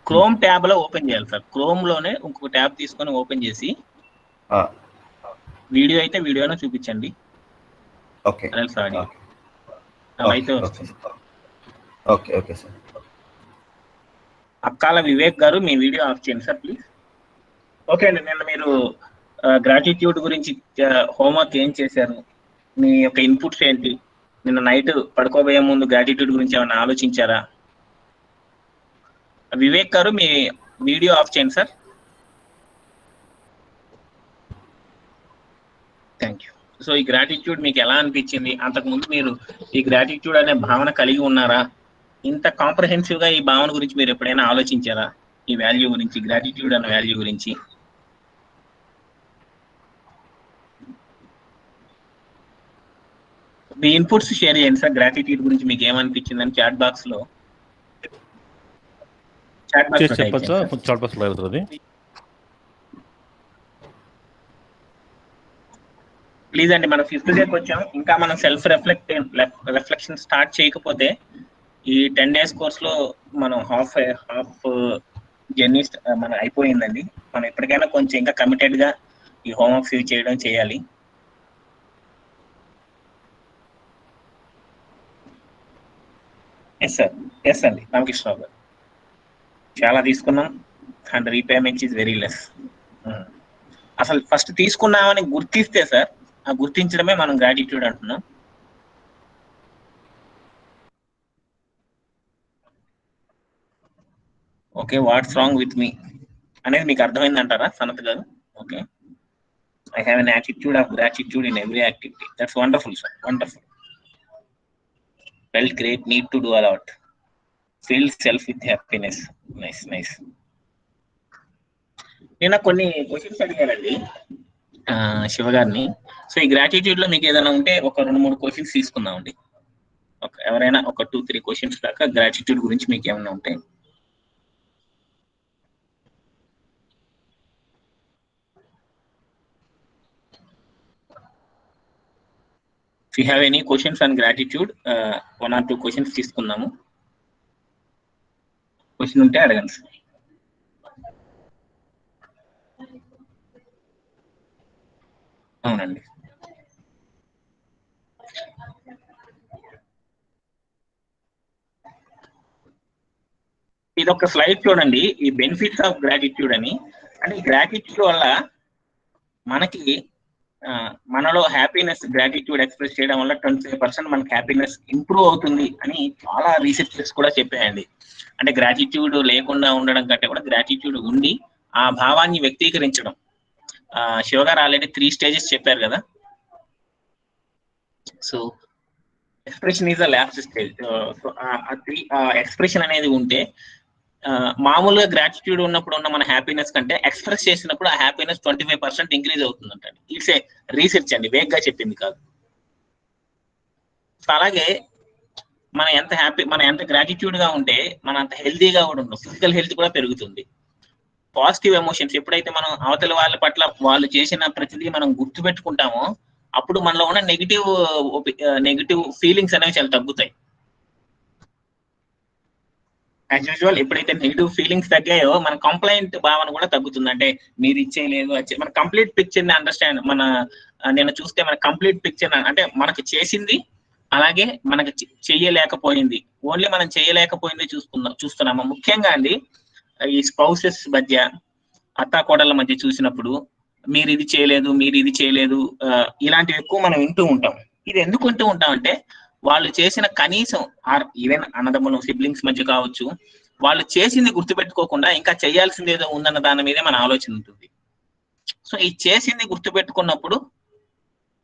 Chrome tab లో open చేయాలి sir. Chrome లోనే ఇంకొక ట్యాబ్ తీసుకొని ఓపెన్ చేసి వీడియో అయితే వీడియోనే చూపించండి. ఓకే ఆడియో అయితే వస్తుంది. Okay okay sir. అక్కాల వివేక్ గారు మీ వీడియో ఆఫ్ చేయండి సార్ ప్లీజ్. ఓకే అండి, నిన్న మీరు గ్రాటిట్యూడ్ గురించి హోంవర్క్ ఏం చేశారు, మీ యొక్క ఇన్పుట్స్ ఏంటి, నిన్న నైట్ పడుకోబోయే ముందు గ్రాటిట్యూడ్ గురించి ఏమైనా ఆలోచించారా? వివేక్ గారు మీ వీడియో ఆఫ్ చేయండి సార్. Thank you. సో ఈ గ్రాటిట్యూడ్ మీకు ఎలా అనిపించింది? అంతకుముందు మీరు ఈ గ్రాటిట్యూడ్ అనే భావన కలిగి ఉన్నారా? ఇంత కాంప్రహెన్సివ్ గా ఈ భావన గురించి మీరు ఎప్పుడైనా ఆలోచించారా? ఈ వాల్యూ గురించి, గ్రాటిట్యూడ్ అనే వాల్యూ గురించి? మీ ఇన్పుట్స్ షేర్ చేయండి సార్. గ్రాటిట్యూడ్ గురించి మీకు ఏమనిపించింది అని చాట్ బాక్స్ లో ప్లీజ్ అండి. మనం 5th డేకి వచ్చాం, ఇంకా మనం సెల్ఫ్ రిఫ్లెక్షన్ స్టార్ట్ చేయకపోతే ఈ 10 days కోర్స్ లో మనం హాఫ్ జర్నీ మన అయిపోయిందండి. మనం ఎప్పటికైనా కొంచెం ఇంకా కమిటెడ్ గా ఈ హోంవర్క్స్ చేయడం చేయాలి. ఎస్ సార్, ఎస్ అండి రామకృష్ణరావు గారు, చాలా తీసుకున్నాం and repayment is very less. అసలు ఫస్ట్ తీసుకున్నామని గుర్తిస్తే సార్, ఆ గుర్తించడమే మనం గ్రాటిట్యూడ్ అంటున్నాం. Okay, what's wrong with me అనేది మీకు అర్థమైంది అంటారా సనత్ గారు? Okay, I have an attitude of gratitude in every activity. That's wonderful sir, wonderful. Felt great, need to do a lot, feel self with happiness. Nice nice. నేను కొన్ని questions అడిగానండి శివ గారిని. So ఈ గ్రాటిట్యూడ్ లో మీకు ఏదైనా ఉంటే ఒక 2-3 క్వశ్చన్స్ తీసుకుందామండి. ఎవరైనా ఒక 2-3 క్వశ్చన్స్ దాకా గ్రాటిట్యూడ్ గురించి మీకు ఏమైనా ఉంటే. If you have any questions on gratitude, 1 or 2 questions తీసుకుందాము. క్వశ్చన్ ఉంటే అడగండి సార్. అవునండి, ఇది ఒక స్లైడ్ చూడండి, ఈ బెనిఫిట్స్ ఆఫ్ గ్రాటిట్యూడ్ అని. అంటే ఈ గ్రాటిట్యూడ్ వల్ల మనకి మనలో హ్యాపీనెస్, గ్రాటిట్యూడ్ ఎక్స్ప్రెస్ చేయడం వల్ల 25% మనకి హ్యాపీనెస్ ఇంప్రూవ్ అవుతుంది అని చాలా రీసెర్చెస్ కూడా చెప్పాయండి. అంటే గ్రాటిట్యూడ్ లేకుండా ఉండడం కంటే కూడా గ్రాటిట్యూడ్ ఉండి ఆ భావాన్ని వ్యక్తీకరించడం. శివ గారు ఆల్రెడీ 3 stages చెప్పారు కదా. So expression is the last stage. So expression అనేది ఉంటే మామూలుగా గ్రాటిట్యూడ్ ఉన్నప్పుడు ఉన్న మన హ్యాపీనెస్ కంటే ఎక్స్ప్రెస్ చేసినప్పుడు ఆ హ్యాపీనెస్ 25% ఇంక్రీజ్ అవుతుందంటండి. ఇట్స్ ఏ రీసెర్చ్ అండి, వేగ్గా చెప్పింది కాదు. అలాగే మనం ఎంత గ్రాటిట్యూడ్ గా ఉంటే మనం అంత హెల్తీగా కూడా ఉంటాం. ఫిజికల్ హెల్త్ కూడా పెరుగుతుంది. పాజిటివ్ ఎమోషన్స్ ఎప్పుడైతే మనం అవతల వాళ్ళ పట్ల వాళ్ళు చేసిన ప్రతిదీ మనం గుర్తుపెట్టుకుంటామో అప్పుడు మనలో ఉన్న నెగిటివ్ ఫీలింగ్స్ అనేవి చాలా తగ్గుతాయి. యాజ్ యూజువల్ ఎప్పుడైతే నెగిటివ్ ఫీలింగ్స్ తగ్గాయో మన కంప్లైంట్ భావన కూడా తగ్గుతుంది. అంటే మీరు ఇచ్చేయలేదు, మన కంప్లీట్ పిక్చర్ ని అండర్స్టాండ్, నేను చూస్తే మన కంప్లీట్ పిక్చర్ అంటే మనకు చేసింది అలాగే మనకు చెయ్యలేకపోయింది, ఓన్లీ మనం చేయలేకపోయింది చూస్తున్నాము. ముఖ్యంగా అండి ఈ స్పౌసెస్ మధ్య, అత్తాకోడళ్ళ మధ్య చూసినప్పుడు మీరు ఇది చేయలేదు ఇలాంటివి ఎక్కువ మనం వింటూ ఉంటాం. ఇది ఎందుకు వింటూ ఉంటాం అంటే వాళ్ళు చేసిన కనీసం ఈవెన్ అన్నదమ్ములు సిబ్లింగ్స్ మధ్య కావచ్చు, వాళ్ళు చేసింది గుర్తుపెట్టుకోకుండా ఇంకా చేయాల్సింది ఏదో ఉందన్న దాని మీదే మన ఆలోచన ఉంటుంది. సో ఈ చేసింది గుర్తుపెట్టుకున్నప్పుడు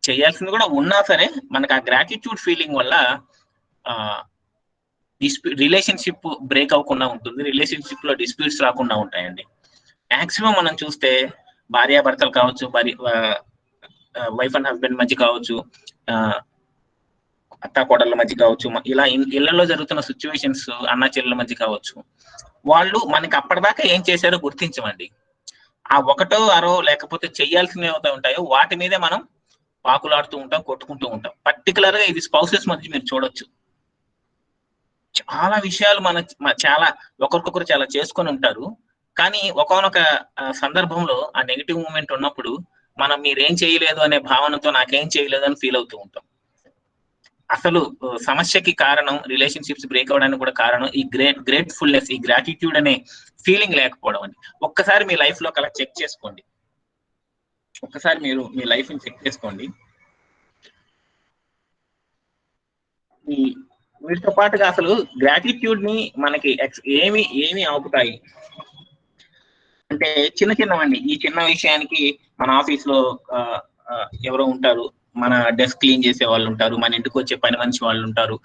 చేయాల్సింది కూడా ఉన్నా సరే మనకు ఆ గ్రాటిట్యూడ్ ఫీలింగ్ వల్ల రిలేషన్షిప్ బ్రేక్ అవ్వకుండా ఉంటుంది, రిలేషన్షిప్ లో డిస్ప్యూట్స్ రాకుండా ఉంటాయండి. మాక్సిమం మనం చూస్తే భార్యాభర్తలు కావచ్చు, వైఫ్ అండ్ హస్బెండ్ మధ్య కావచ్చు, అత్తాకోడళ్ళ మధ్య కావచ్చు, ఇలా ఇళ్లలో జరుగుతున్న సిచ్యువేషన్స్ అన్నా చెల్లెల మధ్య కావచ్చు, వాళ్ళు మనకి అప్పటిదాకా ఏం చేశారో గుర్తించమండి. ఆ ఒకటో అరో లేకపోతే చెయ్యాల్సినవి ఏవైతే ఉంటాయో వాటి మీదే మనం పాకులాడుతూ ఉంటాం, కొట్టుకుంటూ ఉంటాం. పర్టికులర్ గా ఇది స్పౌసెస్ మధ్య మీరు చూడొచ్చు. చాలా విషయాలు చాలా ఒకరికొకరు చాలా చేసుకొని ఉంటారు. కానీ ఒకానొక సందర్భంలో ఆ నెగెటివ్ మూమెంట్ ఉన్నప్పుడు మనం మీరేం చేయలేదు అనే భావనతో నాకేం చేయలేదు అని ఫీల్ అవుతూ ఉంటాం. అసలు సమస్యకి కారణం రిలేషన్షిప్స్ బ్రేక్ అవ్వడానికి కూడా కారణం ఈ గ్రేట్ఫుల్నెస్, ఈ గ్రాటిట్యూడ్ అనే ఫీలింగ్ లేకపోవడం అండి. ఒక్కసారి మీ లైఫ్ లో అలా చెక్ చేసుకోండి. ఒక్కసారి మీరు మీ లైఫ్ ని చెక్ చేసుకోండి. ఈ వీటితో పాటుగా అసలు గ్రాటిట్యూడ్ ని మనకి ఏమి ఆపుతాయి అంటే చిన్న చిన్నవండి. ఈ చిన్న విషయానికి మన ఆఫీస్ లో ఎవరో ఉంటారు, మన డెస్క్ క్లీన్ చేసే వాళ్ళు ఉంటారు, మన ఇంటికి వచ్చే పని మనిషి వాళ్ళు ఉంటారు.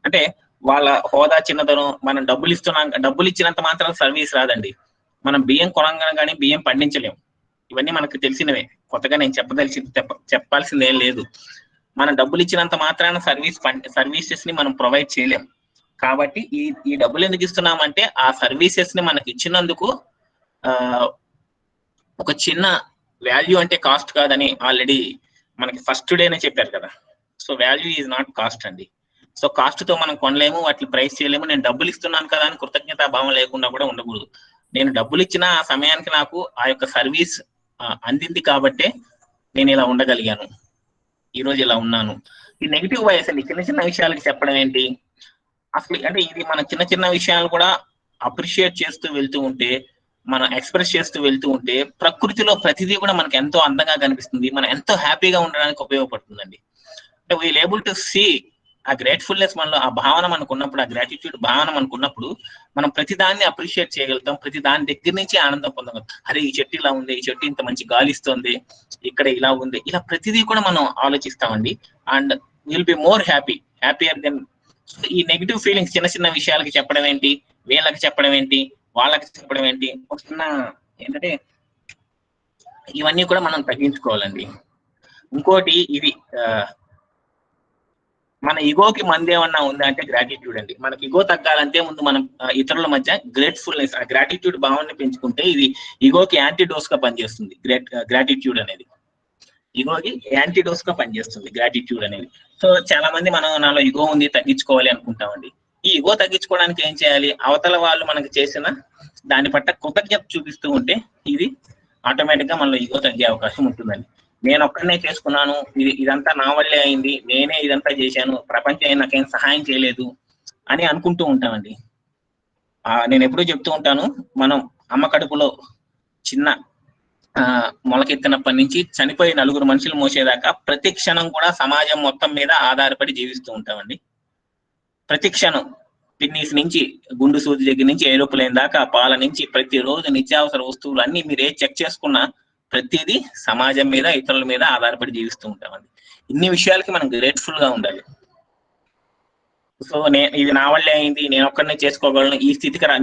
అంటే వాళ్ళ హోదా చిన్నదనం. మనం డబ్బులు ఇచ్చినంత మాత్రం సర్వీస్ రాదండి. మనం బియ్యం కొనంగా కానీ బియ్యం పండించలేము. ఇవన్నీ మనకు తెలిసినవే, కొత్తగా నేను చెప్పాల్సింది ఏం లేదు. మనం డబ్బులు ఇచ్చినంత మాత్రాన సర్వీసెస్ ని మనం ప్రొవైడ్ చేయలేం. కాబట్టి ఈ డబ్బులు ఎందుకు ఇస్తున్నామంటే ఆ సర్వీసెస్ ని మనకి ఇచ్చినందుకు ఒక చిన్న వాల్యూ అంటే కాస్ట్ కాదని ఆల్రెడీ మనకి ఫస్ట్ డేనే చెప్పారు కదా. So value is not cost అండి. సో కాస్ట్ తో మనం కొనలేము, వాటిని ప్రైస్ చేయలేము. నేను డబ్బులు ఇస్తున్నాను కదా అని కృతజ్ఞతా భావం లేకుండా కూడా ఉండకూడదు. నేను డబ్బులు ఇచ్చిన ఆ సమయానికి నాకు ఆ యొక్క సర్వీస్ అందింది కాబట్టే నేను ఇలా ఉండగలిగాను, ఈ రోజు ఇలా ఉన్నాను. ఈ నెగిటివ్ వాయిస్ అండి, చిన్న చిన్న విషయాలకి చెప్పడం ఏంటి అసలు అంటే ఇది మన చిన్న చిన్న విషయాలు కూడా అప్రిషియేట్ చేస్తూ వెళ్తూ ఉంటే, మనం ఎక్స్ప్రెస్ చేస్తూ వెళ్తూ ఉంటే ప్రకృతిలో ప్రతిదీ కూడా మనకు ఎంతో అందంగా కనిపిస్తుంది, మనం ఎంతో హ్యాపీగా ఉండడానికి ఉపయోగపడుతుందండి. అంటే వీల్ ఏబుల్ టు సీ ఆ గ్రేట్ఫుల్నెస్ మనలో, ఆ భావన మనకు ఉన్నప్పుడు, ఆ గ్రాటిట్యూడ్ భావన మనకు ఉన్నప్పుడు మనం ప్రతి దాన్ని అప్రిషియేట్ చేయగలుగుతాం, ప్రతి దాని దగ్గర నుంచి ఆనందం పొందగలుగుతాం. అరే ఈ చెట్టు ఇలా ఉంది, ఈ చెట్టు ఇంత మంచి గాలి ఇస్తుంది, ఇక్కడ ఇలా ఉంది, ఇలా ప్రతిదీ కూడా మనం ఆలోచిస్తామండి. And will be more happier than ఈ నెగిటివ్ ఫీలింగ్స్. చిన్న చిన్న విషయాలకి చెప్పడం ఏంటి, వీళ్ళకి చెప్పడం ఏంటి, వాళ్ళకి చెప్పడం ఏంటి, ఒక చిన్న ఏంటంటే ఇవన్నీ కూడా మనం తగ్గించుకోవాలండి. ఇంకోటి ఇది మన ఇగోకి మందేమన్నా ఉందా అంటే గ్రాటిట్యూడ్ అండి. మనకి ఇగో తగ్గాలంటే ముందు మనం ఇతరుల మధ్య గ్రేట్ఫుల్నెస్, ఆ గ్రాటిట్యూడ్ భావాన్ని పెంచుకుంటే ఇది ఇగోకి యాంటీడోస్ గా పనిచేస్తుంది. గ్రాటిట్యూడ్ అనేది ఇగోకి యాంటీడోస్ గా పనిచేస్తుంది గ్రాటిట్యూడ్ అనేది. సో చాలా మంది నాలో ఇగో ఉంది తగ్గించుకోవాలి అనుకుంటామండి. ఈ ఇగో తగ్గించుకోవడానికి ఏం చేయాలి? అవతల వాళ్ళు మనకి చేసిన దాని పట్ల కృతజ్ఞత చూపిస్తూ ఉంటే ఇది ఆటోమేటిక్ గా మనలో ఇగో తగ్గే అవకాశం ఉంటుందండి. నేను ఒక్కడనే చేసుకున్నాను, ఇదంతా నా వల్లే అయింది, నేనే ఇదంతా చేశాను, ప్రపంచం నాకేం సహాయం చేయలేదు అని అనుకుంటూ ఉంటామండి. నేను ఎప్పుడూ చెప్తూ ఉంటాను, మనం అమ్మ కడుపులో చిన్న మొలకెత్తినప్పటి నుంచి చనిపోయి నలుగురు మనుషులు మోసేదాకా ప్రతి క్షణం కూడా సమాజం మొత్తం మీద ఆధారపడి జీవిస్తూ ఉంటామండి. ప్రతి క్షణం పిన్నీస్ నుంచి గుండు సూది దగ్గర నుంచి ఏరోప్లేన్ దాకా, పాల నుంచి ప్రతిరోజు నిత్యావసర వస్తువులు అన్ని మీరు ఏ చెక్ చేసుకున్నా ప్రతిదీ సమాజం మీద, ఇతరుల మీద ఆధారపడి జీవిస్తూ ఉంటామండి. ఇన్ని విషయాలకి మనం గ్రేట్ఫుల్ గా ఉండాలి. సో ఇది నా వల్లే అయింది, నేను ఒక్కడనే చేసుకోగలను,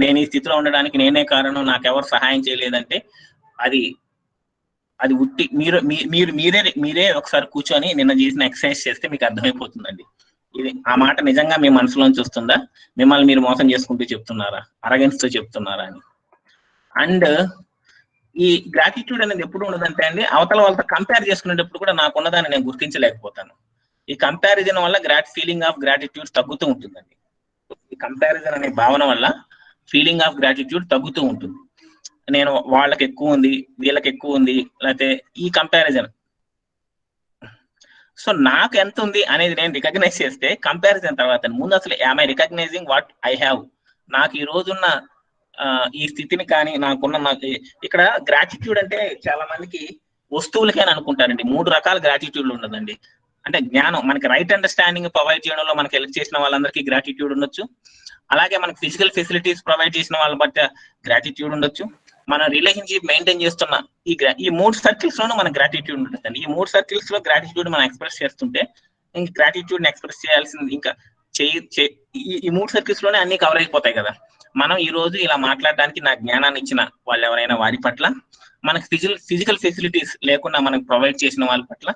నేను ఈ స్థితిలో ఉండడానికి నేనే కారణం, నాకెవరు సహాయం చేయలేదంటే అది ఉట్టి మీరే ఒకసారి కూర్చొని నిన్న చేసిన ఎక్సర్సైజ్ చేస్తే మీకు అర్థమైపోతుందండి. ఇది ఆ మాట నిజంగా మీ మనసులోంచి వస్తుందా, మిమ్మల్ని మీరు మోసం చేసుకుంటూ చెప్తున్నారా, అరగెన్స్ తో చెప్తున్నారా అని. అండ్ ఈ గ్రాటిట్యూడ్ అనేది ఎప్పుడు ఉండదంటే అండి, అవతల వాళ్ళతో కంపేర్ చేసుకునేటప్పుడు కూడా నాకున్నదాన్ని నేను గుర్తించలేకపోతాను. ఈ కంపారిజన్ వల్ల ఫీలింగ్ ఆఫ్ గ్రాటిట్యూడ్ తగ్గుతూ ఉంటుందండి. ఈ కంపారిజన్ అనే భావన వల్ల ఫీలింగ్ ఆఫ్ గ్రాటిట్యూడ్ తగ్గుతూ ఉంటుంది. నేను వాళ్ళకి ఎక్కువ ఉంది, వీళ్ళకి ఎక్కువ ఉంది, లేకపోతే ఈ కంపారిజన్. సో నాకు ఎంత ఉంది అనేది నేను రికగ్నైజ్ చేస్తే కంపారిజన్ తర్వాత ముందు అసలు am I recognising what I have. నాకు ఈ రోజున్న ఈ స్థితిని కానీ నాకు ఇక్కడ గ్రాటిట్యూడ్ అంటే చాలా మందికి వస్తువులకే అనుకుంటారండి. 3 రకాల గ్రాటిట్యూడ్లు ఉండదండి. అంటే జ్ఞానం, మనకి రైట్ అండర్స్టాండింగ్ ప్రొవైడ్ చేయడంలో మనకి హెల్ప్ చేసిన వాళ్ళందరికీ గ్రాటిట్యూడ్ ఉండొచ్చు. అలాగే మనకి ఫిజికల్ ఫెసిలిటీస్ ప్రొవైడ్ చేసిన వాళ్ళ బట్టి గ్రాటిట్యూడ్ ఉండొచ్చు. మన రిలేషన్షిప్ మెయింటైన్ చేస్తున్న ఈ 3 సర్కిల్స్ లోనూ మన గ్రాటిట్యూడ్ ఉంటుందండి. ఈ 3 సర్కిల్స్ లో గ్రాటిట్యూడ్ మనం ఎక్స్ప్రెస్ చేస్తుంటే ఇంక గ్రాటిట్యూడ్ ని ఎక్స్ప్రెస్ చేయాల్సింది ఇంకా ఈ 3 సర్కిల్స్ లోనే అన్ని కవర్ అయిపోతాయి కదా. మనం ఈ రోజు ఇలా మాట్లాడడానికి నా జ్ఞానాన్ని ఇచ్చిన వాళ్ళు ఎవరైనా వారి పట్ల, మనకి ఫిజికల్ ఫెసిలిటీస్ లేకుండా మనకు ప్రొవైడ్ చేసిన వాళ్ళ పట్ల,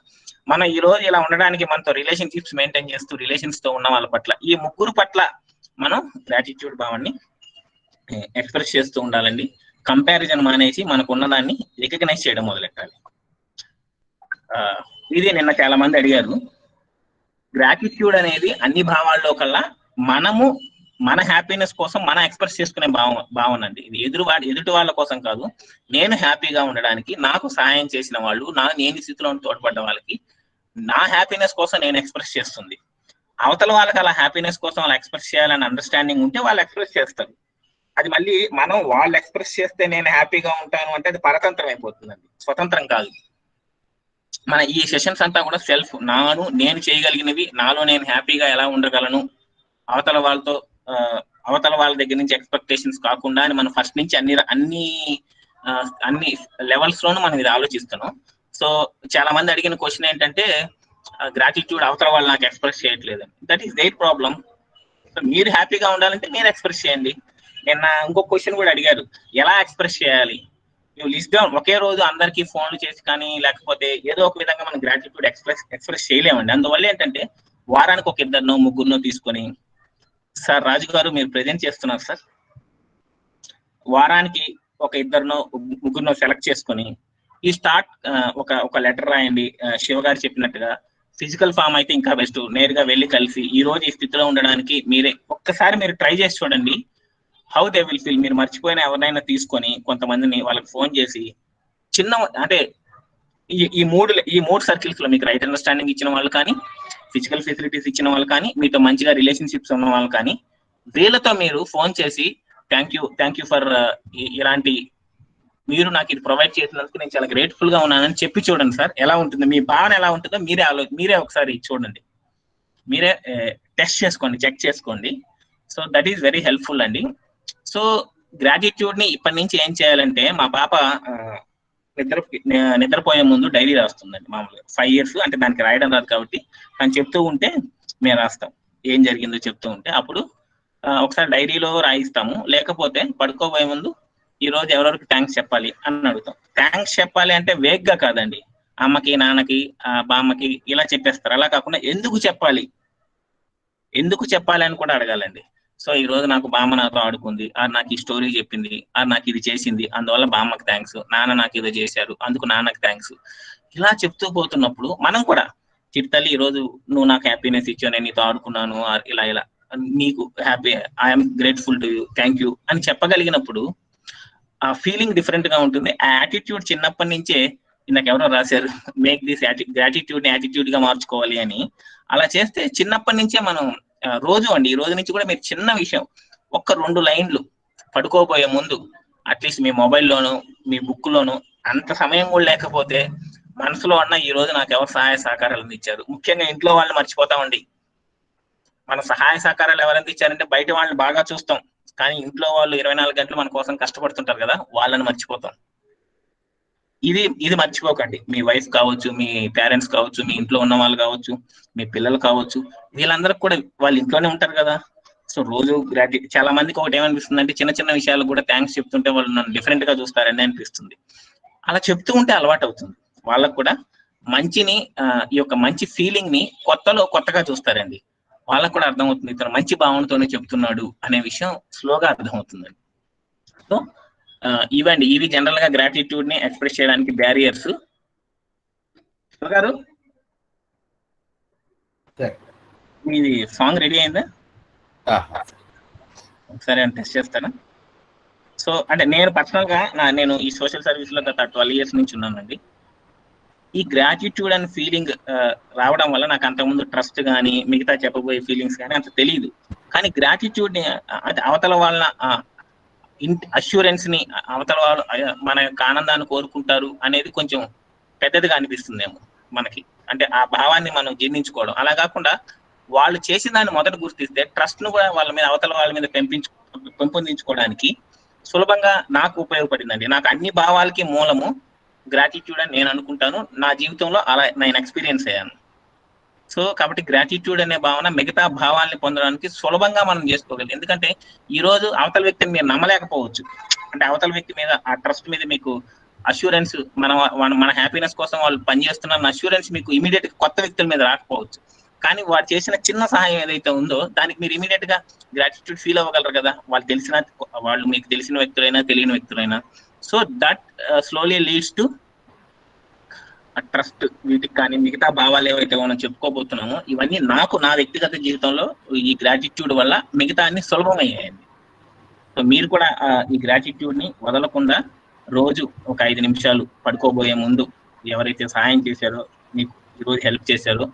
మనం ఈ రోజు ఇలా ఉండడానికి మనతో రిలేషన్షిప్స్ మెయింటైన్ చేస్తూ రిలేషన్స్ తో ఉన్న వాళ్ళ పట్ల, ఈ 3 పట్ల మనం గ్రాటిట్యూడ్ భావాన్ని ఎక్స్ప్రెస్ చేస్తూ ఉండాలండి. కంపారిజన్ మానేసి మనకు ఉన్నదాన్ని రికగ్నైజ్ చేయడం మొదలెట్టాలి. ఇది నిన్న చాలా మంది అడిగారు. గ్రాటిట్యూడ్ అనేది అన్ని భావాల్లో కల్లా మనము మన హ్యాపీనెస్ కోసం మనం ఎక్స్ప్రెస్ చేసుకునే భావన అండి. ఇది ఎదుటి వాళ్ళ కోసం కాదు. నేను హ్యాపీగా ఉండడానికి నాకు సహాయం చేసిన వాళ్ళు, నేను స్థితిలో తోడ్పడ్డ వాళ్ళకి నా హ్యాపీనెస్ కోసం నేను ఎక్స్ప్రెస్ చేస్తుంది. అవతల వాళ్ళకి అలా హ్యాపీనెస్ కోసం అలా ఎక్స్ప్రెస్ చేయాలని అండర్స్టాండింగ్ ఉంటే వాళ్ళు ఎక్స్ప్రెస్ చేస్తారు. అది మళ్ళీ మనం వాళ్ళు ఎక్స్ప్రెస్ చేస్తే నేను హ్యాపీగా ఉంటాను అంటే అది పరతంత్రం అయిపోతుందండి, స్వతంత్రం కాదు. మన ఈ సెషన్స్ అంతా కూడా సెల్ఫ్, నేను చేయగలిగినవి, నాలో నేను హ్యాపీగా ఎలా ఉండగలను, అవతల వాళ్ళ దగ్గర నుంచి ఎక్స్పెక్టేషన్స్ కాకుండా అని మనం ఫస్ట్ నుంచి అన్ని లెవెల్స్ లోనూ మనం ఇది ఆలోచిస్తున్నాం. సో చాలా మంది అడిగిన క్వశ్చన్ ఏంటంటే గ్రాటిట్యూడ్ అవతల వాళ్ళు నాకు ఎక్స్ప్రెస్ చేయట్లేదు. That is their problem. So మీరు హ్యాపీగా ఉండాలంటే మీరు ఎక్స్ప్రెస్ చేయండి. నిన్న ఇంకొక క్వశ్చన్ కూడా అడిగారు, ఎలా ఎక్స్ప్రెస్ చేయాలి? లిస్ట్ డౌన్ ఒకే రోజు అందరికీ ఫోన్లు చేసి కానీ లేకపోతే ఏదో ఒక విధంగా మనం గ్రాటిట్యూడ్ ఎక్స్ప్రెస్ చేయలేమండి. అందువల్ల ఏంటంటే వారానికి ఒక 2 3 తీసుకొని, సార్ రాజు గారు మీరు ప్రెజెంట్ చేస్తున్నారు సార్, వారానికి ఒక 2 3 సెలెక్ట్ చేసుకొని ఈ స్టార్ట్ ఒక లెటర్ రాయండి. శివ గారు చెప్పినట్టుగా ఫిజికల్ ఫామ్ అయితే ఇంకా బెస్ట్, నేరుగా వెళ్ళి కలిసి ఈ రోజు ఈ స్థితిలో ఉండడానికి మీరే ఒక్కసారి మీరు ట్రై చేసి చూడండి, హౌ దే విల్ ఫీల్. మీరు మర్చిపోయిన ఎవరినైనా తీసుకొని కొంతమందిని వాళ్ళకి ఫోన్ చేసి అంటే ఈ మూడు సర్కిల్స్ లో మీకు రైట్ అండర్స్టాండింగ్ ఇచ్చిన వాళ్ళు కానీ, ఫిజికల్ ఫెసిలిటీస్ ఇచ్చిన వాళ్ళు కానీ, మీతో మంచిగా రిలేషన్షిప్స్ ఉన్న వాళ్ళు కానీ, వీళ్ళతో మీరు ఫోన్ చేసి థ్యాంక్ యూ ఫర్ ఇలాంటి మీరు నాకు ఇది ప్రొవైడ్ చేసినందుకు నేను చాలా గ్రేట్ఫుల్ గా ఉన్నానని చెప్పి చూడండి సార్. ఎలా ఉంటుంది మీ భావన, ఎలా ఉంటుందో మీరే ఒకసారి చూడండి, మీరే టెస్ట్ చేసుకోండి, చెక్ చేసుకోండి. So that is very helpful అండి. సో గ్రాటిట్యూడ్ ని ఇప్పటి నుంచి ఏం చేయాలంటే, మా పాప నిద్రపోయే ముందు డైరీ రాస్తుందండి. మామూలుగా 5 years, అంటే దానికి రాయడం రాదు కాబట్టి తను చెప్తూ ఉంటే మేము రాస్తాం, ఏం జరిగిందో చెప్తూ ఉంటే. అప్పుడు ఒకసారి డైరీలో రాయిస్తాము, లేకపోతే పడుకోబోయే ముందు ఈ రోజు ఎవరెవరికి థ్యాంక్స్ చెప్పాలి అని అడుగుతాం. థ్యాంక్స్ చెప్పాలి అంటే వేగ్గా కాదండి, అమ్మకి, నాన్నకి, బామ్మకి ఇలా చెప్పేస్తారు. అలా కాకుండా ఎందుకు చెప్పాలి అని కూడా అడగాలండి. సో ఈ రోజు నాకు బామ్మ నాతో ఆడుకుంది, నాకు ఈ స్టోరీ చెప్పింది, నాకు ఇది చేసింది, అందువల్ల బామ్మకి థ్యాంక్స్, నాన్న నాకు ఏదో చేశారు అందుకు నాన్నకి థ్యాంక్స్, ఇలా చెప్తూ పోతున్నప్పుడు మనం కూడా చిట్టల్లి ఈ రోజు నువ్వు నాకు హ్యాపీనెస్ ఇచ్చావు, నేను నీతో ఆడుకున్నాను, ఇలా నీకు happy, I'm grateful to you, thank you అని చెప్పగలిగినప్పుడు ఆ ఫీలింగ్ డిఫరెంట్ గా ఉంటుంది. ఆ యాటిట్యూడ్ చిన్నప్పటి నుంచే, నాకు ఎవరో రాశారు, మేక్ దిస్ గ్రాటిట్యూడ్ ని యాటిట్యూడ్ గా మార్చుకోవాలి అని. అలా చేస్తే చిన్నప్పటి నుంచే మనం ఈ రోజు నుంచి కూడా మీరు చిన్న విషయం, 1-2 లైన్లు పడుకోబోయే ముందు అట్లీస్ట్ మీ మొబైల్లోను మీ బుక్ లోను, అంత సమయం కూడా లేకపోతే మనసులో ఉన్న ఈ రోజు నాకు ఎవరు సహాయ సహకారాలు అందించారు. ముఖ్యంగా ఇంట్లో వాళ్ళని మర్చిపోతామండి. మన సహాయ సహకారాలు ఎవరైనా ఇచ్చారంటే బయట వాళ్ళని బాగా చూస్తాం, కానీ ఇంట్లో వాళ్ళు 24 గంటలు మన కోసం కష్టపడుతుంటారు కదా, వాళ్ళని మర్చిపోతాం. ఇది మర్చిపోకండి. మీ వైఫ్ కావచ్చు, మీ పేరెంట్స్ కావచ్చు, మీ ఇంట్లో ఉన్న వాళ్ళు కావచ్చు, మీ పిల్లలు కావచ్చు, వీళ్ళందరికి కూడా వాళ్ళు ఇంట్లోనే ఉంటారు కదా. సో రోజు చాలా మందికి ఒకటి ఏమనిపిస్తుంది అంటే, చిన్న చిన్న విషయాలు కూడా థ్యాంక్స్ చెప్తుంటే వాళ్ళు నన్ను డిఫరెంట్ గా చూస్తారని అనిపిస్తుంది. అలా చెప్తూ ఉంటే అలవాటు అవుతుంది. వాళ్ళకు కూడా ఈ యొక్క మంచి ఫీలింగ్ ని కొత్తగా చూస్తారండి. వాళ్ళకు కూడా అర్థమవుతుంది, ఇతను మంచి భావనతోనే చెప్తున్నాడు అనే విషయం స్లోగా అర్థమవుతుందండి. సో ఇవి జనరల్ గా గ్రాటిట్యూడ్ ని ఎక్స్ప్రెస్ చేయడానికి బ్యారియర్స్. గారు మీది సాంగ్ రెడీ అయిందా? ఒకసారి టెస్ట్ చేస్తారా? సో అంటే నేను పర్సనల్ గా నేను ఈ సోషల్ సర్వీస్ లో గత 12 years నుంచి ఉన్నానండి. ఈ గ్రాటిట్యూడ్ అనే ఫీలింగ్ రావడం వల్ల నాకు అంతకుముందు ట్రస్ట్ కానీ మిగతా చెప్పబోయే ఫీలింగ్స్ కానీ అంత తెలియదు. కానీ గ్రాటిట్యూడ్ ని అంటే అవతల వాళ్ళ అష్యూరెన్స్ ని, అవతల వాళ్ళు మన యొక్క ఆనందాన్ని కోరుకుంటారు అనేది కొంచెం పెద్దదిగా అనిపిస్తుందేమో మనకి. అంటే ఆ భావాన్ని మనం జీర్ణించుకోవడం, అలా కాకుండా వాళ్ళు చేసిన దాన్ని మొదట గుర్తిస్తే ట్రస్ట్ ను కూడా అవతల వాళ్ళ మీద పెంపొందించుకోవడానికి సులభంగా నాకు ఉపయోగపడిందండి. నాకు అన్ని భావాలకి మూలము గ్రాటిట్యూడ్ అని నేను అనుకుంటాను. నా జీవితంలో అలా నేను ఎక్స్పీరియన్స్ అయ్యాను. సో కాబట్టి గ్రాటిట్యూడ్ అనే భావన మిగతా భావాల్ని పొందడానికి సులభంగా మనం చేసుకోగలం. ఎందుకంటే ఈ రోజు అవతల వ్యక్తిని మీరు నమ్మలేకపోవచ్చు, అంటే అవతల వ్యక్తి మీద ఆ ట్రస్ట్ మీద మీకు అష్యూరెన్స్, మన హ్యాపీనెస్ కోసం వాళ్ళు పనిచేస్తున్న అష్యూరెన్స్ మీకు ఇమీడియట్ గా కొత్త వ్యక్తుల మీద రాకపోవచ్చు. కానీ వాడు చేసిన చిన్న సహాయం ఏదైతే ఉందో దానికి మీరు ఇమీడియట్ గా గ్రాటిట్యూడ్ ఫీల్ అవ్వగలరు కదా, వాళ్ళు మీకు తెలిసిన వ్యక్తులైనా తెలియని వ్యక్తులైనా. So that slowly leads to trust, వీటికి కానీ మిగతా భావాలు ఏవైతే మనం చెప్పుకోబోతున్నామో ఇవన్నీ నాకు నా వ్యక్తిగత జీవితంలో ఈ గ్రాటిట్యూడ్ వల్ల మిగతా అన్ని సులభమయ్యాయండి. సో మీరు కూడా ఈ గ్రాటిట్యూడ్ ని వదలకుండా రోజు ఒక 5 నిమిషాలు పడుకోబోయే ముందు ఎవరైతే సహాయం చేశారో, మీకు ఈరోజు హెల్ప్ చేశారో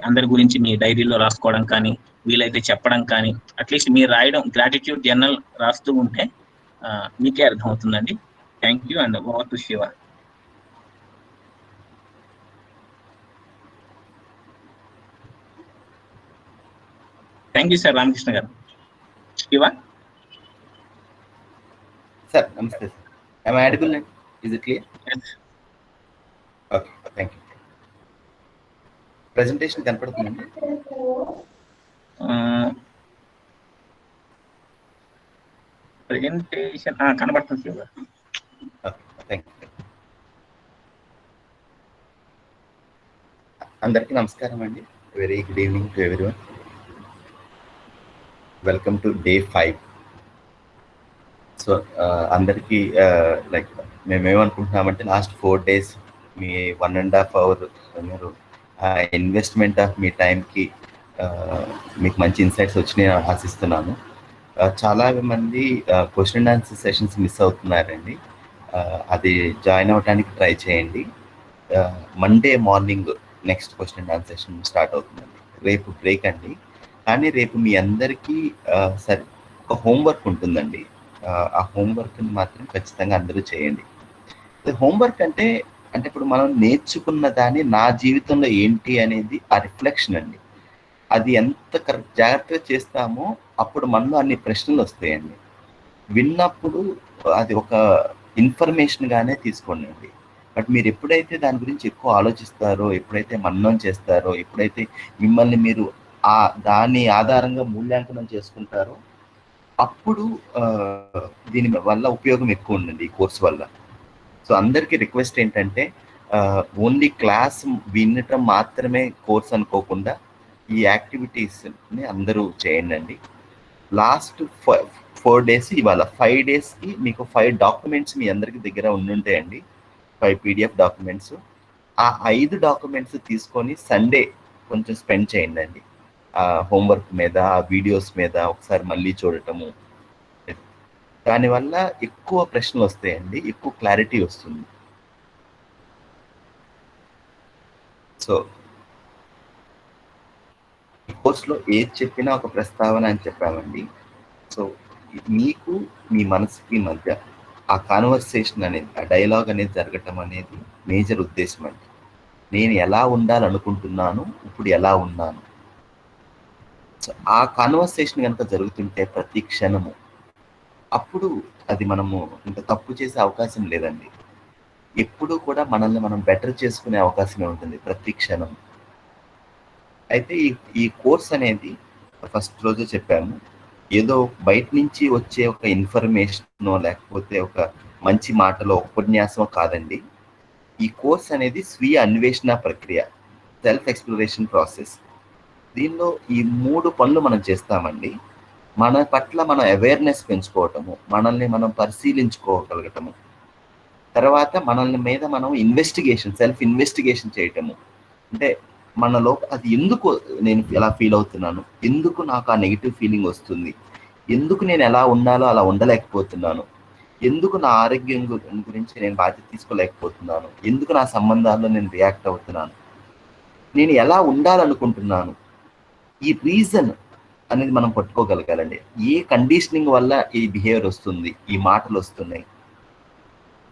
అందరి గురించి మీ డైరీలో రాసుకోవడం కానీ, వీలైతే చెప్పడం కానీ, అట్లీస్ట్ మీరు రాయడం గ్రాటిట్యూడ్ జర్నల్ రాస్తూ ఉంటే మీకే అర్థమవుతుందండి. Thank you and over to Shiva. Thank you sir Ramakrishna గారు. శివ సార్ నమస్తే sir. Am I audible? Is it clear? Yes. Okay, thank you. Presentation కనపడుతుందండి? ప్రెజెంటేషన్ కనబడుతుంది శివ. Okay, thank you. అందరికీ నమస్కారం అండి. Very good evening to everyone. Welcome to day 5. So అందరికీ like మేమేమనుకుంటున్నామంటే last 4 days మీ 1.5 hour మీరు ఇన్వెస్ట్మెంట్ ఆఫ్ మీ టైంకి మీకు మంచి ఇన్సైట్స్ వచ్చినాయి ఆశిస్తున్నాను. చాలా మంది question and answer sessions miss అవుతున్నారండి. అది జాయిన్ అవ్వడానికి ట్రై చేయండి. Monday morning next question and answer session start అవుతుందండి. రేపు బ్రేక్ అండి. కానీ రేపు మీ అందరికీ సరే ఒక హోంవర్క్ ఉంటుందండి. ఆ హోంవర్క్ని మాత్రం ఖచ్చితంగా అందరూ చేయండి. హోంవర్క్ అంటే ఇప్పుడు మనం నేర్చుకున్న దాన్ని నా జీవితంలో ఏంటి అనేది ఆ రిఫ్లెక్షన్ అండి. అది ఎంత జాగ్రత్తగా చేస్తామో అప్పుడు మనలో అన్ని ప్రశ్నలు వస్తాయండి. విన్నప్పుడు అది ఒక ఇన్ఫర్మేషన్గానే తీసుకోండి అండి. బట్ మీరు ఎప్పుడైతే దాని గురించి ఎక్కువ ఆలోచిస్తారో, ఎప్పుడైతే మననం చేస్తారో, ఎప్పుడైతే మిమ్మల్ని మీరు దాని ఆధారంగా మూల్యాంకనం చేసుకుంటారో అప్పుడు దీని వల్ల ఉపయోగం ఎక్కువ ఉందండి ఈ కోర్స్ వల్ల. సో అందరికీ రిక్వెస్ట్ ఏంటంటే ఓన్లీ క్లాస్ వినటం మాత్రమే కోర్స్ అనుకోకుండా ఈ యాక్టివిటీస్ని అందరూ చేయండి. లాస్ట్ 4 days ఇవాళ 5 daysకి మీకు 5 డాక్యుమెంట్స్ మీ అందరికి దగ్గర ఉండుంటాయండి. 5 PDF డాక్యుమెంట్స్. ఆ 5 డాక్యుమెంట్స్ తీసుకొని సండే కొంచెం స్పెండ్ చేయండి అండి. హోంవర్క్ మీద, ఆ వీడియోస్ మీద ఒకసారి మళ్ళీ చూడటము. దానివల్ల ఎక్కువ ప్రశ్నలు వస్తాయండి, ఎక్కువ క్లారిటీ వస్తుంది. సో ఈ కోర్సులో ఏది చెప్పినా ఒక ప్రస్తావన అని చెప్పామండి. సో మీకు మీ మనసుకి మధ్య ఆ కాన్వర్సేషన్ అనేది, ఆ డైలాగ్ అనేది జరగటం అనేది మేజర్ ఉద్దేశం అండి. నేను ఎలా ఉండాలనుకుంటున్నాను, ఇప్పుడు ఎలా ఉన్నాను. సో ఆ కాన్వర్సేషన్ కనుక జరుగుతుంటే ప్రతి క్షణము అప్పుడు అది మనము ఇంకా తప్పు చేసే అవకాశం లేదండి. ఎప్పుడూ కూడా మనల్ని మనం బెటర్ చేసుకునే అవకాశమే ఉంటుంది ప్రతి క్షణం. అయితే ఈ కోర్స్ అనేది ఫస్ట్ రోజు చెప్పాము, ఏదో బయట నుంచి వచ్చే ఒక ఇన్ఫర్మేషనో లేకపోతే ఒక మంచి మాటలో ఉపన్యాసమో కాదండి. ఈ కోర్స్ అనేది స్వీయ అన్వేషణ ప్రక్రియ, సెల్ఫ్ ఎక్స్ప్లోరేషన్ ప్రాసెస్. దీనిలో ఈ 3 పనులు మనం చేస్తామండి. మన పట్ల మనం అవేర్నెస్ పెంచుకోవటము, మనల్ని మనం పరిశీలించుకోగలగటము, తర్వాత మనల్ని మీద మనం సెల్ఫ్ ఇన్వెస్టిగేషన్ చేయటము. అంటే మనలో అది ఎందుకు నేను ఎలా ఫీల్ అవుతున్నాను, ఎందుకు నాకు ఆ నెగిటివ్ ఫీలింగ్ వస్తుంది, ఎందుకు నేను ఎలా ఉండాలో అలా ఉండలేకపోతున్నాను, ఎందుకు నా ఆరోగ్యం గురించి నేను బాధ్యత తీసుకోలేకపోతున్నాను, ఎందుకు నా సంబంధాల్లో నేను రియాక్ట్ అవుతున్నాను, నేను ఎలా ఉండాలనుకుంటున్నాను, ఈ రీజన్ అనేది మనం పట్టుకోగలగాలండి. ఏ కండిషనింగ్ వల్ల ఈ బిహేవియర్ వస్తుంది, ఈ మాటలు వస్తున్నాయి.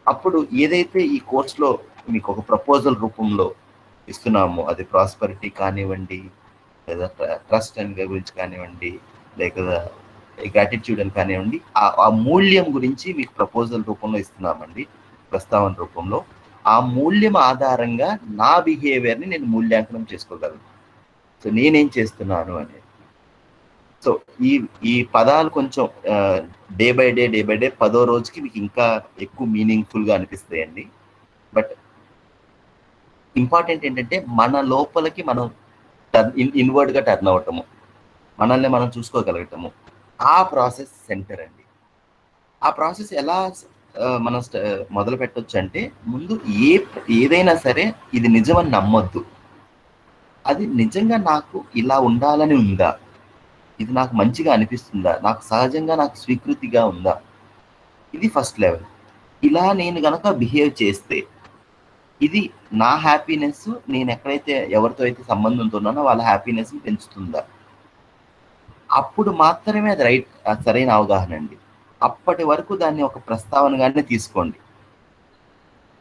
అప్పుడు ఏదైతే ఈ కోర్సులో మీకు ఒక ప్రపోజల్ రూపంలో ఇస్తున్నామో, అది ప్రాస్పరిటీ కానివ్వండి, లేదా ట్రస్ట్ అని గురించి కానివ్వండి, లేక గ్రాటిట్యూడ్ అని కానివ్వండి, ఆ మూల్యం గురించి మీకు ప్రపోజల్ రూపంలో ఇస్తున్నామండి, ప్రస్తావన రూపంలో. ఆ మూల్యం ఆధారంగా నా బిహేవియర్ని నేను మూల్యాంకనం చేసుకోగలను. సో నేనేం చేస్తున్నాను అనేది. సో ఈ పదాలు కొంచెం డే బై డే 10వ రోజుకి మీకు ఇంకా ఎక్కువ మీనింగ్ఫుల్గా అనిపిస్తాయండి. బట్ ఇంపార్టెంట్ ఏంటంటే మన లోపలికి మనం ఇన్వర్డ్గా టర్న్ అవ్వటము, మనల్ని మనం చూసుకోగలగటము, ఆ ప్రాసెస్ సెంటర్ అండి. ఆ ప్రాసెస్ ఎలా మనం మొదలు పెట్టొచ్చు అంటే, ముందు ఏదైనా సరే ఇది నిజమని నమ్మొద్దు. అది నిజంగా నాకు ఇలా ఉండాలని ఉందా? ఇది నాకు మంచిగా అనిపిస్తుందా? నాకు సహజంగా నాకు స్వీకృతిగా ఉందా? ఇది ఫస్ట్ లెవెల్. ఇలా నేను గనక బిహేవ్ చేస్తే, ఇది నా హ్యాపీనెస్, నేను ఎక్కడైతే ఎవరితో అయితే సంబంధంతో ఉన్నానో వాళ్ళ హ్యాపీనెస్‌ని పెంచుతుందా? అప్పుడు మాత్రమే అది సరైన అవగాహన అండి. అప్పటి వరకు దాన్ని ఒక ప్రస్తావనగానే తీసుకోండి.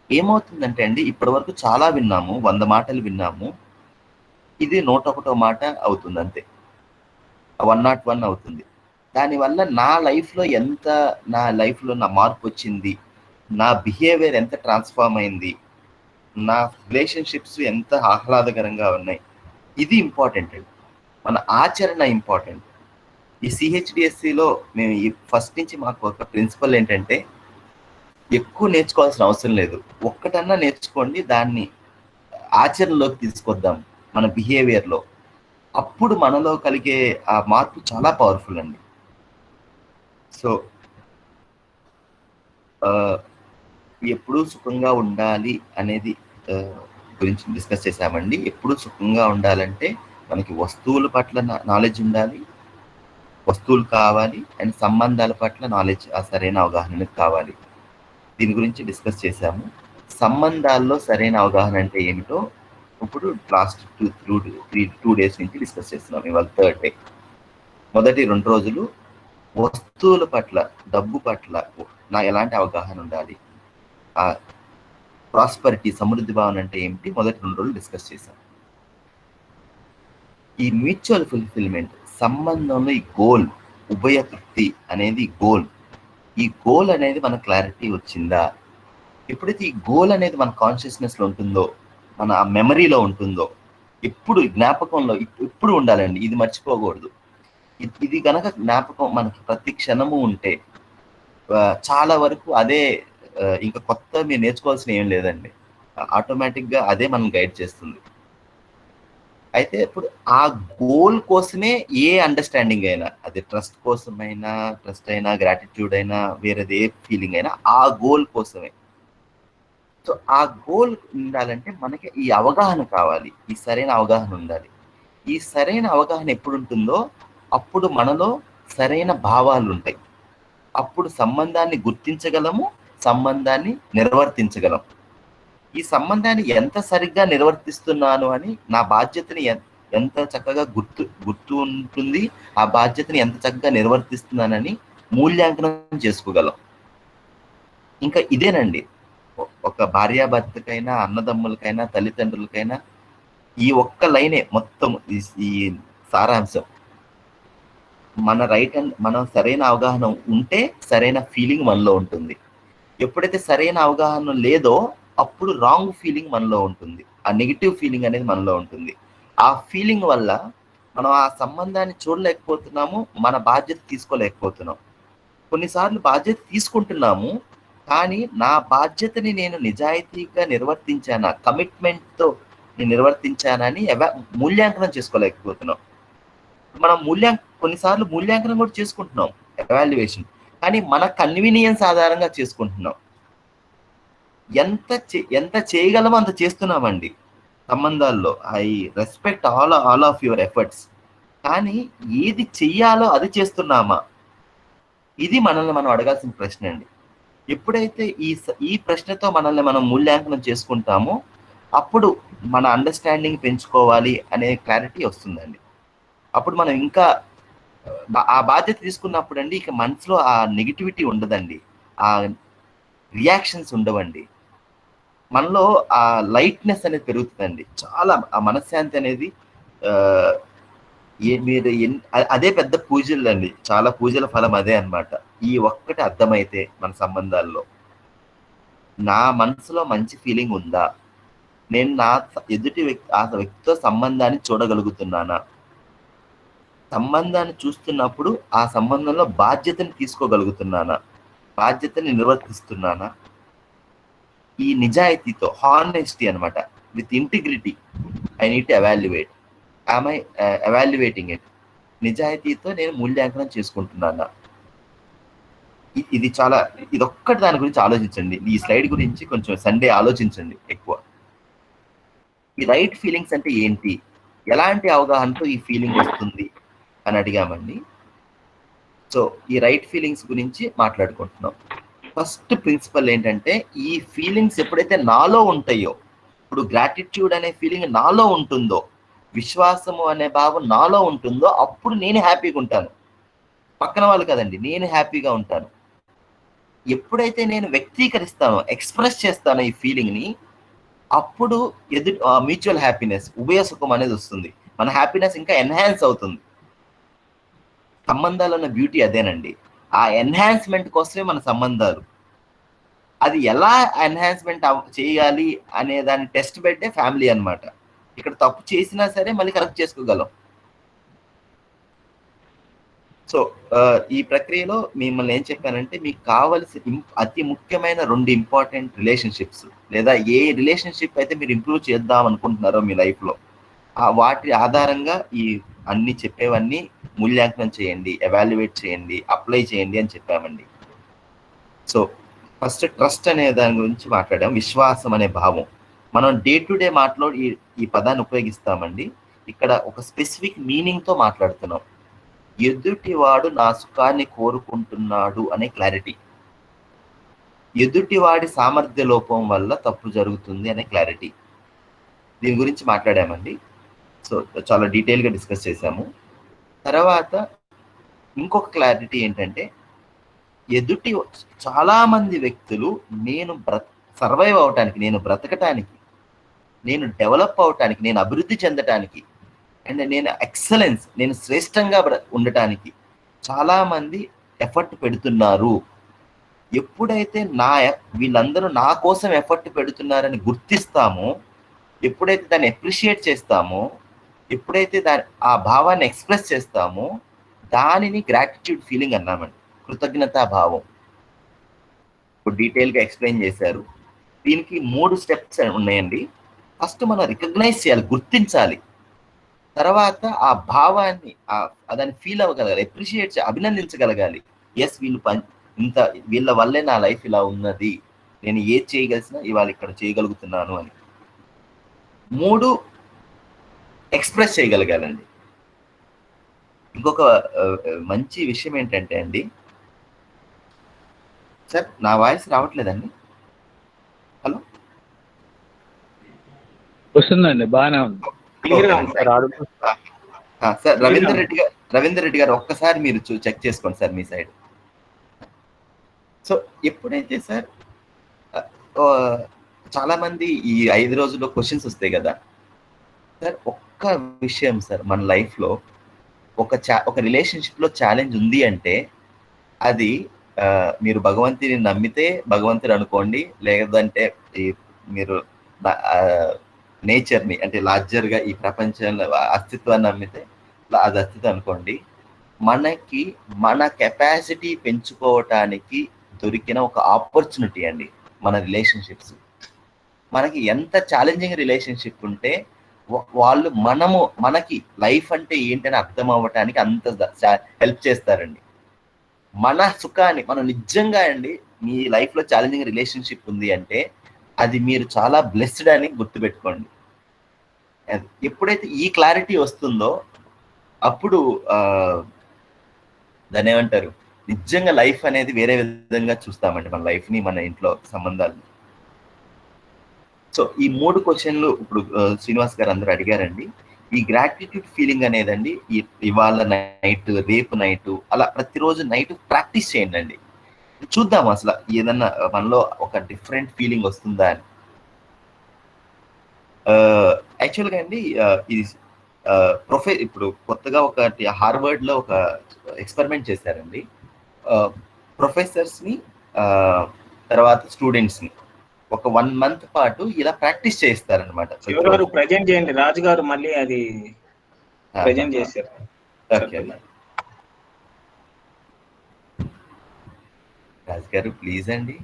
ఏమవుతుందంటే అండి, ఇప్పటి వరకు చాలా విన్నాము, 100 మాటలు విన్నాము. ఇది 101 మాట అవుతుంది అంతే. 101 అవుతుంది. దానివల్ల నా లైఫ్‌లో నా మార్పొచ్చింది, నా బిహేవియర్ ఎంత ట్రాన్స్‌ఫార్మ్ అయింది, నా రిలేషన్‌షిప్స్ ఎంత ఆహ్లాదకరంగా ఉన్నాయి. ఇది ఇంపార్టెంట్ అండి. మన ఆచరణ ఇంపార్టెంట్. ఈ CHDSCలో మేము ఫస్ట్ నుంచి మాకు ఒక ప్రిన్సిపల్ ఏంటంటే, ఎక్కువ నేర్చుకోవాల్సిన అవసరం లేదు. ఒక్కటన్నా నేర్చుకోండి, దాన్ని ఆచరణలోకి తీసుకొద్దాం మన బిహేవియర్‌లో. అప్పుడు మనలో కలిగే ఆ మార్పు చాలా పవర్‌ఫుల్ అండి. సో, ఎప్పుడూ సుఖంగా ఉండాలి అనేది గురించి డిస్కస్ చేశామండి. ఎప్పుడూ సుఖంగా ఉండాలంటే మనకి వస్తువుల పట్ల నాలెడ్జ్ ఉండాలి, వస్తువులు కావాలి, అండ్ సంబంధాల పట్ల నాలెడ్జ్, ఆ సరైన అవగాహన అనేది కావాలి. దీని గురించి డిస్కస్ చేశాము. సంబంధాల్లో సరైన అవగాహన అంటే ఏమిటో ఇప్పుడు లాస్ట్ 2 డేస్ నుంచి డిస్కస్ చేస్తున్నాం. ఇవాళ 3rd డే. మొదటి 2 రోజులు వస్తువుల పట్ల, డబ్బు పట్ల ఎలాంటి అవగాహన ఉండాలి, ప్రాస్పరిటీ, సమృద్ధి భావన అంటే ఏమిటి, మొదటి 2 రోజులు డిస్కస్ చేశాం. ఈ మ్యూచువల్ ఫుల్ఫిల్మెంట్ సంబంధంలో ఈ గోల్, ఉభయ తృప్తి అనేది గోల్. ఈ గోల్ అనేది మన క్లారిటీ వచ్చిందా? ఎప్పుడైతే ఈ గోల్ అనేది మన కాన్షియస్నెస్లో ఉంటుందో, మన మెమరీలో ఉంటుందో, ఎప్పుడు జ్ఞాపకంలో ఎప్పుడు ఉండాలండి, ఇది మర్చిపోకూడదు. ఇది కనుక జ్ఞాపకం మనకి ప్రతి క్షణము ఉంటే చాలా వరకు అదే, ఇంకా కొత్త మీరు నేర్చుకోవాల్సిన ఏం లేదండి. ఆటోమేటిక్గా అదే మనం గైడ్ చేస్తుంది. అయితే ఇప్పుడు ఆ గోల్ కోసమే ఏ అండర్స్టాండింగ్ అయినా, అది ట్రస్ట్ అయినా, గ్రాటిట్యూడ్ అయినా, వేరేది ఏ ఫీలింగ్ అయినా ఆ గోల్ కోసమే. సో ఆ గోల్ ఉండాలంటే మనకి ఈ అవగాహన కావాలి, ఈ సరైన అవగాహన ఉండాలి. ఈ సరైన అవగాహన ఎప్పుడు ఉంటుందో అప్పుడు మనలో సరైన భావాలు ఉంటాయి. అప్పుడు సంబంధాన్ని గుర్తించగలము, సంబంధాన్ని నిర్వర్తించగలం. ఈ సంబంధాన్ని ఎంత సరిగ్గా నిర్వర్తిస్తున్నాను అని నా బాధ్యతని ఎంత చక్కగా గుర్తు ఉంటుంది, ఆ బాధ్యతని ఎంత చక్కగా నిర్వర్తిస్తున్నానని మూల్యాంకనం చేసుకోగలం. ఇంకా ఇదేనండి, ఒక భార్యాభర్తకైనా, అన్నదమ్ములకైనా, తల్లిదండ్రులకైనా ఈ ఒక్క లైనే మొత్తం ఈ సారాంశం. మనం సరైన అవగాహన ఉంటే సరైన ఫీలింగ్ మనలో ఉంటుంది. ఎప్పుడైతే సరైన అవగాహన లేదో అప్పుడు రాంగ్ ఫీలింగ్ మనలో ఉంటుంది. ఆ నెగిటివ్ ఫీలింగ్ అనేది మనలో ఉంటుంది. ఆ ఫీలింగ్ వల్ల మనం ఆ సంబంధాన్ని చూడలేకపోతున్నాము, మన బాధ్యత తీసుకోలేకపోతున్నాం. కొన్నిసార్లు బాధ్యత తీసుకుంటున్నాము, కానీ నా బాధ్యతని నేను నిజాయితీగా నిర్వర్తించానా, కమిట్మెంట్‌తో నేను నిర్వర్తించానని మూల్యాంకనం చేసుకోలేకపోతున్నాం. మనం కొన్నిసార్లు మూల్యాంకనం కూడా చేసుకుంటున్నాం, ఎవాల్యుయేషన్. కానీ మన కన్వీనియన్స్ ఆధారంగా చేసుకుంటున్నాం. ఎంత చేయగలమో అంత చేస్తున్నామండి సంబంధాల్లో. I respect all of your efforts. కానీ ఏది చెయ్యాలో అది చేస్తున్నామా? ఇది మనల్ని మనం అడగాల్సిన ప్రశ్న అండి. ఎప్పుడైతే ఈ ప్రశ్నతో మనల్ని మనం మూల్యాంకనం చేసుకుంటామో అప్పుడు మన అండర్స్టాండింగ్ పెంచుకోవాలి అనే క్లారిటీ వస్తుందండి. అప్పుడు మనం ఇంకా ఆ బాధ్యత తీసుకున్నప్పుడు అండి, ఇక మనసులో ఆ నెగిటివిటీ ఉండదండి, ఆ రియాక్షన్స్ ఉండవండి. మనలో ఆ లైట్నెస్ అనేది పెరుగుతుందండి. చాలా ఆ మనశ్శాంతి అనేది అదే పెద్ద పూజలు అండి. చాలా పూజల ఫలం అదే అన్నమాట. ఈ ఒక్కటి అర్థమైతే మన సంబంధాల్లో, నా మనసులో మంచి ఫీలింగ్ ఉందా, నేను నా ఆ వ్యక్తితో సంబంధాన్ని చూడగలుగుతున్నానా, సంబంధాన్ని చూస్తున్నప్పుడు ఆ సంబంధంలో బాధ్యతని తీసుకోగలుగుతున్నానా, బాధ్యతని నిర్వర్తిస్తున్నానా, ఈ నిజాయితీతో, హానెస్టీ అనమాట, with integrity I need to evaluate. Am I evaluating it? నిజాయితీతో నేను మూల్యాంకనం చేసుకుంటున్నానా? ఇది చాలా, ఇదొక్కటి దాని గురించి ఆలోచించండి. ఈ స్లైడ్ గురించి కొంచెం సండే ఆలోచించండి ఎక్కువ. ఈ రైట్ ఫీలింగ్స్ అంటే ఏంటి, ఎలాంటి అవగాహనతో ఈ ఫీలింగ్ వస్తుంది అని అడిగామండి. సో ఈ రైట్ ఫీలింగ్స్ గురించి మాట్లాడుకుంటున్నాం. ఫస్ట్ ప్రిన్సిపల్ ఏంటంటే, ఈ ఫీలింగ్స్ ఎప్పుడైతే నాలో ఉంటాయో, ఇప్పుడు గ్రాటిట్యూడ్ అనే ఫీలింగ్ నాలో ఉంటుందో, విశ్వాసము అనే భావం నాలో ఉంటుందో, అప్పుడు నేను హ్యాపీగా ఉంటాను. పక్కన వాళ్ళు కదండి, నేను హ్యాపీగా ఉంటాను. ఎప్పుడైతే నేను వ్యక్తీకరిస్తానో, ఎక్స్ప్రెస్ చేస్తానో ఈ ఫీలింగ్ ని, అప్పుడు మ్యూచువల్ హ్యాపీనెస్, ఉభయ సుఖం అనేది వస్తుంది. మన హ్యాపీనెస్ ఇంకా ఎన్హాన్స్ అవుతుంది. సంబంధాలు ఉన్న బ్యూటీ అదేనండి. ఆ ఎన్హాన్స్మెంట్ కోసమే మన సంబంధాలు. అది ఎలా ఎన్హాన్స్మెంట్ చేయాలి అనే దాన్ని టెస్ట్ పెట్టే ఫ్యామిలీ అన్నమాట. ఇక్కడ తప్పు చేసినా సరే మళ్ళీ కరెక్ట్ చేసుకోగలం. సో ఈ ప్రక్రియలో మిమ్మల్ని ఏం చెప్పానంటే, మీకు కావలసిన అతి ముఖ్యమైన 2 ఇంపార్టెంట్ రిలేషన్షిప్స్, లేదా ఏ రిలేషన్షిప్ అయితే మీరు ఇంప్రూవ్ చేద్దాం అనుకుంటున్నారో మీ లైఫ్లో, వాటి ఆధారంగా ఈ అన్ని చెప్పేవన్నీ మూల్యాంకనం చేయండి, ఎవాల్యుయేట్ చేయండి, అప్లై చేయండి అని చెప్పామండి. సో ఫస్ట్ ట్రస్ట్ అనే దాని గురించి మాట్లాడాం. విశ్వాసం అనే భావం మనం డే టు డే మాటలో ఈ పదాన్ని ఉపయోగిస్తామండి. ఇక్కడ ఒక స్పెసిఫిక్ మీనింగ్ తో మాట్లాడుతున్నాం. ఎదుటివాడు నా సుఖాన్ని కోరుకుంటున్నాడు అనే క్లారిటీ, ఎదుటివాడి సామర్థ్య లోపం వల్ల తప్పు జరుగుతుంది అనే క్లారిటీ, దీని గురించి మాట్లాడామండి. సో చాలా డీటెయిల్గా డిస్కస్ చేశాము. తర్వాత ఇంకొక క్లారిటీ ఏంటంటే, ఎదుటి చాలా మంది వ్యక్తులు నేను సర్వైవ్ అవటానికి, నేను బ్రతకటానికి, నేను డెవలప్ అవటానికి, నేను అభివృద్ధి చెందటానికి, అండ్ నేను ఎక్సలెన్స్, నేను శ్రేష్టంగా ఉండటానికి చాలా మంది ఎఫర్ట్ పెడుతున్నారు. ఎప్పుడైతే వీళ్ళందరూ నా కోసం ఎఫర్ట్ పెడుతున్నారని గుర్తిస్తామో, ఎప్పుడైతే దాన్ని అప్రిషియేట్ చేస్తామో, ఎప్పుడైతే ఆ భావాన్ని ఎక్స్ప్రెస్ చేస్తామో, దానిని గ్రాటిట్యూడ్ ఫీలింగ్ అన్నామండి. కృతజ్ఞతా భావం. ఇప్పుడు డీటెయిల్గా ఎక్స్ప్లెయిన్ చేశారు. దీనికి 3 స్టెప్స్ ఉన్నాయండి. ఫస్ట్ మనం రికగ్నైజ్ చేయాలి, గుర్తించాలి. తర్వాత ఆ భావాన్ని దాన్ని ఫీల్ అవ్వగలగాలి, అప్రిషియేట్ అభినందించగలగాలి. ఎస్, వీళ్ళ వల్లే నా లైఫ్ ఇలా ఉన్నది, నేను ఏది చేయగలిసినా ఇవాళ ఇక్కడ చేయగలుగుతున్నాను అని. 3 ఎక్స్ప్రెస్ చేయగలగాలండి. ఇంకొక మంచి విషయం ఏంటంటే అండి, సార్ నా వాయిస్ రావట్లేదండి? హలో, వస్తుందండి, బాగానే ఉంది సార్. రవీందర్ రెడ్డి గారు ఒక్కసారి మీరు చెక్ చేసుకోండి సార్ మీ సైడ్. సో ఎప్పుడైతే సార్ చాలా మంది ఈ 5 రోజుల్లో క్వశ్చన్స్ వస్తాయి కదా సార్, ఒక్క విషయం సార్, మన లైఫ్లో ఒక రిలేషన్షిప్ లో ఛాలెంజ్ ఉంది అంటే, అది మీరు భగవంతుని నమ్మితే భగవంతుడు అనుకోండి, లేదంటే మీరు నేచర్ని, అంటే లార్జర్ గా ఈ ప్రపంచంలో అస్తిత్వాన్ని నమ్మితే అది అస్తిత్వం అనుకోండి. మనకి మన కెపాసిటీ పెంచుకోవటానికి దొరికిన ఒక ఆపర్చునిటీ అండి మన రిలేషన్షిప్స్. మనకి ఎంత ఛాలెంజింగ్ రిలేషన్షిప్ ఉంటే వాళ్ళు మనకి లైఫ్ అంటే ఏంటని అర్థం అవ్వటానికి అంత హెల్ప్ చేస్తారండి. మన సుఖాన్ని మనం నిజంగా అండి, మీ లైఫ్ లో ఛాలెంజింగ్ రిలేషన్షిప్ ఉంది అంటే అది మీరు చాలా బ్లెస్డ్ అని గుర్తుపెట్టుకోండి. ఎప్పుడైతే ఈ క్లారిటీ వస్తుందో అప్పుడు దాన్ని ఏమంటారు, నిజంగా లైఫ్ అనేది వేరే విధంగా చూస్తామండి, మన లైఫ్ ని, మన ఇంట్లో సంబంధాలని. సో ఈ 3 క్వశ్చన్లు ఇప్పుడు శ్రీనివాస్ గారు అందరూ అడిగారండి. ఈ గ్రాటిట్యూడ్ ఫీలింగ్ అనేదండి ఇవాళ నైట్, రేపు నైట్, అలా ప్రతిరోజు నైట్ ప్రాక్టీస్ చేయండి అండి. చూద్దాం అసలు ఏదన్నా మనలో ఒక డిఫరెంట్ ఫీలింగ్ వస్తుందా అని. యాక్చువల్గా అండి ఇది ఇప్పుడు కొత్తగా ఒకటి హార్వర్డ్ లో ఒక ఎక్స్పెరిమెంట్ చేశారండి. ప్రొఫెసర్స్ ని తర్వాత స్టూడెంట్స్ ని ఒక 1 month పాటు ఇలా ప్రాక్టీస్ చేయిస్తారనమాట. ప్రజెంట్ చేయండి రాజు గారు, మళ్ళీ అది ప్రజెంట్ చేశారు. రాజు గారు ప్లీజ్ అండి.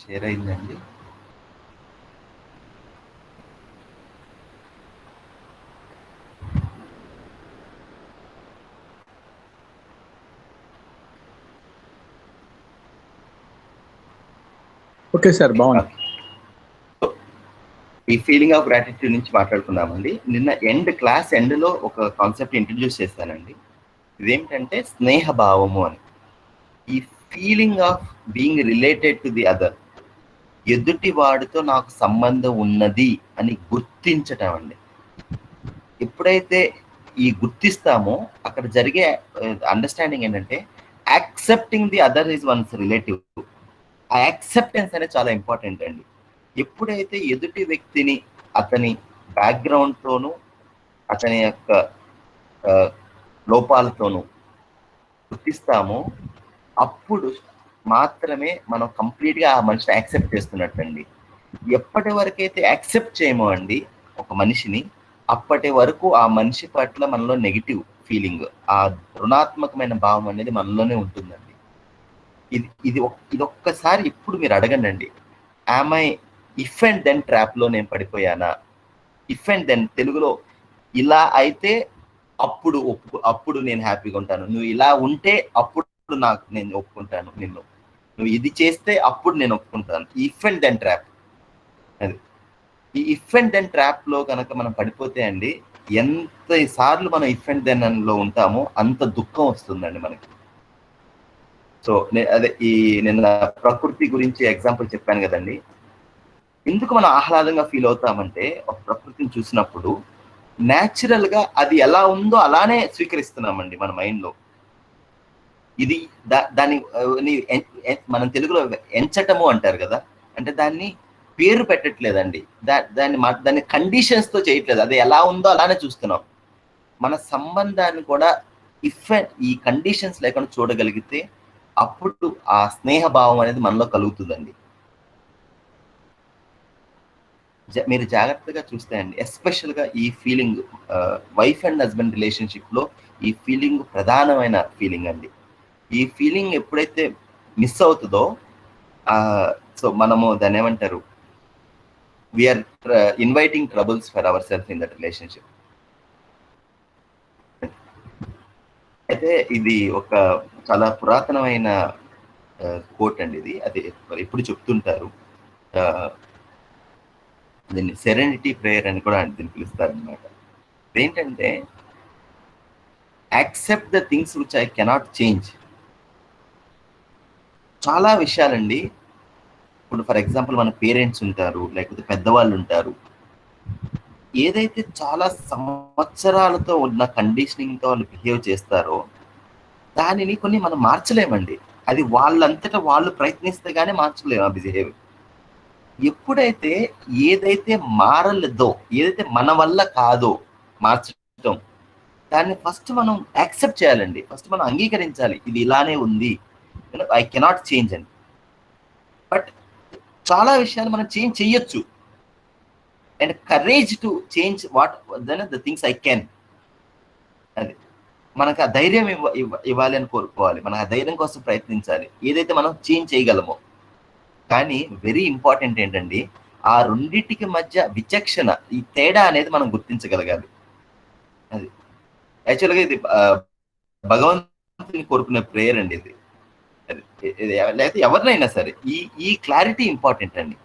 షేర్ అయిందండి. ఓకే సార్, బాగుంది. ఈ ఫీలింగ్ ఆఫ్ గ్రాటిట్యూడ్ నుంచి మాట్లాడుకుందామండి. నిన్న క్లాస్ ఎండ్లో ఒక కాన్సెప్ట్ ఇంట్రడ్యూస్ చేశానండి. ఇదేంటంటే స్నేహభావము అని. ఈ feeling of being related to the other, ఎదుటి వాడితో నాకు సంబంధం ఉన్నది అని గుర్తించటం అండి. ఎప్పుడైతే ఈ గుర్తిస్తామో అక్కడ జరిగే అండర్స్టాండింగ్ ఏంటంటే accepting the other is once relative. ఆ యాక్సెప్టెన్స్ అనేది చాలా ఇంపార్టెంట్ అండి. ఎప్పుడైతే ఎదుటి వ్యక్తిని అతని బ్యాక్గ్రౌండ్తోనూ అతని యొక్క లోపాలతోనూ గుర్తిస్తామో అప్పుడు మాత్రమే మనం కంప్లీట్గా ఆ మనిషిని యాక్సెప్ట్ చేస్తున్నట్టండి. ఎప్పటి వరకైతే యాక్సెప్ట్ చేయమో అండి ఒక మనిషిని, అప్పటి వరకు ఆ మనిషి పట్ల మనలో నెగిటివ్ ఫీలింగ్, ఆ రుణాత్మకమైన భావం అనేది మనలోనే ఉంటుందండి. ఇది ఒక్కసారి ఇప్పుడు మీరు అడగండి, am I if and then ట్రాప్లో నేను పడిపోయానా? ఇఫ్ అండ్ దెన్ తెలుగులో ఇలా అయితే అప్పుడు నేను హ్యాపీగా ఉంటాను, నువ్వు ఇలా ఉంటే అప్పుడు నేను ఒప్పుకుంటాను నిన్ను, నువ్వు ఇది చేస్తే అప్పుడు నేను ఒప్పుకుంటాను. If and then trap. అది ఈ ఇఫ్ అండ్ దెన్ ట్రాప్లో కనుక మనం పడిపోతే అండి, ఎంత సార్లు మనం ఇఫ్ అండ్ దెన్ లో ఉంటామో అంత దుఃఖం వస్తుందండి మనకి. సో నిన్న ప్రకృతి గురించి ఎగ్జాంపుల్ చెప్పాను కదండి. ఎందుకు మనం ఆహ్లాదంగా ఫీల్ అవుతామంటే ఒక ప్రకృతిని చూసినప్పుడు న్యాచురల్ గా అది ఎలా ఉందో అలానే స్వీకరిస్తున్నామండి మన మైండ్ లో. ఇది దాన్ని మనం తెలుగులో ఎంచటము అంటారు కదా, అంటే దాన్ని పేరు పెట్టట్లేదండి, దాన్ని కండిషన్స్ తో చేయట్లేదు, అది ఎలా ఉందో అలానే చూస్తున్నాం. మన సంబంధాన్ని కూడా ఈ కండిషన్స్ లేకుండా చూడగలిగితే అప్పుడు ఆ స్నేహభావం అనేది మనలో కలుగుతుందండి. మీరు జాగ్రత్తగా చూస్తే అండి, ఎస్పెషల్గా ఈ feeling wife and husband relationship లో ఈ ఫీలింగ్ ప్రధానమైన ఫీలింగ్ అండి. ఈ ఫీలింగ్ ఎప్పుడైతే మిస్ అవుతుందో సో మనము దాన్ని ఏమంటారు, we are inviting troubles for our self in that relationship. అయితే ఇది ఒక చాలా పురాతనమైన కోట్ అండి. అది ఎప్పుడు చెప్తుంటారు, దీన్ని సెరెనిటీ ప్రేయర్ అని కూడా దీన్ని పిలుస్తారు అనమాట. ఏంటంటే accept the things which I cannot change. చాలా విషయాలండి, ఇప్పుడు ఫర్ ఎగ్జాంపుల్ మన పేరెంట్స్ ఉంటారు, లేకపోతే పెద్దవాళ్ళు ఉంటారు, ఏదైతే చాలా సంవత్సరాలతో ఉన్న కండిషనింగ్తో వాళ్ళు బిహేవ్ చేస్తారో దానిని కొన్ని మనం మార్చలేమండి. అది వాళ్ళంతటా వాళ్ళు ప్రయత్నిస్తే గానీ మార్చలేము ఆ బిహేవ్. ఎప్పుడైతే ఏదైతే మారలేదో, ఏదైతే మన వల్ల కాదో మార్చడం, దాన్ని ఫస్ట్ మనం యాక్సెప్ట్ చేయాలండి. ఫస్ట్ మనం అంగీకరించాలి, ఇది ఇలానే ఉంది, ఐ కెనాట్ చేంజ్ అని. బట్ చాలా విషయాలు మనం చేంజ్ చెయ్యొచ్చు. And courage to change the things I can. అది మనకు ఆ ధైర్యం ఇవ్వాలి అని కోరుకోవాలి, మనం ఆ ధైర్యం కోసం ప్రయత్నించాలి ఏదైతే మనం చేంజ్ చేయగలమో. కానీ వెరీ ఇంపార్టెంట్ ఏంటండి, ఆ రెండింటికి మధ్య విచక్షణ, ఈ తేడా అనేది మనం గుర్తించగలగాలి. అది యాక్చువల్గా ఇది భగవంతుని కోరుకునే ప్రేయర్ అండి. ఇది లేకపోతే ఎవరినైనా సరే ఈ క్లారిటీ ఇంపార్టెంట్ అండి.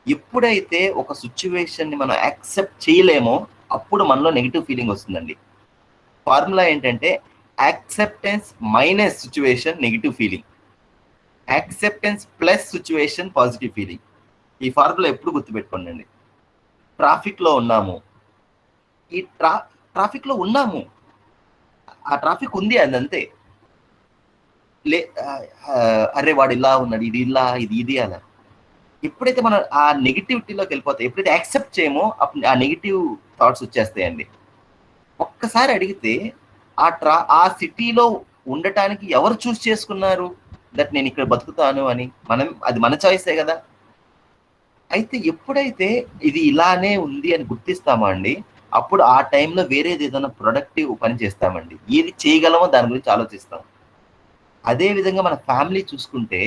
ఎప్పుడైతే ఒక సిచ్యువేషన్ ని మనం యాక్సెప్ట్ చేయలేమో అప్పుడు మనలో నెగిటివ్ ఫీలింగ్ వస్తుందండి. ఫార్ములా ఏంటంటే acceptance minus situation negative feeling, acceptance plus situation positive feeling. ఈ ఫార్ములా ఎప్పుడు గుర్తుపెట్టుకోండి. ట్రాఫిక్ లో ఉన్నాము, ఈ ట్రాఫిక్ లో ఉన్నాము, ఆ ట్రాఫిక్ ఉంది, అది అంతే. అరే వాడు ఇలా ఉన్నాడు, ఇది ఇలా, ఇది అలా. ఎప్పుడైతే మనం ఆ నెగిటివిటీలోకి వెళ్ళిపోతాయి, ఎప్పుడైతే యాక్సెప్ట్ చేయమో అప్పుడు ఆ నెగిటివ్ థాట్స్ వచ్చేస్తాయండి. ఒక్కసారి అడిగితే ఆ సిటీలో ఉండటానికి ఎవరు చూస్ చేసుకున్నారు దట్ నేను ఇక్కడ బతుకుతాను అని? అది మన చాయిసే కదా. అయితే ఎప్పుడైతే ఇది ఇలానే ఉంది అని గుర్తిస్తామో అండి, అప్పుడు ఆ టైంలో వేరేది ఏదైనా ప్రొడక్టివ్ పని చేస్తామండి, ఏది చేయగలమో దాని గురించి ఆలోచిస్తాం. అదే విధంగా మన ఫ్యామిలీ చూసుకుంటే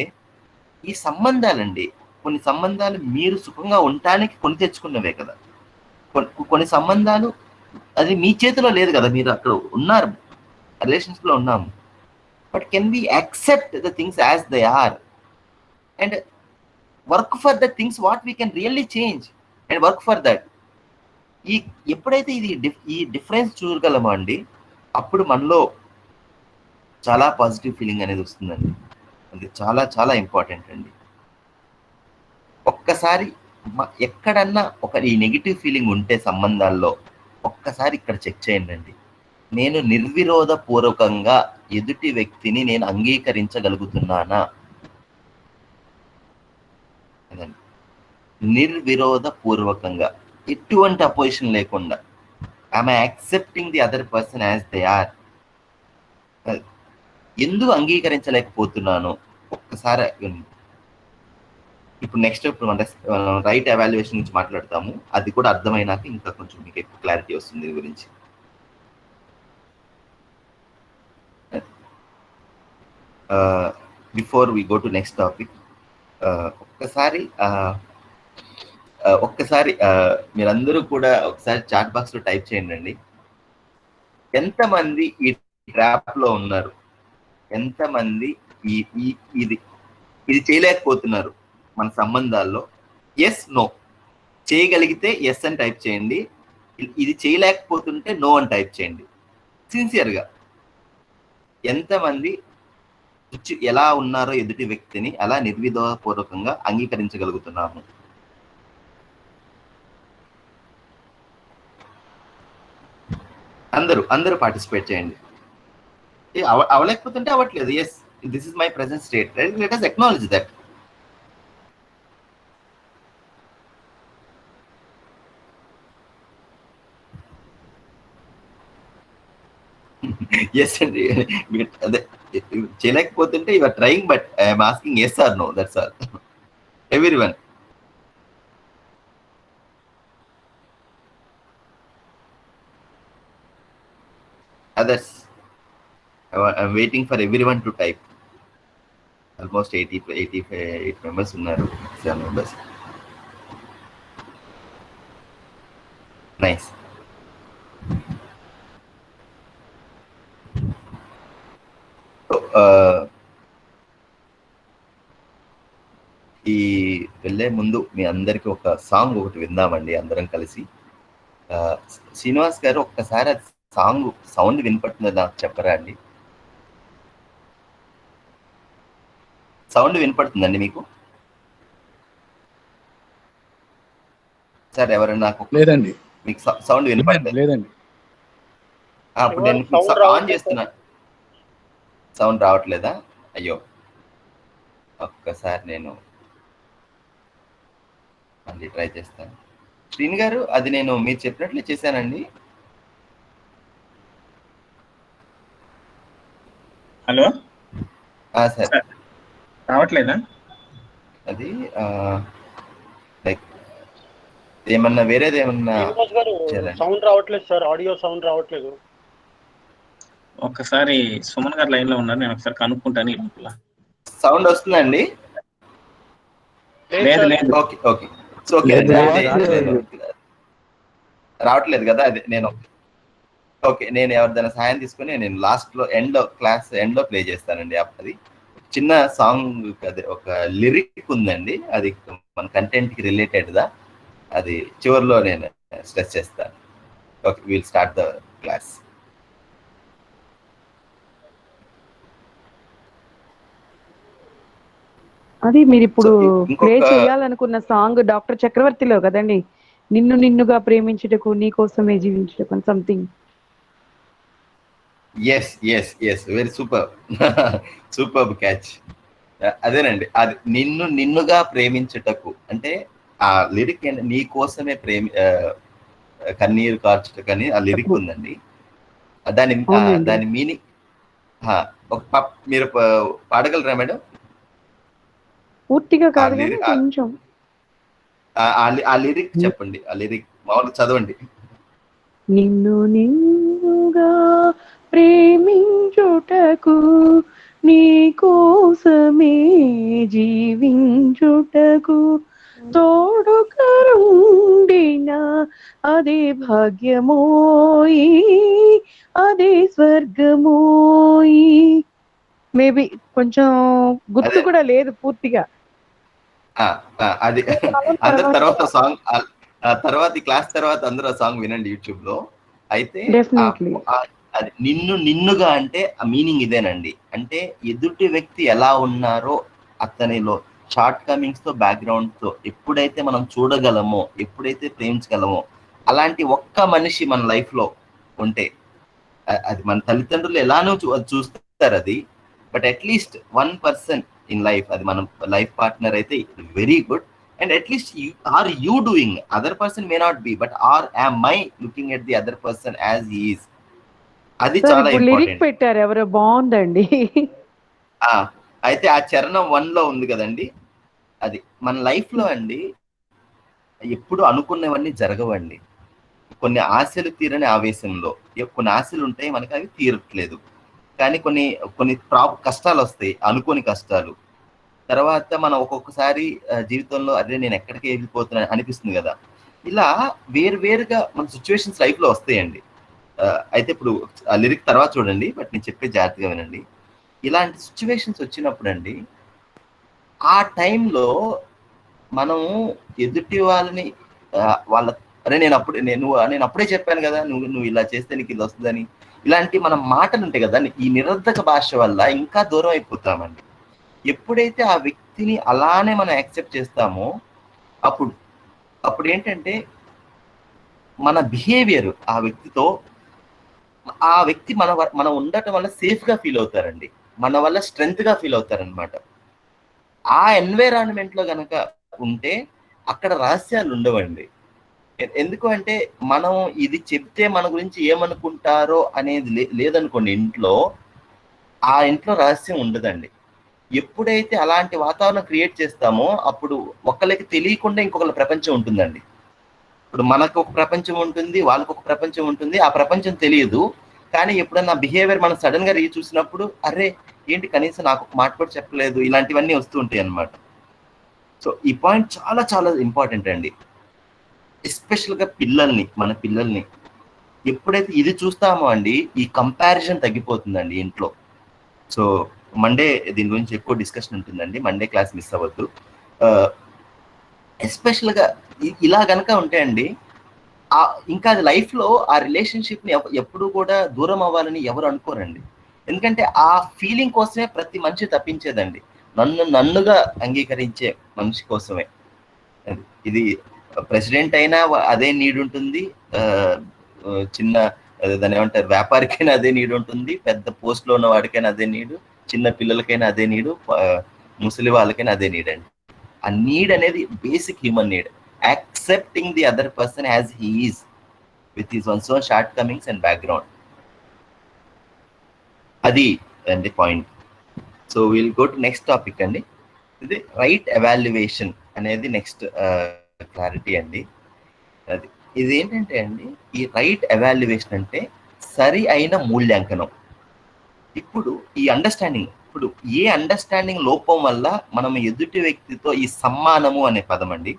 ఈ సంబంధాలండి, కొన్ని సంబంధాలు మీరు సుఖంగా ఉండటానికి కొని తెచ్చుకున్నవే కదా. కొన్ని సంబంధాలు అది మీ చేతిలో లేదు కదా, మీరు అక్కడ ఉన్నారు, రిలేషన్స్ లో ఉన్నాము. But can we accept the things as they are and work for the things what we can really change and work for that. ఎప్పుడైతే ఈ డిఫరెన్స్ చూడగలమో అండి, అప్పుడు మనలో చాలా పాజిటివ్ ఫీలింగ్ అనేది వస్తుందండి. అది చాలా చాలా ఇంపార్టెంట్ అండి. ఒక్కసారి ఎక్కడన్నా ఈ నెగిటివ్ ఫీలింగ్ ఉంటే సంబంధాల్లో ఒక్కసారి ఇక్కడ చెక్ చేయండి అండి. నేను నిర్విరోధ పూర్వకంగా ఎదుటి వ్యక్తిని నేను అంగీకరించగలుగుతున్నానా? నిర్విరోధ పూర్వకంగా, ఎటువంటి అపోజిషన్ లేకుండా, I'm accepting the other person as they are. ఎందుకు అంగీకరించలేకపోతున్నాను ఒక్కసారి. ఇప్పుడు నెక్స్ట్ మనం రైట్ ఎవాల్యుయేషన్ గురించి మాట్లాడతాము. అది కూడా అర్థమైనాక ఇంకా కొంచెం మీకు ఎక్కువ క్లారిటీ వస్తుంది దీని గురించి. Before we go to next topic, ఒక్కసారి మీరందరూ కూడా ఒకసారి చాట్ బాక్స్ లో టైప్ చేయండి అండి. ఎంతమంది ఈ ట్రాప్ లో ఉన్నారు? ఎంతమంది ఇది చేయలేకపోతున్నారు మన సంబంధాల్లో? Yes, no. చేయగలిగితే ఎస్ అని టైప్ చేయండి. ఇది చేయలేకపోతుంటే నో అని టైప్ చేయండి. సిన్సియర్గా ఎంతమంది ఎలా ఉన్నారో ఎదుటి వ్యక్తిని అలా నిర్విధపూర్వకంగా అంగీకరించగలుగుతున్నాము? అందరూ పార్టిసిపేట్ చేయండి. అవలేకపోతుంటే అవ్వట్లేదు. Yes, this is my present state, right? Let us acknowledge that. Yes అండి, అదే చేయలేకపోతుంటే you are trying, but I'm asking yes or no, that's all. Everyone. Others, I'm waiting for everyone to type. Almost 88 members unnaru, 7 members. Nice. So, ఈ వెళ్ళే ముందు మీ అందరికి ఒక song ఒకటి విందామండి అందరం కలిసి. శ్రీనివాస్ గారు, ఒక్కసారి సాంగ్ సౌండ్ వినపడుతుందో నాకు చెప్పరా అండి? సౌండ్ వినపడుతుందండి మీకు? సార్ ఎవరైనా నాకు లేదండి, మీకు సౌండ్ వినపడుతుంది? లేదండి. అప్పుడు నేను ఆన్ చేస్తున్నా, సౌండ్ రావట్లేదా? అయ్యో, ఒక్కసారి నేను మళ్ళీ ట్రై చేస్తాను. శ్రీని గారు, అది నేను మీరు చెప్పినట్లే చేశానండి. హలో సార్, రావట్లేదా? అది లైక్ ఏమన్నా వేరేది ఏమన్నా సౌండ్ రావట్లేదు సార్, ఆడియో సౌండ్ రావట్లేదు. ఒక్కసారి సుమన్ గారు లైన్ లో ఉన్నారు, నేను ఒకసారి కనుక్కుంటాను. ఈ లోపల సౌండ్ వస్తుందండి? లేదు లేదు. ఓకే ఓకే, రావట్లేదు కదా? అది నేను ఓకే, నేను ఎవరిదైనా సాయం తీసుకుని నేను లాస్ట్ లో క్లాస్ ఎండ్ లో ప్లే చేస్తానండి. అది చిన్న సాంగ్, అది ఒక లిరిక్ ఉందండి, అది మన కంటెంట్ కి రిలేటెడ్ దా, అది చివరిలో నేను స్ట్రెస్ చేస్తాను. Okay, will start the class. అది మీరు ఇప్పుడు ప్లే చేయాలనుకున్న సాంగ్ డాక్టర్ చక్రవర్తిలో కదండి, నిన్ను నిన్నుగా ప్రేమించుటకు నీ కోసమే జీవించుటకు something. Yes yes yes, very super catch. అదేనండి, అది నిన్నుగా ప్రేమించుటకు అంటే ఆ లిరిక్ నీ కోసమే కన్నీరు కార్చుటకు అని ఆ లిరిక్ ఉందండి. దాని మీనింగ్ మీరు పాడగలరా మేడం? పూర్తిగా కాదు, కొంచెం ఆ లిరిక్ చెప్పండి. ఆ లిరిక్ మామూలుగా చదవండి. నిన్ను నిన్నుగా ప్రేమించుటకు నీ కోసమే జీవించుటకు తోడుకరుండిన అదే భాగ్యమోయి, అదే స్వర్గమోయి. మేబీ కొంచెం గుర్తు కూడా లేదు పూర్తిగా. అది అందరు తర్వాత సాంగ్ తర్వాత క్లాస్ తర్వాత అందరూ ఆ సాంగ్ వినండి యూట్యూబ్ లో. అయితే డెఫినెట్లీ అది నిన్నుగా అంటే ఆ మీనింగ్ ఇదేనండి. అంటే ఎదుటి వ్యక్తి ఎలా ఉన్నారో అతనిలో షార్ట్ కమింగ్స్ తో బ్యాక్గ్రౌండ్ తో ఎప్పుడైతే మనం చూడగలమో, ఎప్పుడైతే ప్రేమించగలమో, అలాంటి ఒక్క మనిషి మన లైఫ్ లో ఉంటే, అది మన తల్లిదండ్రులు ఎలానో చూస్తారు అది, బట్ అట్లీస్ట్ 1% ఇన్ లైఫ్, అది మన లైఫ్ పార్ట్నర్ అయితే very good. And at least are you doing, other person may not be, but are am I looking at the other person as he is, అది చాలా లిరిక్ ఇంపార్టెంట్. పెట్టారు ఎవరో, బాగుందండి. అయితే ఆ చరణం 1 లో ఉంది కదండి, అది మన లైఫ్ లో అండి ఎప్పుడు అనుకున్నవన్నీ జరగవండి. కొన్ని ఆశలు తీరని ఆవేశంలో, కొన్ని ఆశలు ఉంటాయి మనకి, అవి తీరట్లేదు. కానీ కొన్ని కొన్ని కష్టాలు వస్తాయి, అనుకోని కష్టాలు. తర్వాత మనం ఒక్కొక్కసారి జీవితంలో అదే నేను ఎక్కడికి వెళ్ళిపోతున్నా అనిపిస్తుంది కదా. ఇలా వేరుగా మన సిచ్యువేషన్స్ లైఫ్ లో వస్తాయండి. అయితే ఇప్పుడు ఆ లిరిక్ తర్వాత చూడండి, బట్ నేను చెప్పే జాగ్రత్తగా వినండి. ఇలాంటి సిచ్యువేషన్స్ వచ్చినప్పుడు అండి, ఆ టైంలో మనం ఎదుటి వాళ్ళని వాళ్ళ అరే నేను అప్పుడే చెప్పాను కదా, నువ్వు ఇలా చేస్తే నీకు ఇది వస్తుందని, ఇలాంటి మన మాటలు ఉంటాయి కదా, ఈ నిరర్ధక భాష వల్ల ఇంకా దూరం అయిపోతామండి. ఎప్పుడైతే ఆ వ్యక్తిని అలానే మనం యాక్సెప్ట్ చేస్తామో అప్పుడు ఏంటంటే మన బిహేవియర్ ఆ వ్యక్తితో, ఆ వ్యక్తి మనం ఉండటం వల్ల సేఫ్ గా ఫీల్ అవుతారండి, మన వల్ల స్ట్రెంగ్త్ గా ఫీల్ అవుతారనమాట. ఆ ఎన్వైరాన్మెంట్ లో గనక ఉంటే అక్కడ రహస్యాలు ఉండవండి. ఎందుకు అంటే మనం ఇది చెప్తే మన గురించి ఏమనుకుంటారో అనేది లేదనుకోండి ఇంట్లో, ఆ ఇంట్లో రహస్యం ఉండదండి. ఎప్పుడైతే అలాంటి వాతావరణం క్రియేట్ చేస్తామో అప్పుడు ఒకళ్ళకి తెలియకుండా ఇంకొకళ్ళ ప్రపంచం ఉంటుందండి. ఇప్పుడు మనకు ఒక ప్రపంచం ఉంటుంది, వాళ్ళకు ఒక ప్రపంచం ఉంటుంది, ఆ ప్రపంచం తెలియదు. కానీ ఎప్పుడన్నా బిహేవియర్ మనం సడన్ గా చూసినప్పుడు, అరే ఏంటి కనీసం నాకు ఒక మాట కూడా చెప్పలేదు, ఇలాంటివన్నీ వస్తూ ఉంటాయి అన్నమాట. సో ఈ పాయింట్ చాలా చాలా ఇంపార్టెంట్ అండి. ఎస్పెషల్ గా మన పిల్లల్ని ఎప్పుడైతే ఇది చూస్తామో అండి, ఈ కంపారిజన్ తగ్గిపోతుందండి ఇంట్లో. సో మండే దీని గురించి ఎక్కువ డిస్కషన్ ఉంటుందండి, మండే క్లాస్ మిస్ అవ్వద్దు. ఎస్పెషల్ గా ఇలా గనక ఉంటే అండి, ఇంకా అది లైఫ్ లో ఆ రిలేషన్షిప్ ని ఎప్పుడు కూడా దూరం అవ్వాలని ఎవరు అనుకోరండి. ఎందుకంటే ఆ ఫీలింగ్ కోసమే ప్రతి మనిషి తప్పించేదండి, నన్నుగా అంగీకరించే మనిషి కోసమే. ఇది ప్రెసిడెంట్ అయినా అదే నీడ్ ఉంటుంది, చిన్న దాని ఏమంటారు వ్యాపారికైనా అదే నీడ్ ఉంటుంది, పెద్ద పోస్ట్ లో ఉన్న వాడికైనా అదే నీడు, చిన్న పిల్లలకైనా అదే నీడు, ముసలి వాళ్ళకైనా అదే నీడ్ అండి. ఆ నీడ్ అనేది basic human need, accepting the other person as he is with his own short Cummins and background. అది అండి point. So will go to next topic అండి. ఇది రైట్ ఎవాల్యుయేషన్ అనేది నెక్స్ట్ క్లారిటీ అండి. అది ఇది ఏంటంటే అండి, ఈ రైట్ ఎవాల్యుయేషన్ అంటే సరి అయిన మూల్యాంకనం. ఇప్పుడు ఈ అండర్స్టాండింగ్, ఇప్పుడు ఏ అండర్స్టాండింగ్ లోపం వల్ల మనం ఎదుటి వ్యక్తితో ఈ సమ్మానము అనే పదం అండి,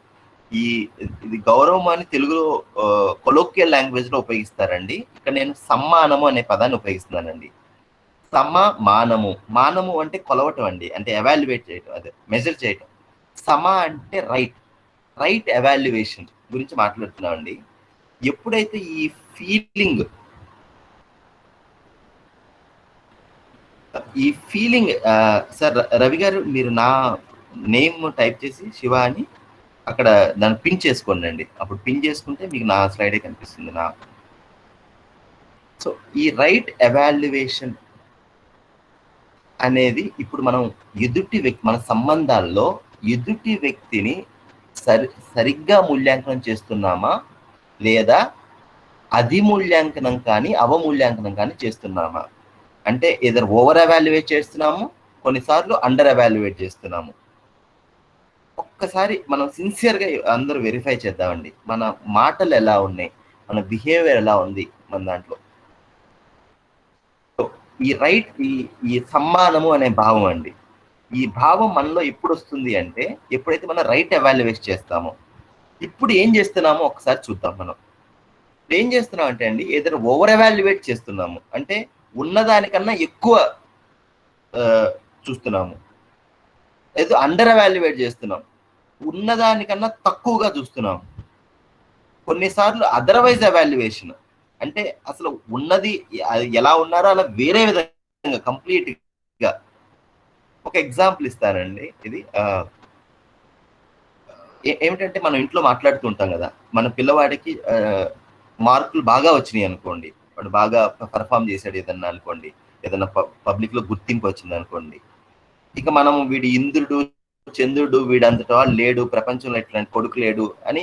ఇది గౌరవం అని తెలుగులో కొలోక్వియల్ లాంగ్వేజ్ లో ఉపయోగిస్తారండి. ఇక్కడ నేను సమ్మానము అనే పదాన్ని ఉపయోగిస్తున్నానండి. మానము అంటే కొలవటం అండి, అంటే ఎవాల్యుయేట్ చేయటం, అదే మెజర్ చేయటం. అంటే రైట్ ఎవాల్యుయేషన్ గురించి మాట్లాడుతున్నామండి. ఎప్పుడైతే ఈ ఫీలింగ్ సార్ రవి గారు, మీరు నా నేమ్ టైప్ చేసి శివ అని అక్కడ దాన్ని పిన్ చేసుకోండి అండి. అప్పుడు పిన్ చేసుకుంటే మీకు నా స్లైడే కనిపిస్తుంది. సో ఈ రైట్ ఎవాల్యుయేషన్ అనేది ఇప్పుడు మనం మన సంబంధాల్లో ఎదుటి వ్యక్తిని సరిగ్గా మూల్యాంకనం చేస్తున్నామా, లేదా అధిమూల్యాంకనం కానీ అవమూల్యాంకనం కానీ చేస్తున్నామా? అంటే ఏదో ఓవర్ ఎవాల్యుయేట్ చేస్తున్నాము, కొన్నిసార్లు అండర్ ఎవాల్యుయేట్ చేస్తున్నాము. ఒక్కసారి మనం సిన్సియర్గా అందరూ వెరిఫై చేద్దామండి, మన మాటలు ఎలా ఉన్నాయి, మన బిహేవియర్ ఎలా ఉంది మన దాంట్లో. ఈ రైట్ ఈ సమ్మానము అనే భావం అండి. ఈ భావం మనలో ఎప్పుడు వస్తుంది అంటే ఎప్పుడైతే మనం రైట్ ఎవాల్యుయేట్ చేస్తామో. ఇప్పుడు ఏం చేస్తున్నామో ఒకసారి చూద్దాం. మనం ఏం చేస్తున్నాం అంటే అండి, ఏదైనా ఓవర్ ఎవాల్యుయేట్ చేస్తున్నాము అంటే ఉన్నదానికన్నా ఎక్కువ చూస్తున్నాము, ఏదో అండర్ ఎవాల్యుయేట్ చేస్తున్నాం, ఉన్నదానికన్నా తక్కువగా చూస్తున్నాము. కొన్నిసార్లు అదర్వైజ్ ఎవాల్యుయేషన్ అంటే అసలు ఉన్నది ఎలా ఉన్నారో అలా వేరే విధంగా కంప్లీట్ గా. ఒక ఎగ్జాంపుల్ ఇస్తానండి. ఇది ఏమిటంటే మనం ఇంట్లో మాట్లాడుతూ ఉంటాం కదా, మన పిల్లవాడికి మార్కులు బాగా వచ్చినాయి అనుకోండి, వాడు బాగా పర్ఫామ్ చేశాడు ఏదన్నా అనుకోండి, ఏదన్నా పబ్లిక్ లో గుర్తింపు వచ్చింది అనుకోండి, ఇక మనం వీడి ఇంద్రుడు చంద్రుడు వీడంతటా వాడు లేడు, ప్రపంచంలో ఇట్లాంటి కొడుకు లేడు అని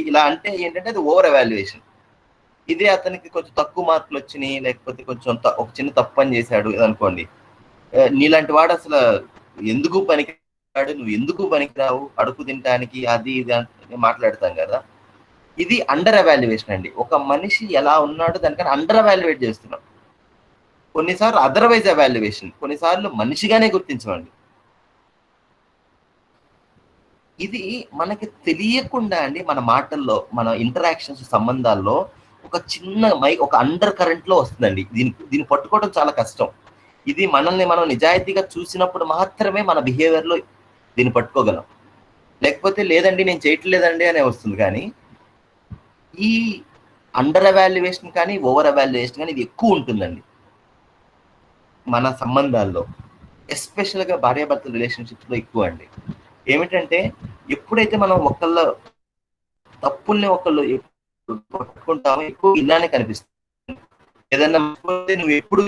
ఇలా అంటే ఏంటంటే అది ఓవర్ ఎవాల్యుయేషన్. ఇదే అతనికి కొంచెం తక్కువ మార్కులు వచ్చినాయి, లేకపోతే కొంచెం ఒక చిన్న తప్పు పని చేశాడు అనుకోండి, నీలాంటి వాడు అసలు ఎందుకు పనికిరాడు, నువ్వు ఎందుకు పనికిరావు, అడుగు తినడానికి అది ఇది అని మాట్లాడతాం కదా. ఇది అండర్ ఎవాల్యుయేషన్ అండి. ఒక మనిషి ఎలా ఉన్నాడో దానికన్నా అండర్ ఎవాల్యుయేట్ చేస్తున్నాం. కొన్నిసార్లు అదర్వైజ్ ఎవాల్యుయేషన్, కొన్నిసార్లు మనిషిగానే గుర్తించమండి. ఇది మనకి తెలియకుండా అండి మన మాటల్లో, మన ఇంటరాక్షన్స్, సంబంధాల్లో ఒక చిన్న ఒక అండర్ కరెంట్ లో వస్తుందండి. దీన్ని పట్టుకోవడం చాలా కష్టం. ఇది మనల్ని మనం నిజాయితీగా చూసినప్పుడు మాత్రమే మన బిహేవియర్ లో దీన్ని పట్టుకోగలం, లేకపోతే లేదండి నేను చేయట్లేదండి అనే వస్తుంది. కానీ ఈ అండర్ ఎవాల్యుయేషన్ కానీ ఓవర్ ఎవాల్యుయేషన్ కానీ ఇది ఎక్కువ ఉంటుందండి మన సంబంధాల్లో, ఎస్పెషల్గా భార్యాభర్తల రిలేషన్షిప్స్ లో ఎక్కువ అండి. ఏమిటంటే ఎప్పుడైతే మనం ఒకళ్ళ తప్పుల్ని ఒకళ్ళు పట్టుకుంటామో ఎక్కువ ఇలానే కనిపిస్తుంది. ఏదన్నా నువ్వు ఎప్పుడు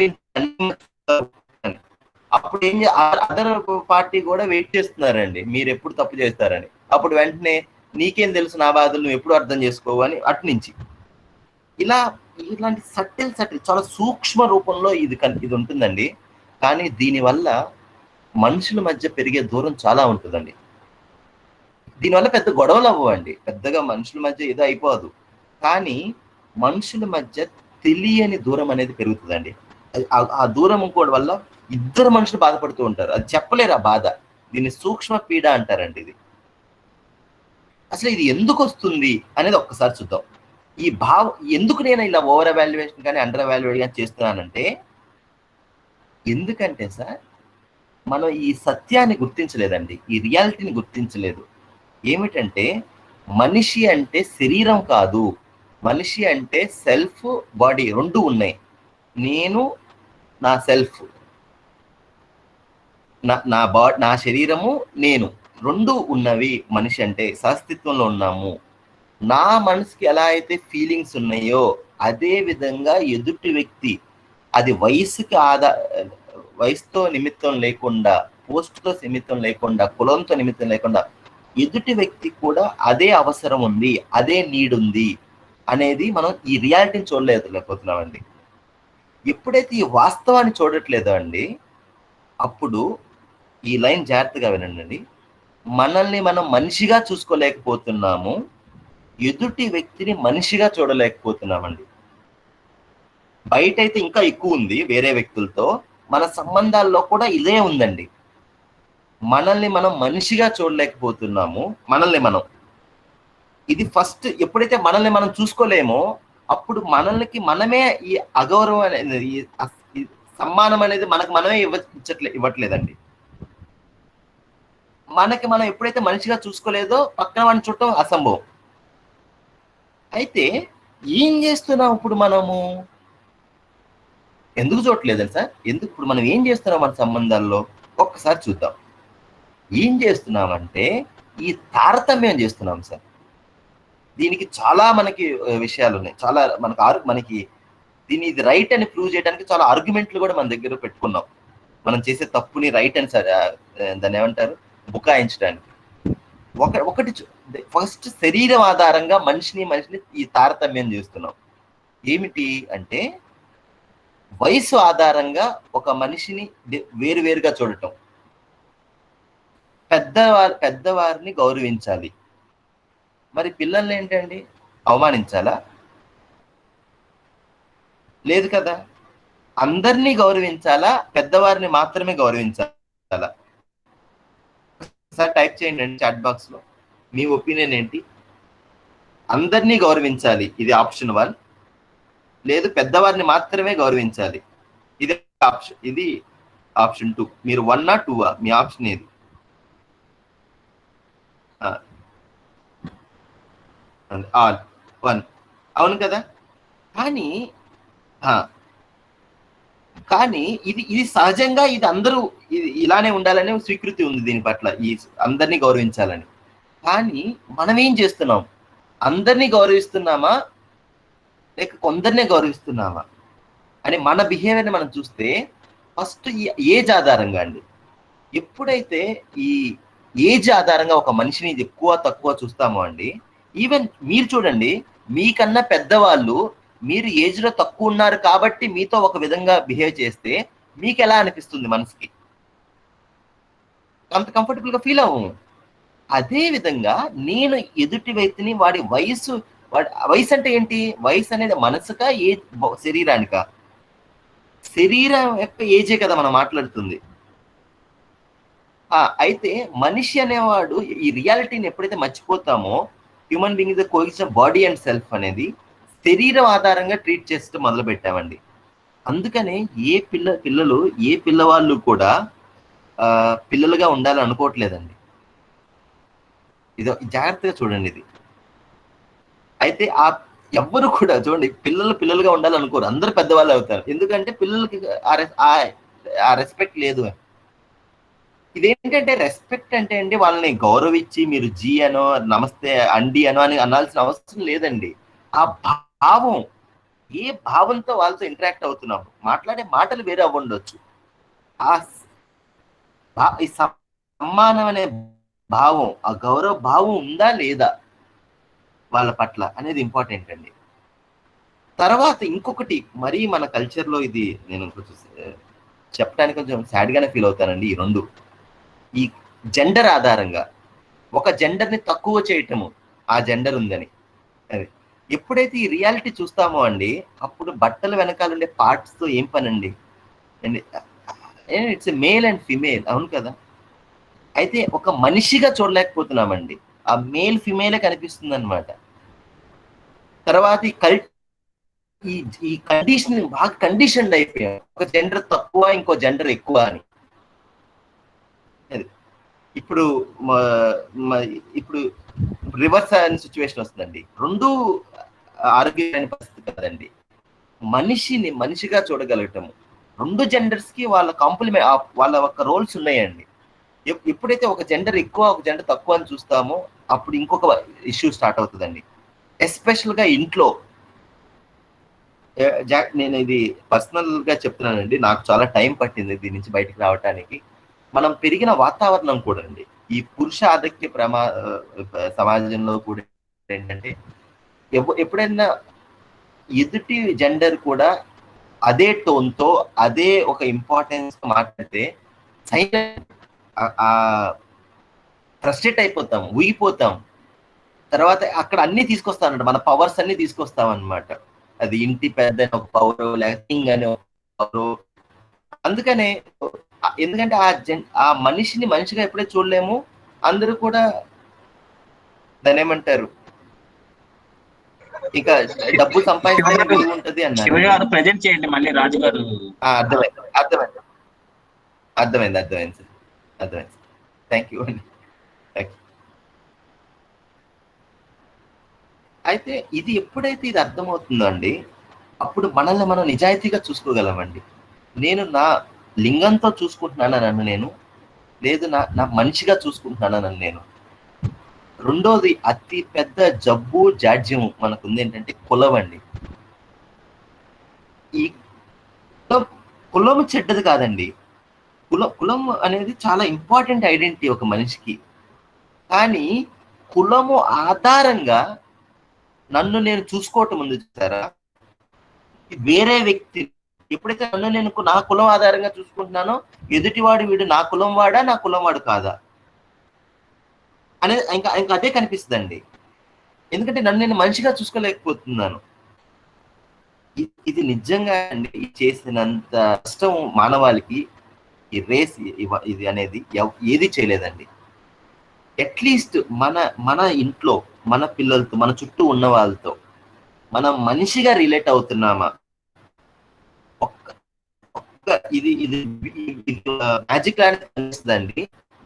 అప్పుడు ఏం అదర్ పార్టీ కూడా వెయిట్ చేస్తున్నారండి, మీరు ఎప్పుడు తప్పు చేస్తారని. అప్పుడు వెంటనే నీకేం తెలుసు నా బాధలు, నువ్వు ఎప్పుడు అర్థం చేసుకోవు అని అట్నుంచి ఇలాంటి సటిల్ చాలా సూక్ష్మ రూపంలో ఇది ఉంటుందండి. కానీ దీనివల్ల మనుషుల మధ్య పెరిగే దూరం చాలా ఉంటుందండి. దీనివల్ల పెద్ద గొడవలు అవ్వండి, పెద్దగా మనుషుల మధ్య ఏదో అయిపోదు, కానీ మనుషుల మధ్య తెలియని దూరం అనేది పెరుగుతుందండి. ఆ దూరం ఇంకోటి వల్ల ఇద్దరు మనుషులు బాధపడుతూ ఉంటారు, అది చెప్పలేరు ఆ బాధ. దీన్ని సూక్ష్మ పీడ అంటారండి. ఇది అసలు ఇది ఎందుకు వస్తుంది అనేది ఒక్కసారి చూద్దాం. ఈ భావం ఎందుకు నేను ఇలా ఓవర్ ఎవాల్యుయేషన్ కానీ అండర్ ఎవాల్యుయేషన్ కానీ చేస్తున్నానంటే, ఎందుకంటే సార్ మనం ఈ సత్యాన్ని గుర్తించలేదండి, ఈ రియాలిటీని గుర్తించలేదు. ఏమిటంటే మనిషి అంటే శరీరం కాదు, మనిషి అంటే సెల్ఫ్ బాడీ రెండు ఉన్నాయి. నేను నా సెల్ఫ్, నా శరీరము నేను రెండు ఉన్నవి. మనిషి అంటే సహస్తిత్వంలో ఉన్నాము. నా మనసుకి ఎలా అయితే ఫీలింగ్స్ ఉన్నాయో అదే విధంగా ఎదుటి వ్యక్తి, అది వయసుతో నిమిత్తం లేకుండా, పోస్ట్తో నిమిత్తం లేకుండా, కులంతో నిమిత్తం లేకుండా ఎదుటి వ్యక్తి కూడా అదే అవసరం ఉంది, అదే నీడ్ ఉంది అనేది మనం ఈ రియాలిటీని చూడలేకపోతున్నామండి. ఎప్పుడైతే ఈ వాస్తవాన్ని చూడట్లేదో అండి, అప్పుడు ఈ లైన్ జాగ్రత్తగా వినండి, మనల్ని మనం మనిషిగా చూసుకోలేకపోతున్నాము, ఎదుటి వ్యక్తిని మనిషిగా చూడలేకపోతున్నామండి. బయట అయితే ఇంకా ఎక్కువ ఉంది వేరే వ్యక్తులతో, మన సంబంధాల్లో కూడా ఇదే ఉందండి. మనల్ని మనం మనిషిగా చూడలేకపోతున్నాము, ఇది ఫస్ట్. ఎప్పుడైతే మనల్ని మనం చూసుకోలేమో అప్పుడు మనమే ఈ అగౌరవం అనేది, ఈ సమ్మానం అనేది మనమే ఇవ్వట్లేదండి. మనం ఎప్పుడైతే మనిషిగా చూసుకోలేదో పక్కన వాడిని చూడటం అసంభవం. అయితే ఏం చేస్తున్నాం ఇప్పుడు మనము, ఎందుకు చూడట్లేదండి సార్? ఇప్పుడు మనం ఏం చేస్తున్నాం మన సంబంధాల్లో ఒక్కసారి చూద్దాం. ఏం చేస్తున్నామంటే ఈ తారతమ్యం చేస్తున్నాం సార్. దీనికి చాలా మనకి విషయాలు ఉన్నాయి, చాలా మనకి ఇది రైట్ అని ప్రూవ్ చేయడానికి చాలా ఆర్గ్యుమెంట్లు కూడా మన దగ్గర పెట్టుకున్నాం. మనం చేసే తప్పుని రైట్ అని దాన్ని ఏమంటారు, బుకాయించడానికి. ఒకటి ఫస్ట్ శరీరం ఆధారంగా మనిషిని ఈ తారతమ్యం చేస్తున్నాం. ఏమిటి అంటే వయసు ఆధారంగా ఒక మనిషిని వేరువేరుగా చూడటం. పెద్దవారిని గౌరవించాలి, మరి పిల్లల్ని ఏంటండి అవమానించాలా? లేదు కదా. అందరినీ గౌరవించాలా, పెద్దవారిని మాత్రమే గౌరవించాలా? సార్ టైప్ చేయండి చాట్ బాక్స్ లో మీ ఒపీనియన్ ఏంటి. అందరినీ గౌరవించాలి, ఇది ఆప్షన్ 1. లేదు పెద్దవారిని మాత్రమే గౌరవించాలి, ఇది ఆప్షన్ 2. మీరు 1 2 మీ ఆప్షన్ ఏది? 1. అవును కదా. కానీ ఇది సహజంగా ఇది అందరూ ఇలానే ఉండాలనే స్వీకృతి ఉంది దీని పట్ల, ఈ అందరినీ గౌరవించాలని. కానీ మనం ఏం చేస్తున్నాం? అందరినీ గౌరవిస్తున్నామా లేక కొందరినే గౌరవిస్తున్నామా అని మన బిహేవియర్ని మనం చూస్తే ఫస్ట్ ఈ ఏజ్ ఆధారంగా అండి. ఎప్పుడైతే ఈ ఏజ్ ఆధారంగా ఒక మనిషిని ఎక్కువ తక్కువ చూస్తామో అండి, ఈవెన్ మీరు చూడండి, మీకన్నా పెద్దవాళ్ళు మీరు ఏజ్ లో తక్కువ ఉన్నారు కాబట్టి మీతో ఒక విధంగా బిహేవ్ చేస్తే మీకు ఎలా అనిపిస్తుంది? మనసుకి అంత కంఫర్టబుల్ గా ఫీల్ అవ్వము. అదే విధంగా నేను ఎదుటి వ్యక్తిని వాడి వయసు అంటే ఏంటి? వయసు అనేది మనసుకా శరీరానికా? శరీరం యొక్క ఏజే కదా మనం మాట్లాడుతుంది. అయితే మనిషి అనేవాడు ఈ రియాలిటీని ఎప్పుడైతే మర్చిపోతామో, human being is the coexistence of body and self అనేది శరీరం ఆధారంగా ట్రీట్ చేస్తూ మొదలు పెట్టామండి. అందుకనే ఏ పిల్లవాళ్ళు కూడా పిల్లలుగా ఉండాలని అనుకోవట్లేదండి. ఇది జాగ్రత్తగా చూడండి. ఇది అయితే ఎవ్వరు కూడా చూడండి, పిల్లలుగా ఉండాలనుకోరు, అందరూ పెద్దవాళ్ళు అవుతారు. ఎందుకంటే పిల్లలకి ఆ రెస్పెక్ట్ లేదు. ఇదేంటంటే రెస్పెక్ట్ అంటే అండి, వాళ్ళని గౌరవించి మీరు జీ అనో నమస్తే అండి అనో అని అనాల్సిన అవసరం లేదండి. ఆ భావం, ఏ భావంతో వాళ్ళతో ఇంటరాక్ట్ అవుతున్నాం, మాట్లాడే మాటలు వేరే అవ్వండొచ్చు, ఈ సమ్మానం అనే భావం, ఆ గౌరవ భావం ఉందా లేదా వాళ్ళ పట్ల అనేది ఇంపార్టెంట్ అండి. తర్వాత ఇంకొకటి, మరీ మన కల్చర్లో ఇది నేను కొంచెం చెప్పడానికి కొంచెం సాడ్గానే ఫీల్ అవుతానండి. ఈ రెండు, ఈ జెండర్ ఆధారంగా ఒక జెండర్ని తక్కువ చేయటము, ఆ జెండర్ ఉందని. అది ఎప్పుడైతే ఈ రియాలిటీ చూస్తామో అండి, అప్పుడు బట్టల వెనకాల ఉండే పార్ట్స్తో ఏం పని అండి? ఇట్స్ మేల్ అండ్ ఫిమేల్, అవును కదా. అయితే ఒక మనిషిగా చూడలేకపోతున్నామండి, ఆ మేల్ ఫిమేలే కనిపిస్తుంది అనమాట. తర్వాత ఈ కండిషన్ బాగా కండిషన్ అయిపోయాం, ఒక జెండర్ తక్కువ ఇంకో జెండర్ ఎక్కువ అని. ఇప్పుడు రివర్స్ అనే సిచ్యువేషన్ వస్తుందండి. రెండు ఆరోగ్యమైన పరిస్థితి కదండి. మనిషిని మనిషిగా చూడగలగటము, రెండు జెండర్స్ కి వాళ్ళ కాంప్లిమెంట్, వాళ్ళ యొక్క రోల్స్ ఉన్నాయండి. ఎప్పుడైతే ఒక జెండర్ ఎక్కువ ఒక జెండర్ తక్కువ అని చూస్తామో అప్పుడు ఇంకొక ఇష్యూ స్టార్ట్ అవుతుందండి. ఎస్పెషల్ గా ఇంట్లో, నేను ఇది పర్సనల్ గా చెప్తున్నానండి, నాకు చాలా టైం పట్టింది దీని నుంచి బయటకు రావటానికి. మనం పెరిగిన వాతావరణం కూడా అండి, ఈ పురుష ఆధిక్య సమాజంలో కూడా ఏంటంటే, ఎప్పుడైనా ఎదుటి జెండర్ కూడా అదే టోన్తో అదే ఒక ఇంపార్టెన్స్ మాట్లాడితే ఫ్రస్ట్రేట్ అయిపోతాం, ఊగిపోతాం. తర్వాత అక్కడ అన్ని తీసుకొస్తానంట, మన పవర్స్ అన్ని తీసుకొస్తాం అనమాట. అది ఇంటి పెద్ద ఒక పవరు, లేకపోతే కింగ్ అనే ఒక పవరు. అందుకనే ఎందుకంటే ఆ మనిషిని మనిషిగా ఎప్పుడే చూడలేము. అందరూ కూడా దాని ఏమంటారు, ఇక డబ్బు సంపాదించే విలువ ఉంటది అన్నారు. ప్రెజెంట్ చేయండి మళ్ళీ రాజు గారు. అర్థమైంది సార్, థ్యాంక్ యూ అండి. అయితే ఇది ఎప్పుడైతే ఇది అర్థమవుతుందో అండి, అప్పుడు మనల్ని మనం నిజాయితీగా చూసుకోగలమండి. నేను నా లింగంతో చూసుకుంటున్నాను నన్ను నేను, లేదు నా మనిషిగా చూసుకుంటున్నాను నన్ను నేను. రెండోది అతి పెద్ద జబ్బు జాడ్యం మనకుంది ఏంటంటే కులం అండి. ఈ కులం చెడ్డది కాదండి, కులం అనేది చాలా ఇంపార్టెంట్ ఐడెంటిటీ ఒక మనిషికి. కానీ కులము ఆధారంగా నన్ను నేను చూసుకోవటం ఉంది చూసారా, వేరే వ్యక్తి ఎప్పుడైతే నన్ను నేను నా కులం ఆధారంగా చూసుకుంటున్నానో, ఎదుటివాడు వీడు నా కులం వాడా నా కులం వాడు కాదా అనేది ఇంకా అదే కనిపిస్తుందండి. ఎందుకంటే నన్ను నేను మనిషిగా చూసుకోలేకపోతున్నాను. ఇది నిజంగా అండి చేసినంత కష్టం మానవాళికి ఈ రేస్ ఇది అనేది ఏది చేయలేదండి. అట్లీస్ట్ మన మన ఇంట్లో మన పిల్లలతో మన చుట్టూ ఉన్న వాళ్ళతో మనం మనిషిగా రిలేట్ అవుతున్నామా, ఇది ఇది మ్యాజిక్ లాంటి అనిపిస్తుందండి.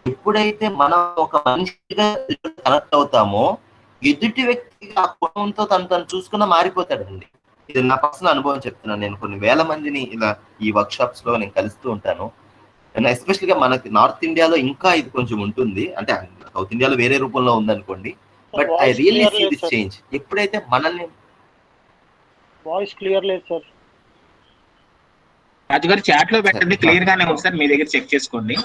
ఎప్పుడైతే మనం ఒక మనిషిగా కనెక్ట్ అవుతామో ఎదుటి వ్యక్తి ఆ కుటుంబంతో తను చూసుకున్నా మారిపోతాడండి. ఇది నా పర్సనల్ అనుభవం చెప్తున్నాను. నేను కొన్ని వేల మందిని ఇలా ఈ వర్క్ షాప్స్ లో నేను కలుస్తూ ఉంటాను. ఎస్పెషల్ గా మనకి నార్త్ ఇండియాలో ఇంకా ఇది కొంచెం ఉంటుంది, అంటే సౌత్ ఇండియాలో వేరే రూపంలో ఉందనుకోండి. But I really see this change. ఎప్పుడైతే మనల్ని వాయిస్ క్లియర్ లేదు సార్. రాజు గారు చాట్ లో పెట్టండి, క్లియర్ గానే ఉంది సార్, మీ దగ్గర చెక్ చేసుకోండి.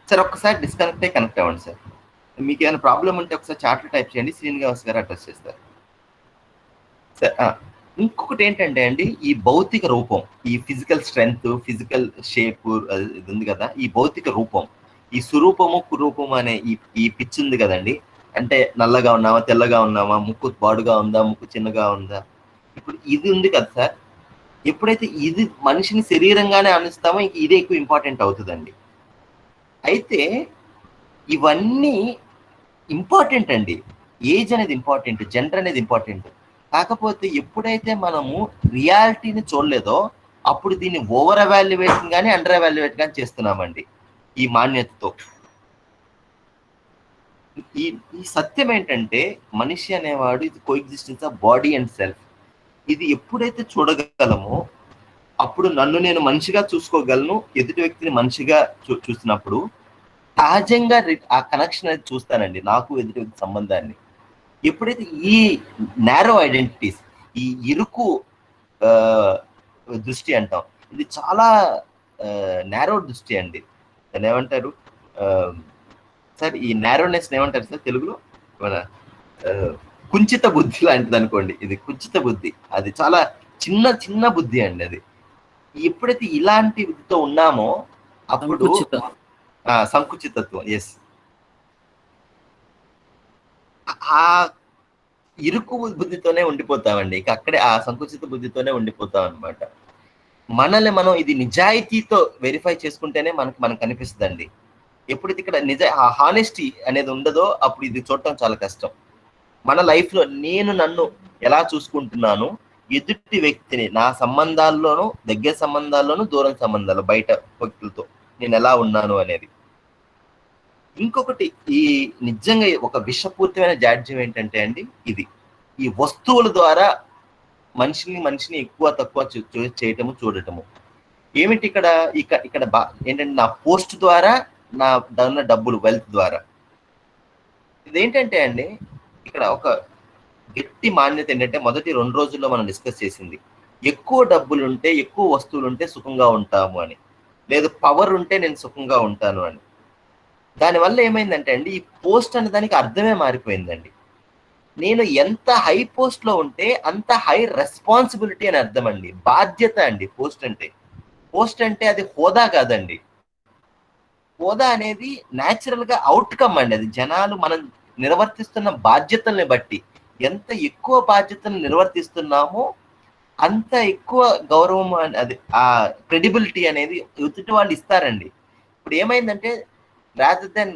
సార్ ఒక్కసారి డిస్కనెక్ట్ అయ్యి కనెక్ట్ అవ్వండి సార్. మీకు ఏమైనా ప్రాబ్లం ఉంటే ఒకసారి చాట్లో టైప్ చేయండి, శ్రీనివాస్ గారు అడ్రస్ చేస్తారు సార్. ఇంకొకటి ఏంటంటే అండి, ఈ భౌతిక రూపం, ఈ ఫిజికల్ స్ట్రెంగ్త్, ఫిజికల్ షేప్ ఇది ఉంది కదా, ఈ భౌతిక రూపం, ఈ సురూపము కురూపము అనే ఈ పిచ్ ఉంది కదండి. అంటే నల్లగా ఉన్నామా, తెల్లగా ఉన్నామా, ముక్కు బాడుగా ఉందా, ముక్కు చిన్నగా ఉందా, ఇప్పుడు ఇది ఉంది కదా సార్. ఎప్పుడైతే ఇది మనిషిని శరీరంగానే అనిస్తామో ఇంక ఇదే ఎక్కువ ఇంపార్టెంట్ అవుతుందండి. అయితే ఇవన్నీ ఇంపార్టెంట్ అండి. ఏజ్ అనేది ఇంపార్టెంట్, జెండర్ అనేది ఇంపార్టెంట్. కాకపోతే ఎప్పుడైతే మనము రియాలిటీని చూడలేదో అప్పుడు దీన్ని ఓవర్ అవాల్యుయేషన్ కానీ అండర్ అవాల్యుయేట్ కానీ చేస్తున్నామండి ఈ మాన్యతతో. ఈ సత్యం ఏంటంటే మనిషి అనేవాడు ఇది coexistence of body and self. ఇది ఎప్పుడైతే చూడగలమో అప్పుడు నన్ను నేను మనిషిగా చూసుకోగలను, ఎదుటి వ్యక్తిని మనిషిగా చూసినప్పుడు సహజంగా ఆ కనెక్షన్ అనేది చూస్తానండి, నాకు ఎదుటి వ్యక్తి సంబంధాన్ని. ఎప్పుడైతే ఈ నేరో ఐడెంటిటీస్, ఈ ఇరుకు దృష్టి అంటాం, ఇది చాలా నేరో దృష్టి అండి. దాన్ని ఏమంటారు సార్, ఈ నేరోనెస్ ఏమంటారు సార్ తెలుగులో? మన కుంచిత బుద్ధి లాంటిది అనుకోండి. ఇది కుంచిత బుద్ధి, అది చాలా చిన్న చిన్న బుద్ధి అండి. అది ఎప్పుడైతే ఇలాంటి బుద్ధితో ఉన్నామో అప్పుడు సంకుచితత్వం, ఎస్, ఆ ఇరుకు బుద్ధితోనే ఉండిపోతామండి. ఇక అక్కడే ఆ సంకుచిత బుద్ధితోనే ఉండిపోతాం అనమాట. మనల్ని మనం ఇది నిజాయితీతో వెరిఫై చేసుకుంటేనే మనకు కనిపిస్తుందండి. ఎప్పుడైతే ఇక్కడ ఆ హానెస్టీ అనేది ఉండదో అప్పుడు ఇది చూడటం చాలా కష్టం. మన లైఫ్ లో నేను నన్ను ఎలా చూసుకుంటున్నాను, ఎదుటి వ్యక్తిని నా సంబంధాల్లోనూ, దగ్గర సంబంధాల్లోనూ, దూరం సంబంధాలు, బయట వ్యక్తులతో నేను ఎలా ఉన్నాను అనేది. ఇంకొకటి ఈ నిజంగా ఒక విషపూరితమైన జాడ్యం ఏంటంటే అండి, ఇది ఈ వస్తువుల ద్వారా మనిషిని ఎక్కువ తక్కువ చేయటము, చూడటము. ఏమిటి ఇక్కడ ఏంటంటే నా పోస్ట్ ద్వారా, నా ఉన్న డబ్బులు, వెల్త్ ద్వారా. ఇదేంటంటే అండి ఇక్కడ ఒక గట్టి మాన్యత ఏంటంటే, మొదటి 2 రోజుల్లో మనం డిస్కస్ చేసింది, ఎక్కువ డబ్బులు ఉంటే, ఎక్కువ వస్తువులు ఉంటే సుఖంగా ఉంటాము అని, లేదు పవర్ ఉంటే నేను సుఖంగా ఉంటాను అని. దానివల్ల ఏమైందంటే అండి, ఈ పోస్ట్ అనే దానికి అర్థమే మారిపోయిందండి. నేను ఎంత హై పోస్ట్ లో ఉంటే అంత హై రెస్పాన్సిబిలిటీ అని అర్థం అండి, బాధ్యత అండి. పోస్ట్ అంటే అది హోదా కాదండి. హోదా అనేది న్యాచురల్ గా అవుట్కమ్ అండి. అది జనాలు మనం నిర్వర్తిస్తున్న బాధ్యతల్ని బట్టి, ఎంత ఎక్కువ బాధ్యతను నిర్వర్తిస్తున్నామో అంత ఎక్కువ గౌరవం, అది ఆ క్రెడిబిలిటీ అనేది ఎదుటి వాళ్ళు ఇస్తారండి. ఇప్పుడు ఏమైందంటే, rather than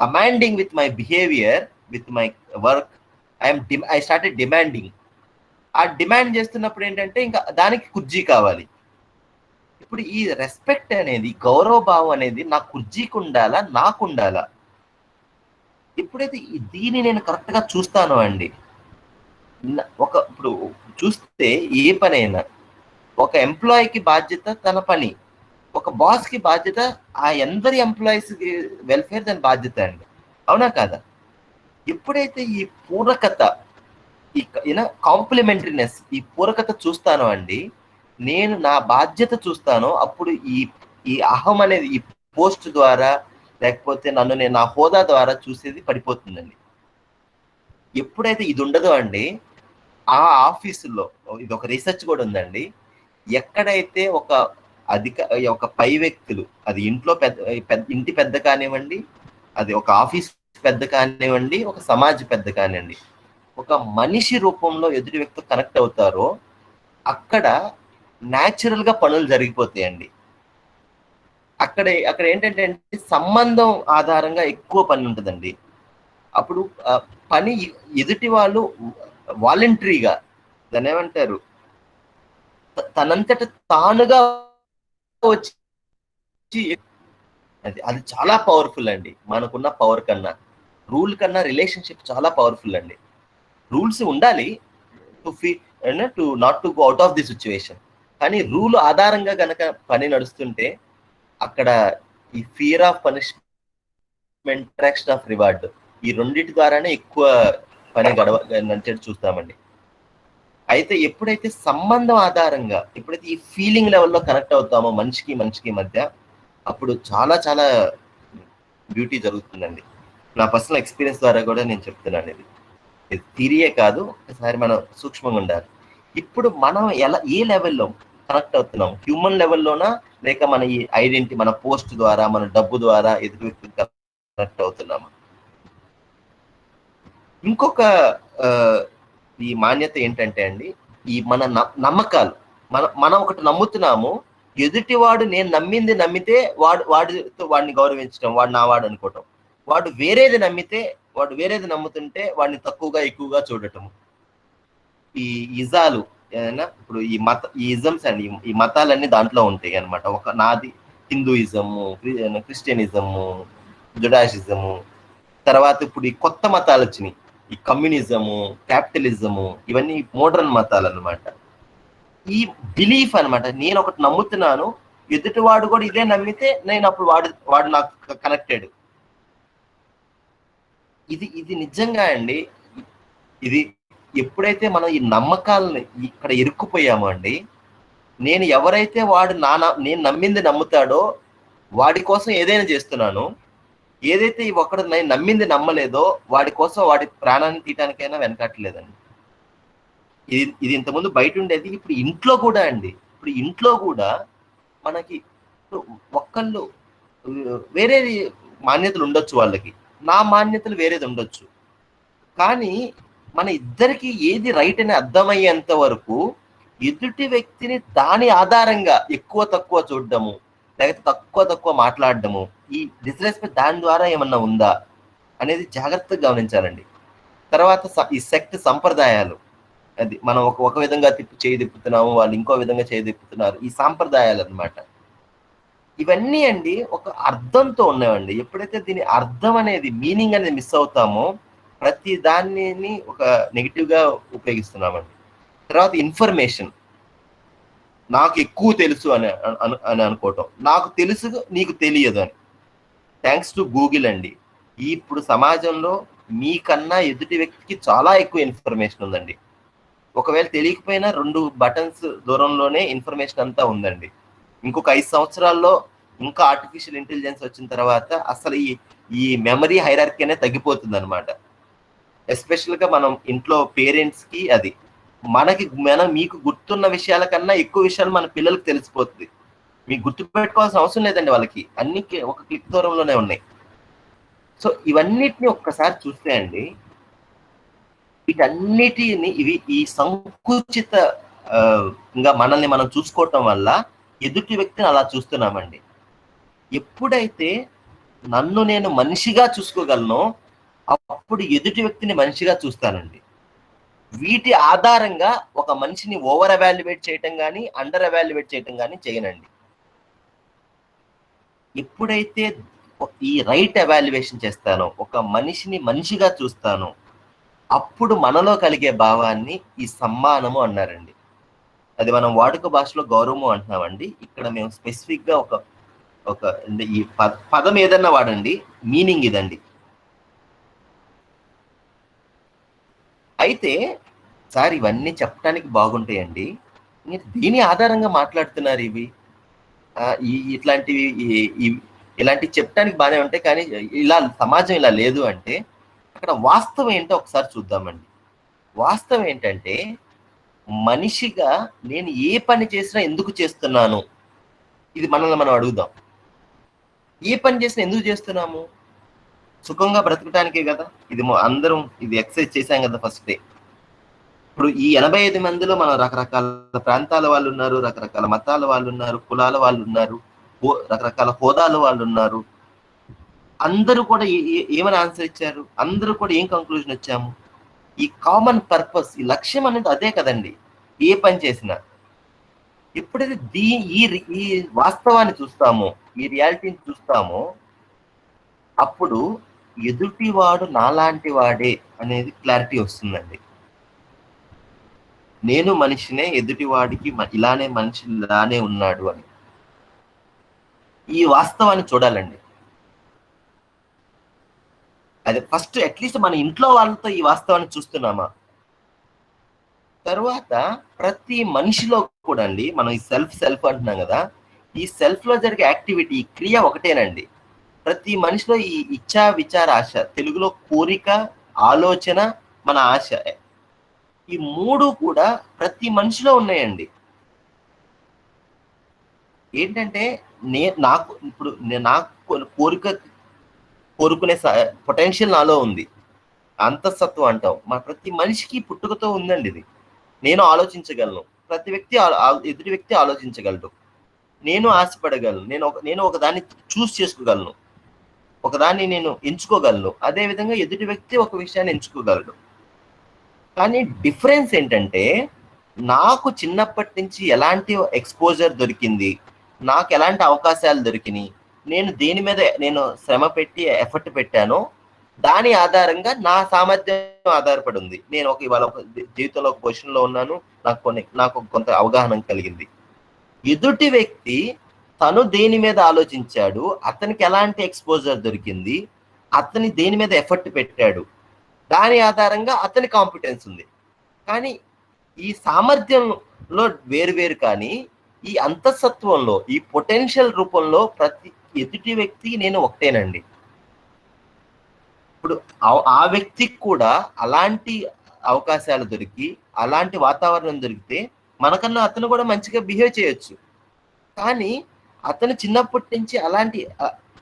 commanding with my behavior, with my work, I started demanding. ఆ డిమాండ్ చేస్తున్నప్పుడు ఏంటంటే ఇంకా దానికి కుర్జీ కావాలి. ఇప్పుడు ఈ రెస్పెక్ట్ అనేది, గౌరవ భావం అనేది నా కుర్జీకి ఉండాలా, నాకు ఉండాలా? ఎప్పుడైతే దీన్ని నేను కరెక్ట్ గా చూస్తానో అండి, ఇప్పుడు చూస్తే ఏ పనైనా ఒక ఎంప్లాయీకి బాధ్యత తన పని, ఒక బాస్ కి బాధ్యత ఆ అందరి ఎంప్లాయీస్ వెల్ఫేర్ దాని బాధ్యత అండి, అవునా కాదా? ఎప్పుడైతే ఈ పూరకత, ఈ కాంప్లిమెంటరీనెస్, ఈ పూరకత చూస్తానో అండి, నేను నా బాధ్యత చూస్తానో అప్పుడు ఈ అహం అనేది ఈ పోస్ట్ ద్వారా, లేకపోతే నన్ను నేను నా హోదా ద్వారా చూసేది పడిపోతుందండి. ఎప్పుడైతే ఇది ఉండదో అండి, ఆ ఆఫీసులో ఇది ఒక రీసెర్చ్ కూడా ఉందండి, ఎక్కడైతే ఒక పై వ్యక్తులు, అది ఇంట్లో ఇంటి పెద్ద కానివ్వండి, అది ఒక ఆఫీస్ పెద్ద కానివ్వండి, ఒక సమాజ పెద్ద కానివ్వండి, ఒక మనిషి రూపంలో ఎదుటి వ్యక్తి కనెక్ట్ అవుతారో అక్కడ న్యాచురల్ గా పనులు జరిగిపోతాయండి. అక్కడ ఏంటంటే సంబంధం ఆధారంగా ఎక్కువ పని ఉంటుందండి. అప్పుడు పని ఎదుటి వాళ్ళు వాలంటరీగా దాన్ని ఏమంటారు, తనంతట తానుగా వచ్చి అది చాలా పవర్ఫుల్ అండి. మనకున్న పవర్ కన్నా, రూల్ కన్నా రిలేషన్షిప్ చాలా పవర్ఫుల్ అండి. రూల్స్ ఉండాలి to not to go out of the situation, కానీ రూల్ ఆధారంగా గనక పని నడుస్తుంటే అక్కడ ఈ fear of punishment, attraction of reward, ఈ రెండింటి ద్వారానే ఎక్కువ పని నడిచేది చూస్తామండి. అయితే ఎప్పుడైతే సంబంధం ఆధారంగా, ఎప్పుడైతే ఈ ఫీలింగ్ లెవెల్లో కనెక్ట్ అవుతామో మనిషికి మధ్య, అప్పుడు చాలా చాలా బ్యూటీ జరుగుతుందండి. నా పర్సనల్ ఎక్స్పీరియన్స్ ద్వారా కూడా నేను చెప్తున్నాను. ఇది థియరీయే కాదు, ఒకసారి మనం సూక్ష్మంగా ఉండాలి. ఇప్పుడు మనం ఏ లెవెల్లో కనెక్ట్ అవుతున్నాం, హ్యూమన్ లెవెల్లోనా లేక మన ఈ ఐడెంటిటీ, మన పోస్ట్ ద్వారా, మన డబ్బు ద్వారా ఎదుటి వ్యక్తికి కనెక్ట్ అవుతున్నామా? ఇంకొక ఈ మాన్యత ఏంటంటే అండి, ఈ మన నమ్మకాలు, మనం ఒకటి నమ్ముతున్నాము, ఎదుటివాడు నేను నమ్మింది నమ్మితే వాడిని గౌరవించడం, వాడు నా వాడు అనుకోవటం, వాడు వేరేది నమ్ముతుంటే వాడిని తక్కువగా ఎక్కువగా చూడటం. ఈ ఇజాలు ఏదైనా ఇప్పుడు ఈ ఇజమ్స్ అండి, ఈ మతాలన్నీ దాంట్లో ఉంటాయి అనమాట. ఒక నాది హిందూయిజము, క్రిస్టియనిజము, జుడాయిజము, తర్వాత ఇప్పుడు ఈ కొత్త మతాలు వచ్చినాయి, ఈ కమ్యూనిజము, క్యాపిటలిజము, ఇవన్నీ మోడర్న్ మతాలు అన్నమాట. ఈ బిలీఫ్ అన్నమాట, నేను ఒకటి నమ్ముతున్నాను, ఎదుటివాడు కూడా ఇదే నమ్మితే నేను అప్పుడు వాడు నాకు కనెక్టెడ్. ఇది నిజంగా అండి, ఇది ఎప్పుడైతే మనం ఈ నమ్మకాలని ఇక్కడ ఇరుక్కుపోయామో అండి, నేను ఎవరైతే నేను నమ్మింది నమ్ముతాడో వాడి కోసం ఏదైనా చేస్తున్నాను, ఏదైతే ఒకడు నేను నమ్మింది నమ్మలేదో వాడి కోసం వాడి ప్రాణాన్ని తీయటానికైనా వెనకట్లేదండి. ఇది ఇంతకుముందు బయట ఉండేది, ఇప్పుడు ఇంట్లో కూడా అండి. ఇప్పుడు ఇంట్లో కూడా మనకి ఒక్కళ్ళు వేరేది మాన్యతలు ఉండొచ్చు, వాళ్ళకి నా మాన్యతలు వేరేది ఉండొచ్చు, కానీ మన ఇద్దరికి ఏది రైట్ అని అర్థమయ్యేంత వరకు ఎదుటి వ్యక్తిని దాని ఆధారంగా ఎక్కువ తక్కువ చూడడము, లేకపోతే తక్కువ మాట్లాడడము, ఈ డిస్రెస్పెక్ట్ దాని ద్వారా ఏమన్నా ఉందా అనేది జాగ్రత్తగా గమనించాలండి. తర్వాత ఈ సెక్ట్ సంప్రదాయాలు, అది మనం ఒక విధంగా చేయి తిప్పుతున్నాము, వాళ్ళు ఇంకో విధంగా చేయి తిప్పుతున్నారు, ఈ సాంప్రదాయాలు అన్నమాట. ఇవన్నీ అండి ఒక అర్థంతో ఉన్నాయండి. ఎప్పుడైతే దీని అర్థం అనేది, మీనింగ్ అనేది మిస్ అవుతామో ప్రతి దాన్ని ఒక నెగిటివ్ గా ఉపయోగిస్తున్నామండి. తర్వాత ఇన్ఫర్మేషన్, నాకు ఎక్కువ తెలుసు అని అనుకోవటం, నాకు తెలుసు నీకు తెలియదు అని. థ్యాంక్స్ టు గూగుల్ అండి, ఇప్పుడు సమాజంలో మీకన్నా ఎదుటి వ్యక్తికి చాలా ఎక్కువ ఇన్ఫర్మేషన్ ఉందండి. ఒకవేళ తెలియకపోయినా 2 బటన్స్ దూరంలోనే ఇన్ఫర్మేషన్ అంతా ఉందండి. ఇంకొక 5 సంవత్సరాల్లో ఇంకా ఆర్టిఫిషియల్ ఇంటెలిజెన్స్ వచ్చిన తర్వాత అసలు ఈ మెమరీ హైరార్కీ అనేది తగ్గిపోతుంది అనమాట. ఎస్పెషల్ గా మనం ఇంట్లో పేరెంట్స్ కి అది మీకు గుర్తున్న విషయాల కన్నా ఎక్కువ విషయాలు మన పిల్లలకు తెలిసిపోతుంది. మీకు గుర్తు పెట్టుకోవాల్సిన అవసరం లేదండి, వాళ్ళకి అన్ని ఒక క్లిక్ దూరంలోనే ఉన్నాయి. సో ఇవన్నిటిని ఒక్కసారి చూస్తే అండి, వీటన్నిటిని ఈ సంకుచిత ఇంకా మనల్ని మనం చూసుకోవటం వల్ల ఎదుటి వ్యక్తిని అలా చూస్తున్నామండి. ఎప్పుడైతే నన్ను నేను మనిషిగా చూసుకోగలనో అప్పుడు ఎదుటి వ్యక్తిని మనిషిగా చూస్తానండి. వీటి ఆధారంగా ఒక మనిషిని ఓవర్ అవాల్యుయేట్ చేయటం కానీ అండర్ అవాల్యుయేట్ చేయటం కానీ చేయనండి. ఎప్పుడైతే ఈ రైట్ అవాల్యుయేషన్ చేస్తానో, ఒక మనిషిని మనిషిగా చూస్తానో, అప్పుడు మనలో కలిగే భావాన్ని ఈ సమ్మానము అన్నారండి. అది మనం వాడుక భాషలో గౌరవము అంటున్నామండి. ఇక్కడ మేము స్పెసిఫిక్ గా ఒక ఈ పదం ఏదన్నా వాడండి, మీనింగ్ ఇదండి. అయితే సార్ ఇవన్నీ చెప్పడానికి బాగుంటాయండి, మీరు దీని ఆధారంగా మాట్లాడుతున్నారు, ఇలాంటివి చెప్పడానికి బాగానే ఉంటాయి, కానీ ఇలా సమాజం ఇలా లేదు అంటే అక్కడ వాస్తవం ఏంటో ఒకసారి చూద్దామండి. వాస్తవం ఏంటంటే, మనిషిగా నేను ఏ పని చేసినా ఎందుకు చేస్తున్నాను, ఇది మనల్ని మనం అడుగుదాం. ఏ పని చేసినా ఎందుకు చేస్తున్నాము? సుఖంగా బ్రతకటానికే కదా. ఇది అందరం ఇది ఎక్సర్సైజ్ చేశాం కదా ఫస్ట్ డే. ఇప్పుడు ఈ 85 మందిలో మనం రకరకాల ప్రాంతాల వాళ్ళు ఉన్నారు, రకరకాల మతాల వాళ్ళు ఉన్నారు, కులాల వాళ్ళు ఉన్నారు, రకరకాల హోదాల వాళ్ళు ఉన్నారు. అందరూ కూడా ఏమని ఆన్సర్ ఇచ్చారు? అందరూ కూడా ఏం కంక్లూజన్ వచ్చాము? ఈ కామన్ పర్పస్, ఈ లక్ష్యం అనేది అదే కదండి ఏ పని చేసినా. ఎప్పుడైతే ఈ వాస్తవాన్ని చూస్తామో, ఈ రియాలిటీని చూస్తామో, అప్పుడు ఎదుటివాడు నాలాంటి వాడే అనేది క్లారిటీ వస్తుందండి. నేను మనిషినే, ఎదుటివాడికి ఇలానే మనిషి ఇలానే ఉన్నాడు అని ఈ వాస్తవాన్ని చూడాలండి. అదే ఫస్ట్ అట్లీస్ట్ మన ఇంట్లో వాళ్ళతో ఈ వాస్తవాన్ని చూస్తున్నామా? తర్వాత ప్రతి మనిషిలో కూడా అండి, మనం ఈ సెల్ఫ్ అంటున్నాం కదా, ఈ సెల్ఫ్ లో జరిగే యాక్టివిటీ, ఈ క్రియ ఒకటేనండి. ప్రతి మనిషిలో ఈ ఇచ్చా విచార ఆశ, తెలుగులో కోరిక, ఆలోచన, మన ఆశ, ఈ మూడు కూడా ప్రతి మనిషిలో ఉన్నాయండి. ఏంటంటే నాకు కోరుకునే పొటెన్షియల్ నాలో ఉంది, అంతఃసత్వం అంటాం. ప్రతి మనిషికి పుట్టుకతో ఉందండి ఇది. నేను ఆలోచించగలను, ప్రతి వ్యక్తి ఎదుటి వ్యక్తి ఆలోచించగలడు, నేను ఆశపడగలను, నేను ఒకదాన్ని చూస్ చేసుకోగలను, ఒకదాన్ని నేను ఎంచుకోగలను, అదే విధంగా ఎదుటి వ్యక్తి ఒక విషయాన్ని ఎంచుకోగలడు. కానీ డిఫరెన్స్ ఏంటంటే, నాకు చిన్నప్పటి నుంచి ఎలాంటి ఎక్స్పోజర్ దొరికింది, నాకు ఎలాంటి అవకాశాలు దొరికినాయి, నేను దేని మీద నేను శ్రమ పెట్టి ఎఫర్ట్ పెట్టానో దాని ఆధారంగా నా సామర్థ్యం ఆధారపడి ఉంది. నేను ఇవాళ ఒక జీవితంలో ఒక పొజిషన్లో ఉన్నాను, నాకు కొంత అవగాహన కలిగింది. ఎదుటి వ్యక్తి తను దేని మీద ఆలోచించాడు, అతనికి ఎలాంటి ఎక్స్పోజర్ దొరికింది, అతని దేని మీద ఎఫర్ట్ పెట్టాడు, దాని ఆధారంగా అతని కాంపిటెన్స్ ఉంది. కానీ ఈ సామర్థ్యంలో వేరు, కానీ ఈ అంతఃసత్వంలో, ఈ పొటెన్షియల్ రూపంలో ప్రతి ఎదుటి వ్యక్తి నేను ఒకటేనండి. ఇప్పుడు ఆ వ్యక్తికి కూడా అలాంటి అవకాశాలు దొరికి, అలాంటి వాతావరణం దొరికితే మనకన్నా అతను కూడా మంచిగా బిహేవ్ చేయొచ్చు. కానీ అతను చిన్నప్పటి నుంచి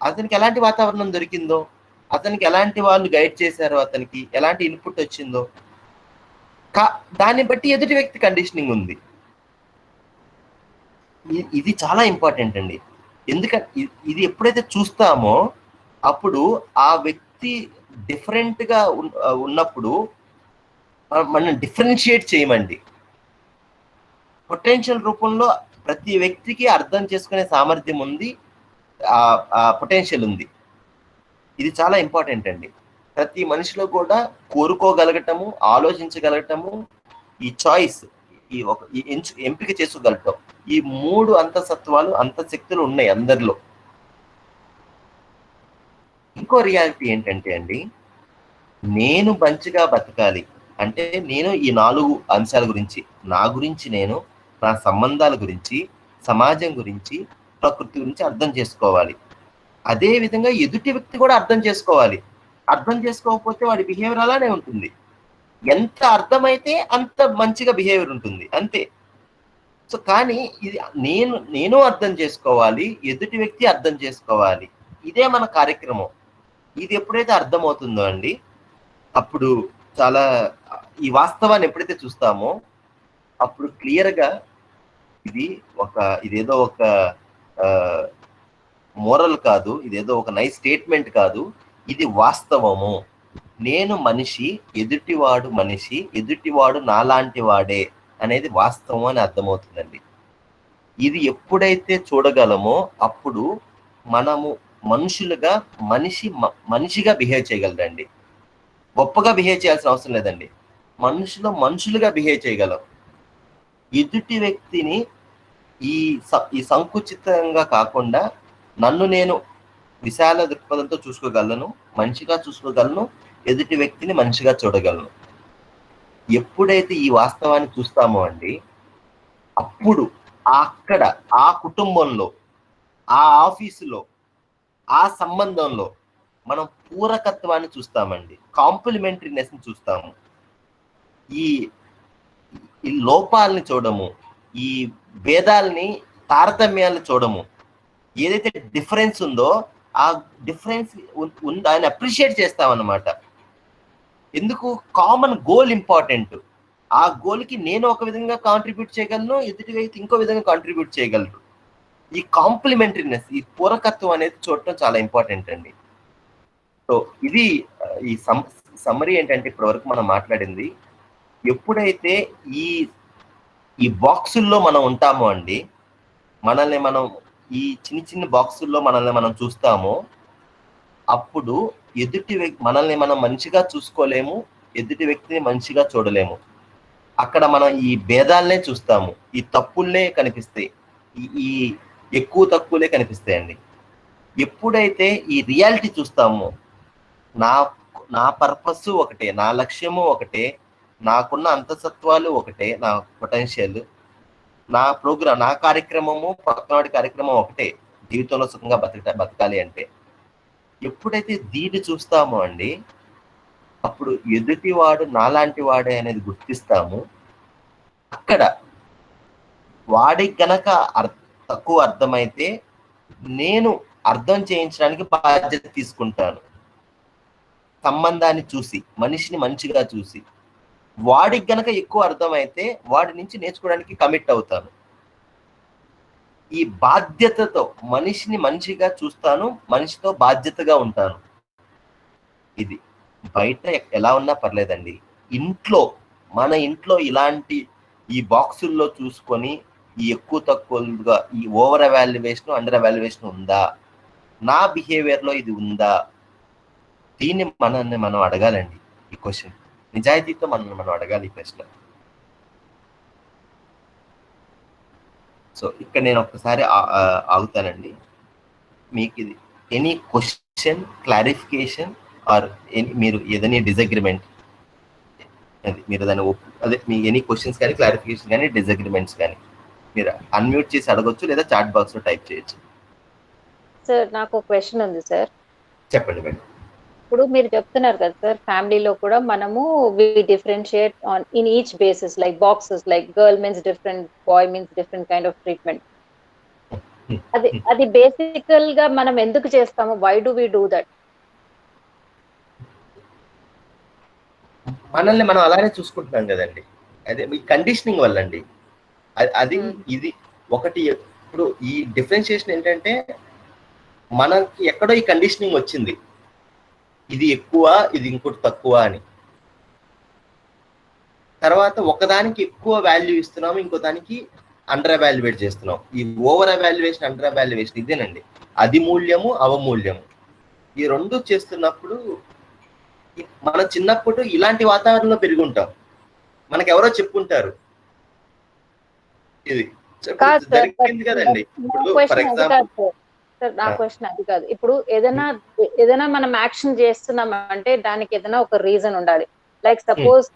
అతనికి ఎలాంటి వాతావరణం దొరికిందో, అతనికి ఎలాంటి వాళ్ళు గైడ్ చేశారో, అతనికి ఎలాంటి ఇన్పుట్ వచ్చిందో, దాన్ని బట్టి ఎదుటి వ్యక్తి కండిషనింగ్ ఉంది. ఇది చాలా ఇంపార్టెంట్ అండి. ఎందుకంటే ఇది ఎప్పుడైతే చూస్తామో అప్పుడు ఆ వ్యక్తి డిఫరెంట్ గా ఉన్నప్పుడు మనం డిఫరెన్షియేట్ చేయమండి. పొటెన్షియల్ రూపంలో ప్రతి వ్యక్తికి అర్థం చేసుకునే సామర్థ్యం ఉంది, ఆ పొటెన్షియల్ ఉంది. ఇది చాలా ఇంపార్టెంట్ అండి. ప్రతి మనిషిలో కూడా కోరుకోగలగటము, ఆలోచించగలగటము, ఈ చాయిస్, ఎంపిక చేసుకోగలగటం, ఈ మూడు అంతఃసత్వాలు, అంతఃశక్తులు ఉన్నాయి అందరిలో. ఇంకో రియాలిటీ ఏంటంటే అండి, నేను మంచిగా బతకాలి అంటే నేను ఈ 4 అంశాల గురించి, నా గురించి నేను, నా సంబంధాల గురించి, సమాజం గురించి, ప్రకృతి గురించి అర్థం చేసుకోవాలి. అదే విధంగా ఎదుటి వ్యక్తి కూడా అర్థం చేసుకోవాలి. అర్థం చేసుకోకపోతే వాడి బిహేవియర్ అలానే ఉంటుంది. ఎంత అర్థమైతే అంత మంచిగా బిహేవియర్ ఉంటుంది, అంతే. సో కానీ ఇది నేను అర్థం చేసుకోవాలి, ఎదుటి వ్యక్తి అర్థం చేసుకోవాలి. ఇదే మన కార్యక్రమం. ఇది ఎప్పుడైతే అర్థమవుతుందో అండి, అప్పుడు చాలా ఈ వాస్తవాన్ని ఎప్పుడైతే చూస్తామో అప్పుడు క్లియర్గా ఇదేదో ఒక మోరల్ కాదు, ఇదేదో ఒక నైస్ స్టేట్మెంట్ కాదు, ఇది వాస్తవము. నేను మనిషి, ఎదుటివాడు మనిషి, ఎదుటివాడు నాలాంటి వాడే అనేది వాస్తవం అని అర్థమవుతుందండి. ఇది ఎప్పుడైతే చూడగలమో అప్పుడు మనము మనుషులుగా మనిషిగా బిహేవ్ చేయగలరండి. గొప్పగా బిహేవ్ చేయాల్సిన అవసరం లేదండి. మనుషులుగా బిహేవ్ చేయగలం. ఎదుటి వ్యక్తిని ఈ సంకుచితంగా కాకుండా నన్ను నేను విశాల దృక్పథంతో చూసుకోగలను, మనిషిగా చూసుకోగలను, ఎదుటి వ్యక్తిని మనిషిగా చూడగలను. ఎప్పుడైతే ఈ వాస్తవాన్ని చూస్తామో అండి, అప్పుడు అక్కడ ఆ కుటుంబంలో, ఆ ఆఫీసులో, ఆ సంబంధంలో మనం పూరకత్వాన్ని చూస్తామండి, కాంప్లిమెంటరీనెస్ ని చూస్తాము. ఈ లోపాలని చూడము, ఈ భేదాలని, తారతమ్యాలను చూడము. ఏదైతే డిఫరెన్స్ ఉందో ఆ డిఫరెన్స్ ఉందా అని అప్రిషియేట్ చేస్తామన్నమాట. ఎందుకు? Common goal important. ఆ గోల్కి నేను ఒక విధంగా కాంట్రిబ్యూట్ చేయగలను, ఎదుటి వ్యక్తి ఇంకో విధంగా కాంట్రిబ్యూట్ చేయగలరు. ఈ కాంప్లిమెంటరీనెస్, ఈ పూరకత్వం అనేది చూడటం చాలా ఇంపార్టెంట్ అండి. సో ఇది ఈ సమ్మరీ ఏంటంటే ఇప్పటి వరకు మనం మాట్లాడింది, ఎప్పుడైతే ఈ బాక్సుల్లో మనం ఉంటామో అండి, మనల్ని మనం ఈ చిన్న చిన్న బాక్సుల్లో మనల్ని మనం చూస్తామో, అప్పుడు ఎదుటి వ్యక్తి మనల్ని మనం మంచిగా చూసుకోలేము, ఎదుటి వ్యక్తిని మంచిగా చూడలేము. అక్కడ మనం ఈ భేదాలనే చూస్తాము, ఈ తప్పుల్నే కనిపిస్తాయి, ఈ ఎక్కువ తక్కువలే కనిపిస్తాయండి. ఎప్పుడైతే ఈ రియాలిటీ చూస్తామో, నా పర్పస్ ఒకటే, నా లక్ష్యము ఒకటే, నాకున్న అంతసత్వాలు ఒకటే, నా పొటెన్షియల్, నా ప్రోగ్రామ్, నా కార్యక్రమము పక్కనవాడి కార్యక్రమం ఒకటే, జీవితంలో సుఖంగా బతకాలి అంటే ఎప్పుడైతే దీన్ని చూస్తామో అండి, అప్పుడు ఎదుటివాడు నాలాంటి వాడే అనేది గుర్తిస్తాము. అక్కడ వాడికి గనక తక్కువ అర్థమైతే నేను అర్థం చేయించడానికి బాధ్యత తీసుకుంటాను. సంబంధాన్ని చూసి, మనిషిని మంచిగా చూసి, వాడికి గనక ఎక్కువ అర్థమైతే వాడి నుంచి నేర్చుకోవడానికి కమిట్ అవుతాను. ఈ బాధ్యతతో మనిషిని మంచిగా చూస్తాను, మనిషితో బాధ్యతగా ఉంటాను. ఇది బయట ఎలా ఉన్నా పర్లేదండి, ఇంట్లో, మన ఇంట్లో ఇలాంటి ఈ బాక్సుల్లో చూసుకొని ఈ ఎక్కువ తక్కువగా ఈ ఓవర్ అవాల్యుయేషన్, అండర్ అవాల్యుయేషన్ ఉందా, నా బిహేవియర్లో ఇది ఉందా, దీన్ని మనం అడగాలండి. ఈ క్వశ్చన్ నిజాయితీతో మనం అడగాలి ఈ ప్రశ్న. సో ఇక్కడ నేను ఒక్కసారి ఆగుతానండి. మీకు ఇది ఎనీ క్వశ్చన్, క్లారిఫికేషన్ ఆర్ మీరు ఏదైనా డిసగ్రిమెంట్, అది మీరు దాన్ని అదే మీ ఎనీ క్వశ్చన్స్ కానీ, క్లారిఫికేషన్ కానీ, డిసగ్రిమెంట్స్ కానీ మీరు అన్మ్యూట్ చేసి అడగొచ్చు, లేదా చాట్ బాక్స్ లో టైప్ చేయొచ్చు. సార్ నాకు ఒక క్వశ్చన్ ఉంది సార్. చెప్పండి మేడం. ఇప్పుడు మీరు చెప్తున్నారు కదా సార్, ఫ్యామిలీలో కూడా మనము we differentiate on in each basis, like boxes, like girl means different, boy means different kind of treatment. అది బేసికల్ గా మనం ఎందుకు చేస్తాము? Why do we do that? మనల్ని మనం అలానే చూసుకుంటున్నాం కదండి, అదే మీ కండిషనింగ్ వల్ల అండి. అది ఇది ఒకటి. ఇప్పుడు ఈ డిఫరెన్షియేషన్ ఏంటంటే, మనకి ఎక్కడో ఈ కండిషనింగ్ వచ్చింది, ఇది ఎక్కువ, ఇది ఇంకోటి తక్కువ అని. తర్వాత ఒకదానికి ఎక్కువ వాల్యూ ఇస్తున్నాము, ఇంకో దానికి అండర్ అవాల్యుయేట్ చేస్తున్నాం. ఈ ఓవర్ అవాల్యుయేషన్, అండర్ అవాల్యుయేషన్ ఇదేనండి. అది మూల్యము, అవమూల్యము, ఈ రెండు చేస్తున్నప్పుడు మనం చిన్నప్పుడు ఇలాంటి వాతావరణంలో పెరిగి ఉంటాం. మనకు ఎవరో చెప్పుంటారు ఇది జరిగింది కదండి. ఇప్పుడు ఫర్ ఎగ్జాంపుల్ నా క్వశ్చన్ అది కాదు. ఇప్పుడు ఏదైనా మనం యాక్షన్ చేస్తున్నాం అంటే దానికి ఏదైనా ఒక రీజన్ ఉండాలి. లైక్ సపోజ్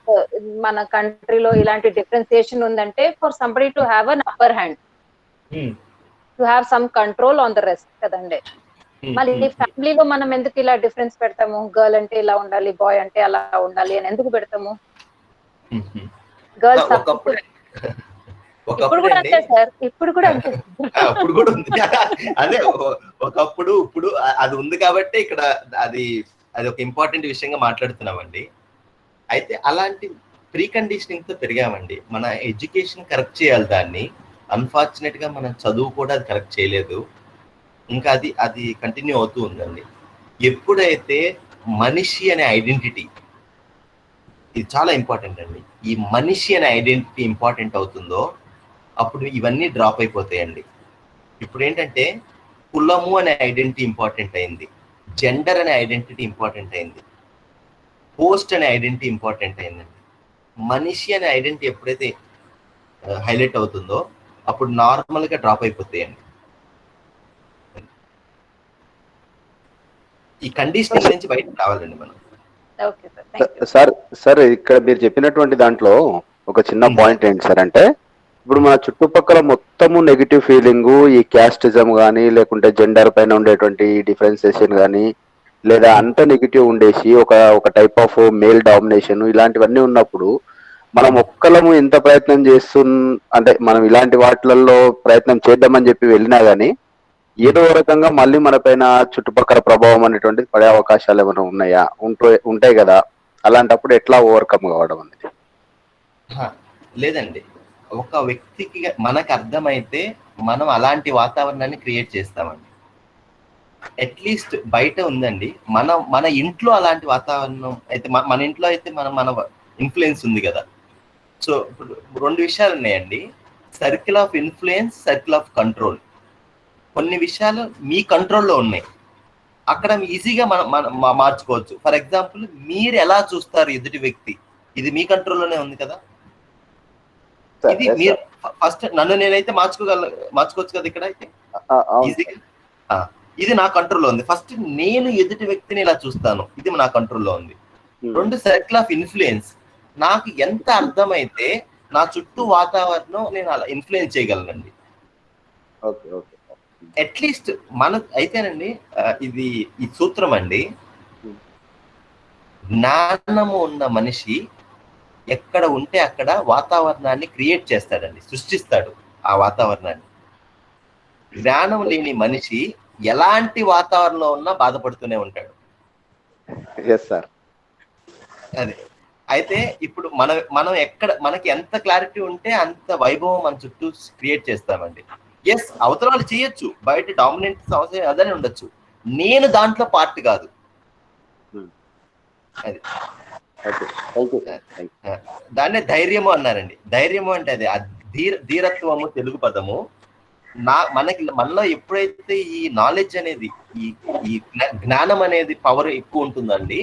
మన కంట్రీలో ఇలాంటి డిఫరెన్సియేషన్ ఉందంటే for somebody to have an upper hand, to have some control on the rest కదండి. మళ్ళీ ఫ్యామిలీలో మనం ఎందుకు ఇలా డిఫరెన్స్ పెడతాము? గర్ల్ అంటే ఇలా ఉండాలి, బాయ్ అంటే అలా ఉండాలి అని ఎందుకు పెడతాము? గర్ల్స్ ఇప్పుడు కూడా అంతే సార్, ఇప్పుడు కూడా అంతే. అప్పుడు కూడా ఉంది అదే, ఒకప్పుడు ఇప్పుడు అది ఉంది కాబట్టి ఇక్కడ అది ఒక ఇంపార్టెంట్ విషయంగా మాట్లాడుతున్నామండి. అయితే అలాంటి ప్రీ కండిషనింగ్ తో పెరిగామండి. మన ఎడ్యుకేషన్ కరెక్ట్ చేయాలి దాన్ని. అన్ఫార్చునేట్ గా మన చదువు కూడా అది కరెక్ట్ చేయలేదు. ఇంకా అది కంటిన్యూ అవుతూ ఉందండి. ఎప్పుడైతే మనిషి అనే ఐడెంటిటీ, ఇది చాలా ఇంపార్టెంట్ అండి, ఈ మనిషి అనే ఐడెంటిటీ ఇంపార్టెంట్ అవుతుందో అప్పుడు ఇవన్నీ డ్రాప్ అయిపోతాయండి. ఇప్పుడు ఏంటంటే కులము అనే ఐడెంటిటీ ఇంపార్టెంట్ అయింది, జెండర్ అనే ఐడెంటిటీ ఇంపార్టెంట్ అయింది, పోస్ట్ అనే ఐడెంటిటీ ఇంపార్టెంట్ అయిందండి. మనిషి అనే ఐడెంటిటీ ఎప్పుడైతే హైలైట్ అవుతుందో అప్పుడు నార్మల్గా డ్రాప్ అయిపోతాయండి. ఈ కండిషనింగ్ నుంచి బయటకు రావాలండి మనం. సార్ ఇక్కడ మీరు చెప్పినటువంటి దాంట్లో ఒక చిన్న పాయింట్ ఏంటి సార్ అంటే, ఇప్పుడు మన చుట్టుపక్కల మొత్తము నెగిటివ్ ఫీలింగ్, ఈ క్యాస్టిజం కానీ లేకుంటే జెండర్ పైన ఉండేటువంటి డిఫరెన్సియేషన్ కానీ, లేదా అంత నెగిటివ్ ఉండేసి ఒక టైప్ ఆఫ్ మేల్ డామినేషన్ ఇలాంటివన్నీ ఉన్నప్పుడు మనం ఒక్కలము ఎంత ప్రయత్నం అంటే మనం ఇలాంటి వాటిలలో ప్రయత్నం చేద్దామని చెప్పి వెళ్ళినా కానీ ఏదో రకంగా మళ్ళీ మన పైన చుట్టుపక్కల ప్రభావం అనేటువంటిది పడే అవకాశాలు ఏమైనా ఉన్నాయా? ఉంటాయి కదా, అలాంటప్పుడు ఎట్లా ఓవర్కమ్ కావడం అనేది? లేదండి, ఒక వ్యక్తికి మనకు అర్థమైతే మనం అలాంటి వాతావరణాన్ని క్రియేట్ చేస్తామండి. అట్లీస్ట్ బయట ఉందండి, మన ఇంట్లో అలాంటి వాతావరణం అయితే, మన ఇంట్లో అయితే మన ఇన్ఫ్లుయెన్స్ ఉంది కదా. సో ఇప్పుడు 2 విషయాలు ఉన్నాయండి, circle of influence, circle of control. కొన్ని విషయాలు మీ కంట్రోల్లో ఉన్నాయి, అక్కడ ఈజీగా మనం మార్చుకోవచ్చు. ఫర్ ఎగ్జాంపుల్, మీరు ఎలా చూస్తారు ఎదుటి వ్యక్తి, ఇది మీ కంట్రోల్లోనే ఉంది కదా. ఇది మీరు ఫస్ట్ నన్ను నేనైతే మార్చుకోవచ్చు కదా ఇక్కడ అయితే ఈజీగా. ఇది నా కంట్రోల్లో ఉంది. ఫస్ట్ నేను ఎదుటి వ్యక్తిని ఇలా చూస్తాను, ఇది నా కంట్రోల్లో ఉంది. 2, సర్కిల్ ఆఫ్ ఇన్ఫ్లుయెన్స్. నాకు ఎంత అర్థమైతే నా చుట్టూ వాతావరణం నేను అలా ఇన్ఫ్లుయెన్స్ చేయగలనండి. అట్లీస్ట్ అయితేనండి, ఇది ఈ సూత్రం అండి, జ్ఞానము ఉన్న మనిషి ఎక్కడ ఉంటే అక్కడ వాతావరణాన్ని క్రియేట్ చేస్తాడండి, సృష్టిస్తాడు ఆ వాతావరణాన్ని. జ్ఞానం లేని మనిషి ఎలాంటి వాతావరణంలో ఉన్నా బాధపడుతూనే ఉంటాడు. అదే అయితే ఇప్పుడు మనం ఎక్కడ మనకి ఎంత క్లారిటీ ఉంటే అంత వైభవం మన చుట్టూ క్రియేట్ చేస్తామండి. ఎస్, అవతల వాళ్ళు చేయొచ్చు, బయట డామినెంట్ అవసరం అదనే ఉండొచ్చు, నేను దాంట్లో పార్ట్ కాదు. అది దాన్నే ధైర్యము అన్నారండి. ధైర్యము అంటే అది ధీరత్వము తెలుగు పదము. మనలో ఎప్పుడైతే ఈ నాలెడ్జ్ అనేది, ఈ జ్ఞానం అనేది పవర్ ఎక్కువ ఉంటుందండి,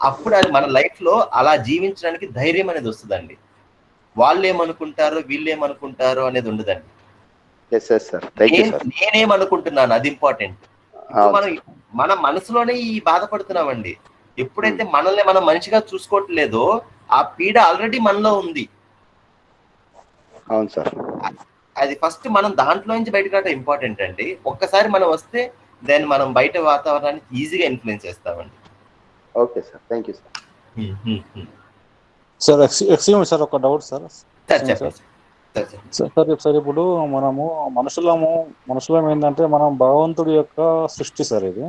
అప్పుడు అది మన లైఫ్ లో అలా జీవించడానికి ధైర్యం అనేది వస్తుందండి. వాళ్ళు ఏమనుకుంటారో వీళ్ళు ఏమనుకుంటారో అనేది ఉండదండి. నేనేమనుకుంటున్నాను అది ఇంపార్టెంట్. మన మనసులోనే ఈ బాధపడుతున్నామండి. ఎప్పుడైతే మనల్ని మనం మనిషిగా చూసుకోవట్లేదో ఆ పీడ ఆల్రెడీ మనలో ఉంది. అవును సార్. అది ఫస్ట్ మనం దాంట్లో నుంచి బయటకు రావడం ఇంపార్టెంట్ అండి. ఒక్కసారి మనం వస్తే దాన్ని మనం బయట వాతావరణాన్ని ఈజీగా ఇన్ఫ్లుయెన్స్ చేస్తామండి. Okay sir, thank you sir. Sir ఒక డౌట్ సార్. సార్ ఇప్పుడు మనము మనుషులం ఏంటంటే మనం భగవంతుడి యొక్క సృష్టి సార్. ఇది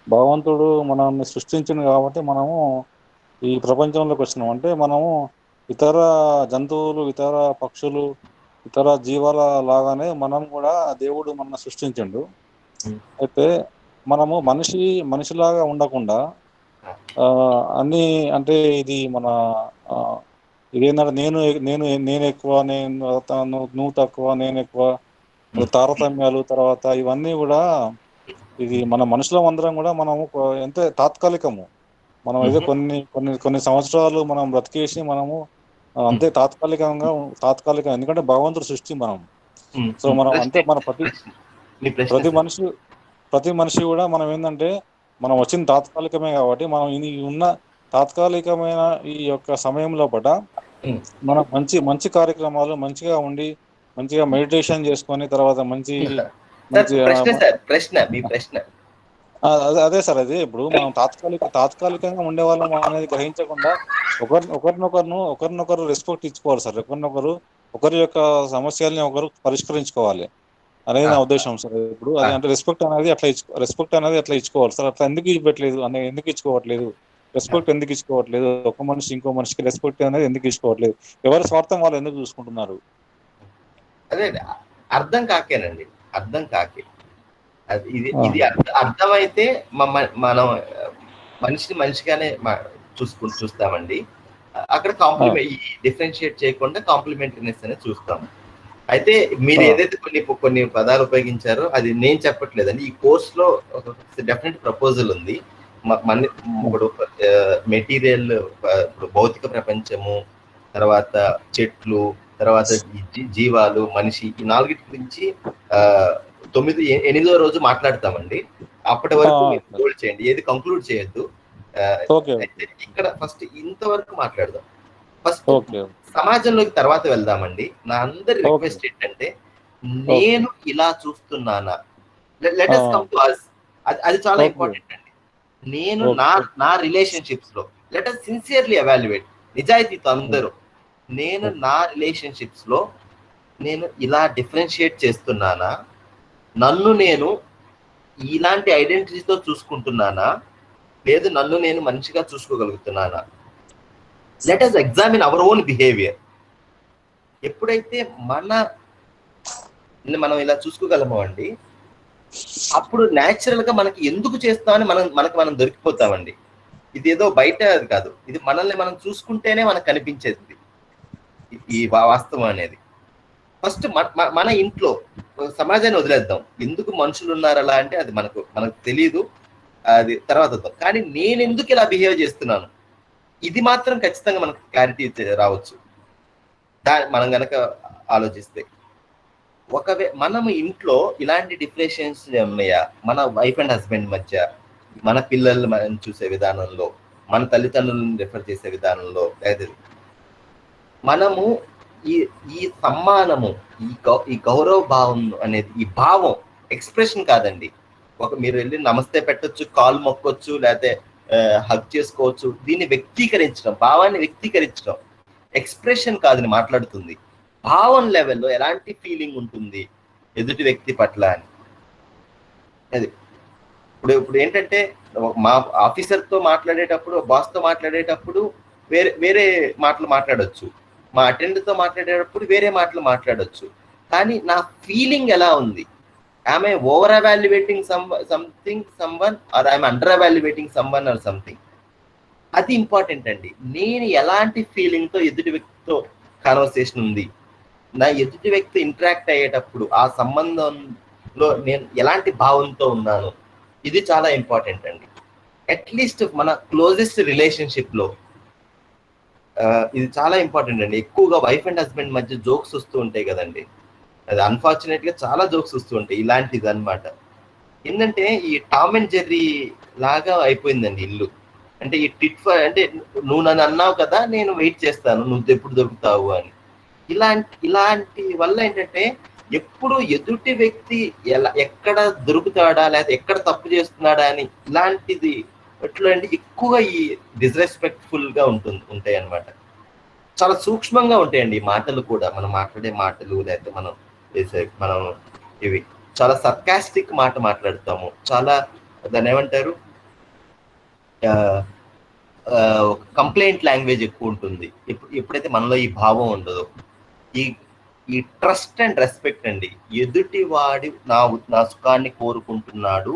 భగవంతుడు మనల్ని సృష్టించింది కాబట్టి మనము ఈ ప్రపంచంలోకి వచ్చినాం. అంటే మనము ఇతర జంతువులు, ఇతర పక్షులు, ఇతర జీవాల లాగానే మనం కూడా దేవుడు మనల్ని సృష్టించిండు. అయితే మనము మనిషిలాగా ఉండకుండా అన్ని, అంటే ఇది మన ఇదేంటంటే నేను ఎక్కువ, నువ్వు తక్కువ, నేను ఎక్కువ, తారతమ్యాలు, తర్వాత ఇవన్నీ కూడా ఇది మన మనుషులం అందరం కూడా మనము ఎంత తాత్కాలికము. మనం ఏదో కొన్ని సంవత్సరాలు మనం బ్రతికేసి మనము అంతే తాత్కాలికం. ఎందుకంటే భగవంతుడు సృష్టి మనం. సో మనం అంతే, మన ప్రతి మనిషి కూడా మనం ఏంటంటే మనం వచ్చిన తాత్కాలికమే కాబట్టి మనం ఉన్న తాత్కాలికమైన ఈ యొక్క సమయం లోపల మనం మంచి కార్యక్రమాలు మంచిగా ఉండి మంచిగా మెడిటేషన్ చేసుకొని తర్వాత అదే సార్. అది ఇప్పుడు మనం తాత్కాలికంగా ఉండేవాళ్ళం అనేది గ్రహించకుండా ఒకరినొకరు రెస్పెక్ట్ ఇచ్చుకోవాలి సార్. ఒకరి యొక్క సమస్యల్ని ఒకరు పరిష్కరించుకోవాలి అనేది నా ఉద్దేశం సార్. ఇప్పుడు అది అంటే రెస్పెక్ట్ అనేది అట్లా ఇచ్చుకోవాలి సార్. అట్లా ఎందుకు ఇచ్చుకోవట్లేదు, రెస్పెక్ట్ ఎందుకు ఇచ్చుకోవట్లేదు, ఒక మనిషి ఇంకో మనిషికి రెస్పెక్ట్ అనేది ఎందుకు ఇచ్చుకోవట్లేదు, ఎవరి స్వార్థం వాళ్ళు ఎందుకు చూసుకుంటున్నారు? అదే అర్థం కాకేనండి, అర్థం కాకే. ఇది అర్థమైతే మనం మనిషిగానే చూస్తామండి. అక్కడ డిఫరెన్షియేట్ చేయకుండా కాంప్లిమెంటరీనెస్ అనేది చూస్తాము. అయితే మీరు ఏదైతే కొన్ని పదాలు ఉపయోగించారో అది నేను చెప్పట్లేదండి. ఈ కోర్స్ లో డెఫినెట్ ప్రపోజల్ ఉంది. ఇప్పుడు మెటీరియల్, భౌతిక ప్రపంచము, తర్వాత చెట్లు, తర్వాత జీవాలు, మనిషి, ఈ 4 గురించి 8వ రోజు మాట్లాడతామండి. అప్పటి వరకు హోల్డ్ చేయండి, ఏది కంక్లూడ్ చేయొద్దు. ఇక్కడ ఫస్ట్ ఇంతవరకు మాట్లాడదాం. ఫస్ట్ సమాజంలోకి తర్వాత వెళ్దామండి. నా అందరి రిక్వెస్ట్ ఏంటంటే, నేను ఇలా చూస్తున్నానా, let us come to us. అది చాలా ఇంపార్టెంట్ అండి. నేను నా రిలేషన్షిప్స్ లో లెట్ us సిన్సియర్లీ ఎవాల్యుయేట్, నిజాయితీతో అందరూ, నేను నా రిలేషన్షిప్స్ లో నేను ఇలా డిఫరెన్షియేట్ చేస్తున్నానా, నన్ను నేను ఇలాంటి ఐడెంటిటీతో చూసుకుంటున్నానా, లేదు నన్ను నేను మనిషిగా చూసుకోగలుగుతున్నానా? Let us examine our own behaviour. ఎప్పుడైతే మనం ఇలా చూసుకోగలమో అండి, అప్పుడు న్యాచురల్ గా మనకి ఎందుకు చేస్తామని మనం దొరికిపోతామండి. ఇది ఏదో బయట అది కాదు, ఇది మనల్ని మనం చూసుకుంటేనే మనకు కనిపించేది ఈ వాస్తవం అనేది. ఫస్ట్ మన ఇంట్లో సమాజాన్ని వదిలేద్దాం, ఎందుకు మనుషులు ఉన్నారు అలా అంటే అది మనకు తెలియదు, అది తర్వాత. కానీ నేను ఎందుకు ఇలా బిహేవ్ చేస్తున్నాను, ఇది మాత్రం ఖచ్చితంగా మనకు క్లారిటీ రావచ్చు మనం గనక ఆలోచిస్తే. మనము ఇంట్లో ఇలాంటి డిఫరెన్షియేషన్స్ ఉన్నాయా, మన వైఫ్ అండ్ హస్బెండ్ మధ్య, మన పిల్లలు మనం చూసే విధానంలో, మన తల్లిదండ్రులను రిఫర్ చేసే విధానంలో, లేదా మనము ఈ సమ్మానము, ఈ గౌరవ భావం అనేది, ఈ భావం ఎక్స్ప్రెషన్ కాదండి. మీరు వెళ్ళి నమస్తే పెట్టొచ్చు, కాల్ మొక్కొచ్చు, లేకపోతే హగ్ చేసుకోవచ్చు. దీన్ని వ్యక్తీకరించడం, భావాన్ని వ్యక్తీకరించడం, ఎక్స్ప్రెషన్ కాదని మాట్లాడుతుంది. భావం లెవెల్లో ఎలాంటి ఫీలింగ్ ఉంటుంది ఎదుటి వ్యక్తి పట్ల అని. అది ఇప్పుడు ఏంటంటే, మా ఆఫీసర్తో మాట్లాడేటప్పుడు, బాస్తో మాట్లాడేటప్పుడు వేరే మాటలు మాట్లాడొచ్చు, మా అటెండర్తో మాట్లాడేటప్పుడు వేరే మాటలు మాట్లాడొచ్చు. కానీ నా ఫీలింగ్ ఎలా ఉంది, am I over evaluating someone or I'm under evaluating someone or something? అది ఇంపార్టెంట్ అండి. నేను ఎలాంటి ఫీలింగ్ తో ఎదుటి వ్యక్తితో కాన్వర్సేషన్ ఉంది, నా ఎదుటి వ్యక్తి ఇంటరాక్ట్ అయ్యేటప్పుడు ఆ సంబంధంలో నేను ఎలాంటి భావంతో ఉన్నాను, ఇది చాలా ఇంపార్టెంట్ అండి. అట్లీస్ట్ మన క్లోజెస్ట్ రిలేషన్షిప్ లో ఇది చాలా ఇంపార్టెంట్ అండి. ఎక్కువగా వైఫ్ అండ్ హస్బెండ్ మధ్య జోక్స్ వస్తూ ఉంటాయి కదండి, అది అన్ఫార్చునేట్ గా చాలా జోక్స్ వస్తూ ఉంటాయి. ఇలాంటిది అనమాట. ఏంటంటే ఈ టామ్ అండ్ జెర్రీ లాగా అయిపోయిందండి ఇల్లు. అంటే ఈ అంటే నువ్వు నన్ను అన్నావు కదా, నేను వెయిట్ చేస్తాను, నువ్వు ఎప్పుడు దొరుకుతావు అని. ఇలాంటి వల్ల ఏంటంటే, ఎప్పుడు ఎదుటి వ్యక్తి ఎక్కడ దొరుకుతాడా, లేకపోతే ఎక్కడ తప్పు చేస్తున్నాడా అని ఇలాంటిది ఎట్లా అంటే ఎక్కువగా ఈ డిస్రెస్పెక్ట్ఫుల్ గా ఉంటాయి అన్నమాట. చాలా సూక్ష్మంగా ఉంటాయండి ఈ మాటలు కూడా, మనం మాట్లాడే మాటలు, లేకపోతే మనం ఇవి చాలా సర్కాస్టిక్ మాట మాట్లాడతాము, చాలా దాన్ని ఏమంటారు, కంప్లైంట్ లాంగ్వేజ్ ఎక్కువ ఉంటుంది. ఎప్పుడైతే మనలో ఈ భావం ఉండదో, ఈ ట్రస్ట్ అండ్ రెస్పెక్ట్ అండి. ఎదుటివాడు నా సుఖాన్ని కోరుకుంటున్నాడు,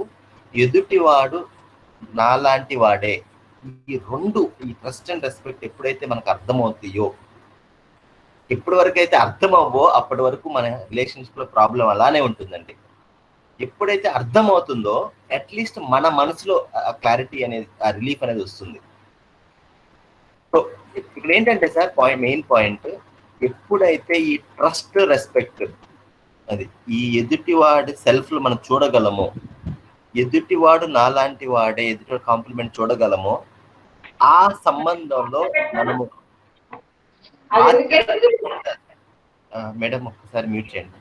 ఎదుటివాడు నాలాంటి వాడే, ఈ రెండు, ఈ ట్రస్ట్ అండ్ రెస్పెక్ట్ ఎప్పుడైతే మనకు అర్థమవుతాయో, ఎప్పటి వరకు అయితే అర్థం అవ్వో అప్పటి వరకు మన రిలేషన్షిప్ లో ప్రాబ్లం అలానే ఉంటుందండి. ఎప్పుడైతే అర్థం అవుతుందో అట్లీస్ట్ మన మనసులో ఆ క్లారిటీ అనేది, ఆ రిలీఫ్ అనేది వస్తుంది. సో ఇక్కడ ఏంటంటే సార్ మెయిన్ పాయింట్, ఎప్పుడైతే ఈ ట్రస్ట్ రెస్పెక్ట్, అది ఈ ఎదుటివాడి సెల్ఫ్లు మనం చూడగలమో, ఎదుటివాడు నాలాంటి వాడే, ఎదుటి కాంప్లిమెంట్ చూడగలమో, ఆ సంబంధంలో మనము. మేడం ఒక్కసారి మ్యూట్ చేయండి.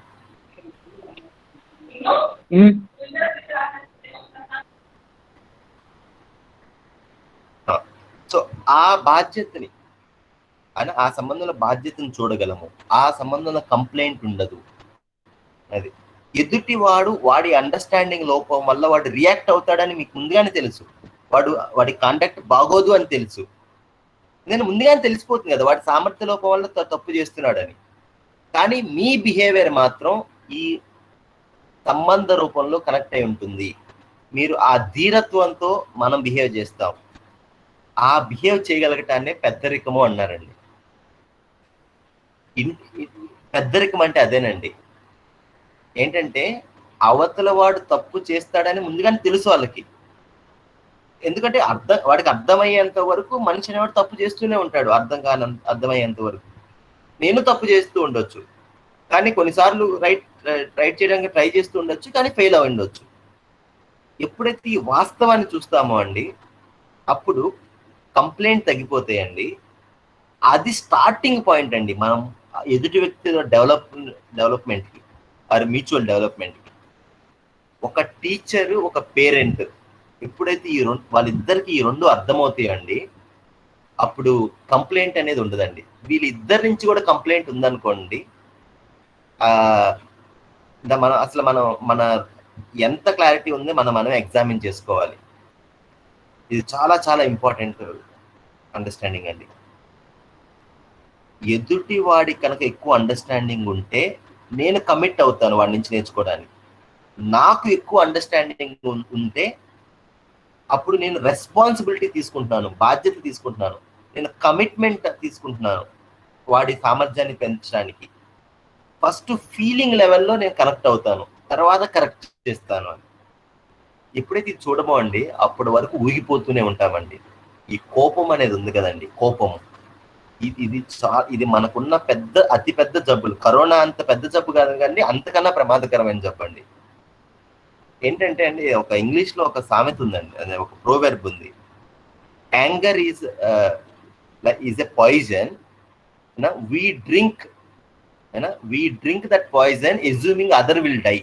సో ఆ బాధ్యతని, ఆ సంబంధంలో బాధ్యతను చూడగలము, ఆ సంబంధంలో కంప్లైంట్ ఉండదు. అది వాడి అండర్స్టాండింగ్ లోపం వల్ల వాడు రియాక్ట్ అవుతాడని మీకు ముందుగానే తెలుసు, వాడి కాంటాక్ట్ బాగోదు అని తెలుసు, నేను ముందుగానే తెలిసిపోతుంది కదా వాడి సామర్థ్య లోపం వల్ల తప్పు చేస్తున్నాడని. కానీ మీ బిహేవియర్ మాత్రం ఈ సంబంధ రూపంలో కనెక్ట్ అయి ఉంటుంది. మీరు ఆ ధీరత్వంతో మనం బిహేవ్ చేస్తాం, ఆ బిహేవ్ చేయగలగటాన్ని పెద్దరికము అన్నారండి. పెద్దరికం అంటే అదేనండి. ఏంటంటే అవతల వాడు తప్పు చేస్తాడని ముందుగానే తెలుసు వాళ్ళకి. ఎందుకంటే వాడికి అర్థమయ్యేంత వరకు మనిషి అనేవాడు తప్పు చేస్తూనే ఉంటాడు, అర్థమయ్యేంత వరకు. నేను తప్పు చేస్తూ ఉండొచ్చు, కానీ కొన్నిసార్లు రైట్ చేయడానికి ట్రై చేస్తూ ఉండొచ్చు, కానీ ఫెయిల్ అయి ఉండొచ్చు. ఎప్పుడైతే ఈ వాస్తవాన్ని చూస్తామో అండి, అప్పుడు కంప్లైంట్ తగ్గిపోతాయండి. అది స్టార్టింగ్ పాయింట్ అండి మనం ఎదుటి వ్యక్తి డెవలప్మెంట్కి, ఆర్ మ్యూచువల్ డెవలప్మెంట్కి. ఒక టీచర్, ఒక పేరెంట్ ఎప్పుడైతే వాళ్ళిద్దరికి ఈ రెండు అర్థమవుతాయండి, అప్పుడు కంప్లైంట్ అనేది ఉండదండి. వీళ్ళిద్దరి నుంచి కూడా కంప్లైంట్ ఉందనుకోండి, మనం అసలు మన ఎంత క్లారిటీ ఉంది మనం ఎగ్జామిన్ చేసుకోవాలి. ఇది చాలా చాలా ఇంపార్టెంట్ అండర్స్టాండింగ్ అండి. ఎదుటి వాడి కనుక ఎక్కువ అండర్స్టాండింగ్ ఉంటే నేను కమిట్ అవుతాను వాడి నుంచి నేర్చుకోవడానికి. నాకు ఎక్కువ అండర్స్టాండింగ్ ఉంటే అప్పుడు నేను రెస్పాన్సిబిలిటీ తీసుకుంటున్నాను, బాధ్యత తీసుకుంటున్నాను, నేను కమిట్మెంట్ తీసుకుంటున్నాను వాడి సామర్థ్యాన్ని పెంచడానికి. ఫస్ట్ ఫీలింగ్ లెవెల్లో నేను కనెక్ట్ అవుతాను, తర్వాత కరెక్ట్ చేస్తాను అని. ఎప్పుడైతే ఇది చూడమో అండి అప్పటి వరకు ఊగిపోతూనే ఉంటామండి. ఈ కోపం అనేది ఉంది కదండి, కోపము ఇది మనకున్న అతి పెద్ద జబ్బులు. కరోనా అంత పెద్ద జబ్బు కాదు కానీ అంతకన్నా ప్రమాదకరమైన జబ్బు అండి. ఏంటంటే అండి, ఒక ఇంగ్లీష్ లో ఒక సామెత ఉందండి, అదే ఒక ప్రోవెర్బ్ ఉంది. Anger is a poison, we drink that poison assuming other will die.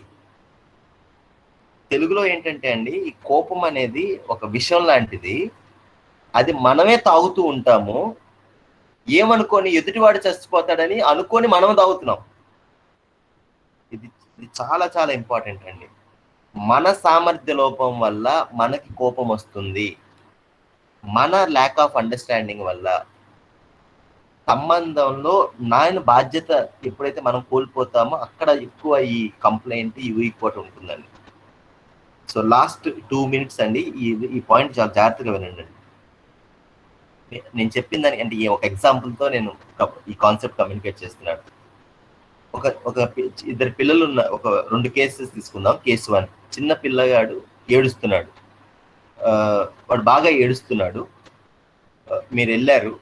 తెలుగులో ఏంటంటే అండి, ఈ కోపం అనేది ఒక విషం లాంటిది. అది మనమే తాగుతూ ఉంటాము, ఏమనుకొని ఎదుటివాడు చచ్చిపోతాడని అనుకొని మనం తాగుతున్నాం. ఇది చాలా చాలా ఇంపార్టెంట్ అండి. మన సామర్థ్య లోపం వల్ల మనకి కోపం వస్తుంది, మన ల్యాక్ ఆఫ్ అండర్స్టాండింగ్ వల్ల. సంబంధంలో బాధ్యత ఎప్పుడైతే మనం కోల్పోతామో అక్కడ ఎక్కువ ఈ కంప్లైంట్, ఈ వీక్పోట్ ఉంటుందండి. సో లాస్ట్ 2 minutes అండి, ఈ పాయింట్ చాలా జాగ్రత్తగా వినండి. నేను చెప్పిందని అంటే ఒక ఎగ్జాంపుల్తో నేను ఈ కాన్సెప్ట్ కమ్యూనికేట్ చేస్తున్నాను. ఒక 2 పిల్లలు ఉన్న 2 కేసెస్ తీసుకుందాం. కేసు 1, చిన్న పిల్లగాడు ఏడుస్తున్నాడు, వాడు బాగా ఏడుస్తున్నాడు. మీరు వెళ్ళారు,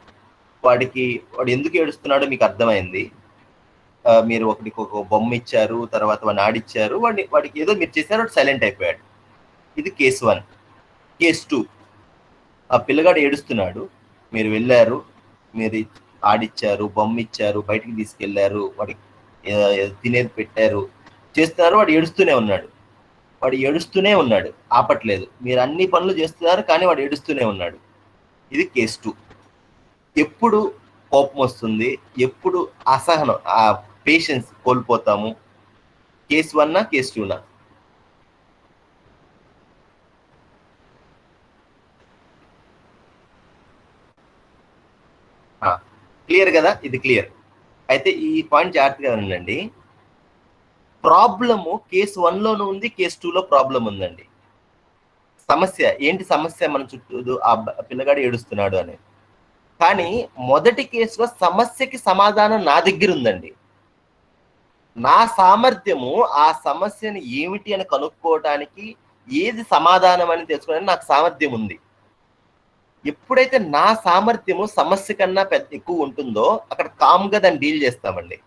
వాడు ఎందుకు ఏడుస్తున్నాడో మీకు అర్థమైంది. మీరు ఒక బొమ్మ ఇచ్చారు, తర్వాత వాడిని ఆడిచ్చారు, వాడికి ఏదో మీరు చేశారు, వాడు సైలెంట్ అయిపోయాడు. ఇది కేసు 1. కేసు 2, ఆ పిల్లగాడు ఏడుస్తున్నాడు, మీరు వెళ్ళారు, మీరు ఆడిచ్చారు, బొమ్మ ఇచ్చారు, బయటికి తీసుకెళ్లారు, వాడికి తినేది పెట్టారు, చేస్తున్నారు, వాడు ఏడుస్తూనే ఉన్నాడు, ఆపట్లేదు. మీరు అన్ని పనులు చేస్తున్నారు కానీ వాడు ఏడుస్తూనే ఉన్నాడు. ఇది కేసు 2. ఎప్పుడు కోపం వస్తుంది, ఎప్పుడు అసహనం, ఆ పేషెన్స్ కోల్పోతాము? కేసు 1నా కేసు 2నా? క్లియర్ కదా? ఇది క్లియర్ అయితే ఈ పాయింట్ జాగ్రత్తగా ఉండండి. ప్రాబ్లము కేసు 1లోనూ ఉంది, కేసు 2లో ప్రాబ్లం ఉందండి. సమస్య ఏంటి? సమస్య మన చుట్టూ ఆ పిల్లగాడు ఏడుస్తున్నాడు అని. కానీ మొదటి కేసులో సమస్యకి సమాధానం నా దగ్గర ఉందండి. నా సామర్థ్యము ఆ సమస్యని ఏమిటి అని కనుక్కోవటానికి, ఏది సమాధానం అని తెలుసుకోవడానికి నాకు సామర్థ్యం ఉంది. ఎప్పుడైతే నా సామర్థ్యము సమస్య కన్నా ఎక్కువ ఉంటుందో అక్కడ కామ్గా దాన్ని డీల్ చేస్తామండి.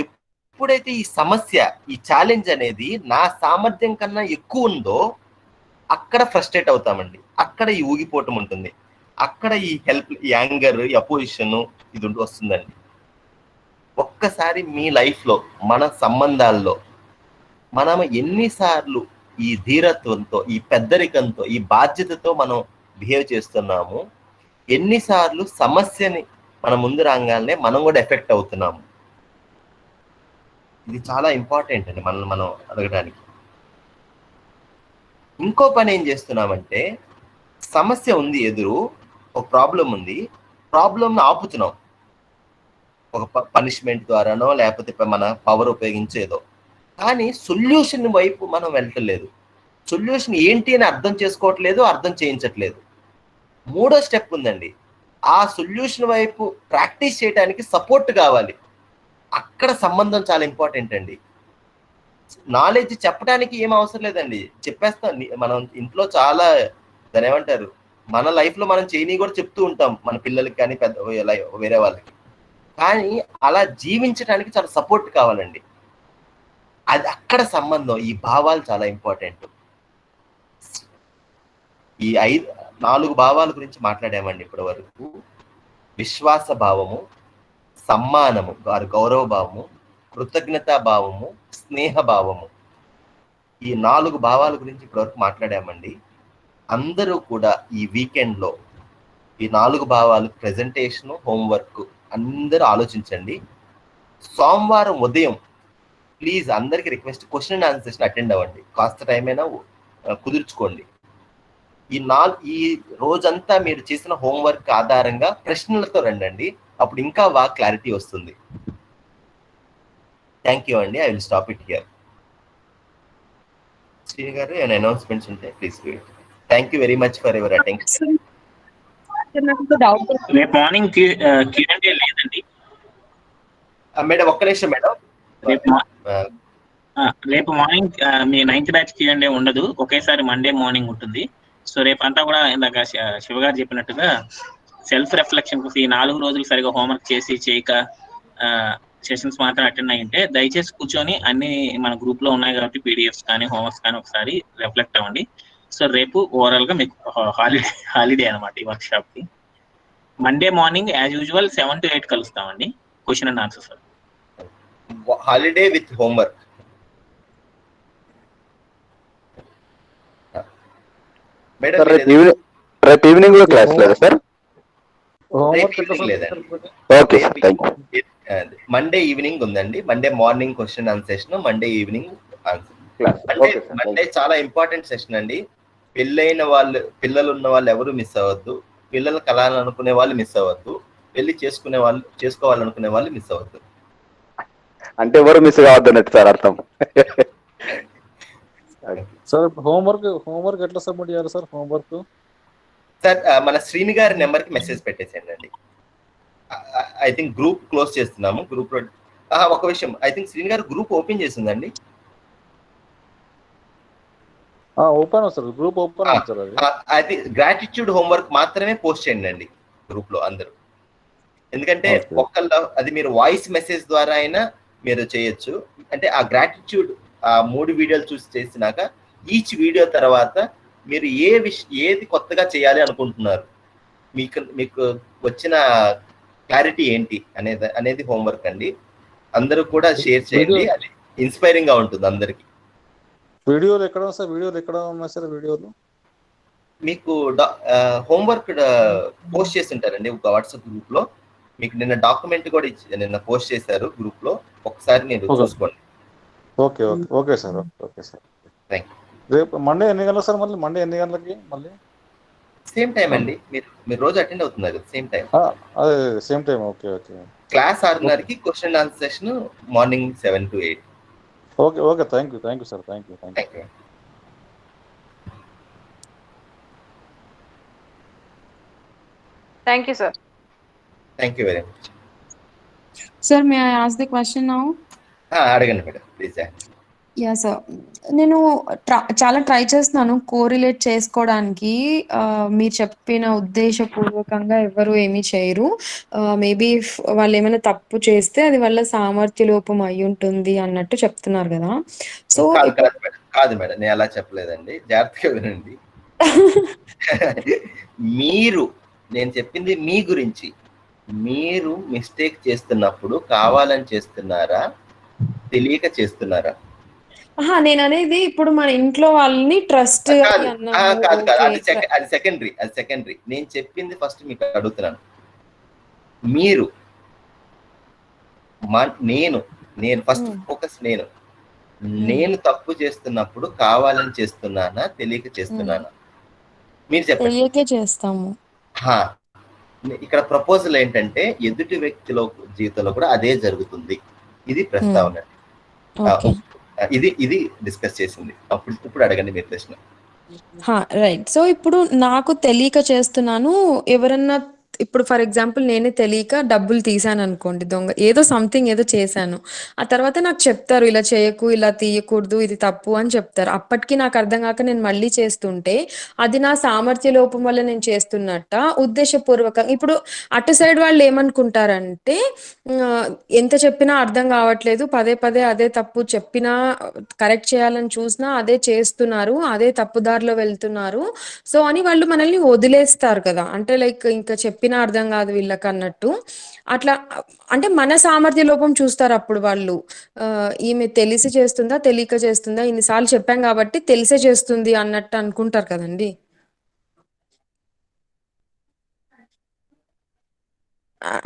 ఎప్పుడైతే ఈ సమస్య, ఈ ఛాలెంజ్ అనేది నా సామర్థ్యం కన్నా ఎక్కువ ఉందో అక్కడ ఫ్రస్ట్రేట్ అవుతామండి, అక్కడ ఈ ఊగిపోవటం ఉంటుంది, అక్కడ ఈ యాంగర్, ఈ అపోజిషన్ ఇది వస్తుందండి. ఒక్కసారి మీ లైఫ్లో, మన సంబంధాల్లో మనం ఎన్నిసార్లు ఈ ధీరత్వంతో, ఈ పెద్దరికంతో, ఈ బాధ్యతతో మనం బిహేవ్ చేస్తున్నాము, ఎన్నిసార్లు సమస్యని మన ముందు రాగానే మనం కూడా ఎఫెక్ట్ అవుతున్నాము. ఇది చాలా ఇంపార్టెంట్ అండి మనం అడగడానికి. ఇంకో పని ఏం చేస్తున్నామంటే, సమస్య ఉంది ఎదురు, ఒక ప్రాబ్లం ఉంది, ప్రాబ్లంని ఆపుతున్నాం ఒక పనిష్మెంట్ ద్వారానో లేకపోతే మన పవర్ ఉపయోగించేదో. కానీ సొల్యూషన్ వైపు మనం వెళ్ళట్లేదు. సొల్యూషన్ ఏంటి అని అర్థం చేసుకోవట్లేదు, అర్థం చేయించట్లేదు. 3వ స్టెప్ ఉందండి. ఆ సొల్యూషన్ వైపు ప్రాక్టీస్ చేయడానికి సపోర్ట్ కావాలి. అక్కడ సంబంధం చాలా ఇంపార్టెంట్ అండి. నాలెడ్జ్ చెప్పడానికి ఏం అవసరం లేదండి, చెప్పేస్తాం. మనం ఇంట్లో చాలా దాని ఏమంటారు, మన లైఫ్లో మనం చేయని కూడా చెప్తూ ఉంటాం మన పిల్లలకి కానీ వేరే వాళ్ళకి. కానీ అలా జీవించడానికి చాలా సపోర్ట్ కావాలండి. అది అక్కడ సంబంధం. ఈ భావాలు చాలా ఇంపార్టెంట్. ఈ 4 భావాల గురించి మాట్లాడామండి ఇప్పటి వరకు. విశ్వాస భావము, సమ్మానము, గౌరవ భావము, కృతజ్ఞతా భావము, స్నేహ భావము. ఈ 4 భావాల గురించి ఇప్పటివరకు మాట్లాడామండి. అందరూ కూడా ఈ వీకెండ్లో ఈ 4 భావాలు ప్రెజెంటేషన్, హోంవర్క్ అందరూ ఆలోచించండి. సోమవారం ఉదయం ప్లీజ్ అందరికి request, question and answer session attend అవ్వండి, కాస్త టైం అయినా కుదుర్చుకోండి. ఈ రోజంతా మీరు చేసిన హోంవర్క్ ఆధారంగా ప్రశ్నలతో రండి, అప్పుడు ఇంకా బాగా క్లారిటీ వస్తుంది. థ్యాంక్ యూ అండి. I will stop it here. Srini గారు ఏమైనా అనౌన్స్మెంట్స్ ఉంటే please do it. Thank you very much for your attention. రేపు మార్నింగ్ Q&A లేదండి మేడం, ఒక్క నిమిషం మేడం. రేపు మార్నింగ్ మీ 9th బ్యాచ్ Q&A ఉండదు, ఒకేసారి మండే మార్నింగ్ ఉంటుంది. సో రేపు అంతా కూడా ఇందాక శివ గారు చెప్పినట్టుగా సెల్ఫ్ రిఫ్లెక్షన్ కోసం ఈ 4 రోజులు సరిగా హోంవర్క్ చేయక సెషన్స్ మాత్రం అటెండ్ అయ్యింటే దయచేసి కూర్చొని అన్ని మన గ్రూప్ లో ఉన్నాయి కాబట్టి పీడిఎఫ్స్ కానీ హోంవర్క్స్ కానీ ఒకసారి రిఫ్లెక్ట్ అవ్వండి. సో రేపు ఓవరాల్ గా మీకు హాలిడే అనమాట ఈ వర్క్ షాప్ కి. Monday morning as usual 7 to 8 కలుస్తామండి, question and answer. Sir holiday with homework. రేపు ఈవినింగ్ కూడా క్లాస్ లేదా సార్? లేదండి, okay sir, thank you. Monday evening ఉందండి. Monday morning question answer session, Monday evening answer అంటే Monday చాలా important session అండి. పిల్లలు ఉన్న వాళ్ళు ఎవరు మిస్ అవ్వద్దు, పిల్లలు కలాలనుకునే వాళ్ళు మిస్ అవ్వద్దు, పెళ్లి చేసుకోవాలనుకునే వాళ్ళు మిస్ అవ్వద్దు. అంటే ఎవరు మిస్ కావద్దు అన్నట్టు సార్ అర్థం. సార్ హోంవర్క్ ఎట్లా సబ్మిట్ చేయాలి సార్? హోంవర్క్ సార్ మన శ్రీని గారి నెంబర్కి మెసేజ్ పెట్టేసేయండి. ఐ థింక్ గ్రూప్ క్లోజ్ చేస్తున్నాము. గ్రూప్ లో ఒక విషయం, ఐ థింక్ శ్రీని గారు గ్రూప్ ఓపెన్ చేసిందండి. Open sir, group open sir. అది గ్రాటిట్యూడ్ హోంవర్క్ మాత్రమే పోస్ట్ చేయండి అండి గ్రూప్ లో అందరూ. ఎందుకంటే అది మీరు వాయిస్ మెసేజ్ ద్వారా అయినా మీరు చేయొచ్చు. అంటే ఆ గ్రాటిట్యూడ్ ఆ 3 వీడియోలు చూసి చేసినాక ఈచ్ వీడియో తర్వాత మీరు ఏది కొత్తగా చేయాలి అనుకుంటున్నారు, మీకు వచ్చిన క్లారిటీ ఏంటి అనేది హోంవర్క్ అండి. అందరూ కూడా షేర్ చేయండి, అది ఇన్స్పైరింగ్ గా ఉంటుంది అందరికి. వీడియోలు ఎక్కడ సార్? వీడియోలు ఎక్కడ ఉన్నాయి సార్? వీడియోలు మీకు హోంవర్క్ పోస్ట్ చేసి ఉంటారండి ఒక వాట్సాప్ గ్రూప్ లో. మీకు నిన్న డాక్యుమెంట్ కూడా నిన్న పోస్ట్ చేశారు గ్రూప్ లో, ఒకసారి మీరు చూసుకోండి. Okay okay okay sir, okay sir, thank you. రేపు మండే ఎన్ని గంటలకు సార్? మండే ఎన్ని గంటలకి? మళ్ళీ సేమ్ టైం అండి, మీరు రోజు అటెండ్ అవుతున్నారు సేమ్ టైం. అదే same time. Okay okay. Class 6:30కి question answer session morning 7 to 8. Okay okay, thank you sir, thank you. Thank you sir. Thank you very much. Sir, may I ask the question now? అడగండి madam, please. Yeah sir, నేను చాలా try చేస్తున్నాను correlate చేసుకోవడానికి. మీరు చెప్పిన ఉద్దేశపూర్వకంగా ఎవరు ఏమీ చేయరు, మేబీ వాళ్ళు ఏమైనా తప్పు చేస్తే అది వాళ్ళ సామర్థ్య లోపం అయి ఉంటుంది అన్నట్టు చెప్తున్నారు కదా. సో కాదు మేడం, నేను అలా చెప్పలేదండి, జాగ్రత్తగా వినండి. నేను చెప్పింది మీ గురించి. మీరు మిస్టేక్ చేస్తున్నప్పుడు కావాలని చేస్తున్నారా, తెలియక చేస్తున్నారా? నేను అనేది ఇప్పుడు మన ఇంట్లో వాళ్ళని ట్రస్ట్ అది సెకండరీ. నేను చెప్పింది ఫస్ట్ మీకు అడుగుతున్నాను. మీరు నేను ఫస్ట్ ఫోకస్ నేను తప్పు చేస్తున్నప్పుడు కావాలని చేస్తున్నానా, తెలియక చేస్తున్నానా? మీరు చెప్పండి. తెలియకే చేస్తాము. ఇక్కడ ప్రపోజల్ ఏంటంటే ఎదుటి వ్యక్తిలో జీవితంలో కూడా అదే జరుగుతుంది. ఇది ప్రస్తావన. ఇది డిస్కస్ చేసింది. ఇప్పుడు అడగండి మీరు ప్రశ్న. రైట్. సో ఇప్పుడు నాకు తెలియక చేస్తున్నాను, ఎవరన్నా ఇప్పుడు ఫర్ ఎగ్జాంపుల్ నేనే తెలియక డబ్బులు తీసాను అనుకోండి, దొంగ ఏదో సంథింగ్ ఏదో చేశాను, ఆ తర్వాత నాకు చెప్తారు ఇలా చేయకు, ఇలా తీయకూడదు, ఇది తప్పు అని చెప్తారు. అప్పటికి నాకు అర్థం కాక నేను మళ్ళీ చేస్తుంటే అది నా సామర్థ్య లోపం వల్ల నేను చేస్తున్నట్ట, ఉద్దేశపూర్వకంగా. ఇప్పుడు అటు సైడ్ వాళ్ళు ఏమనుకుంటారంటే ఎంత చెప్పినా అర్థం కావట్లేదు, పదే పదే అదే తప్పు చెప్పినా కరెక్ట్ చేయాలని చూసినా అదే చేస్తున్నారు, అదే తప్పుదారిలో వెళ్తున్నారు, సో అని వాళ్ళు మనల్ని వదిలేస్తారు కదా. అంటే లైక్ ఇంకా చెప్పినా అర్థం కాదు వీళ్ళకి అన్నట్టు. అట్లా అంటే మన సామర్థ్య లోపం చూస్తారు అప్పుడు వాళ్ళు. ఈమె తెలిసి చేస్తుందా తెలియక చేస్తుందా, ఇన్నిసార్లు చెప్పాం కాబట్టి తెలిసే చేస్తుంది అన్నట్టు అనుకుంటారు కదండి.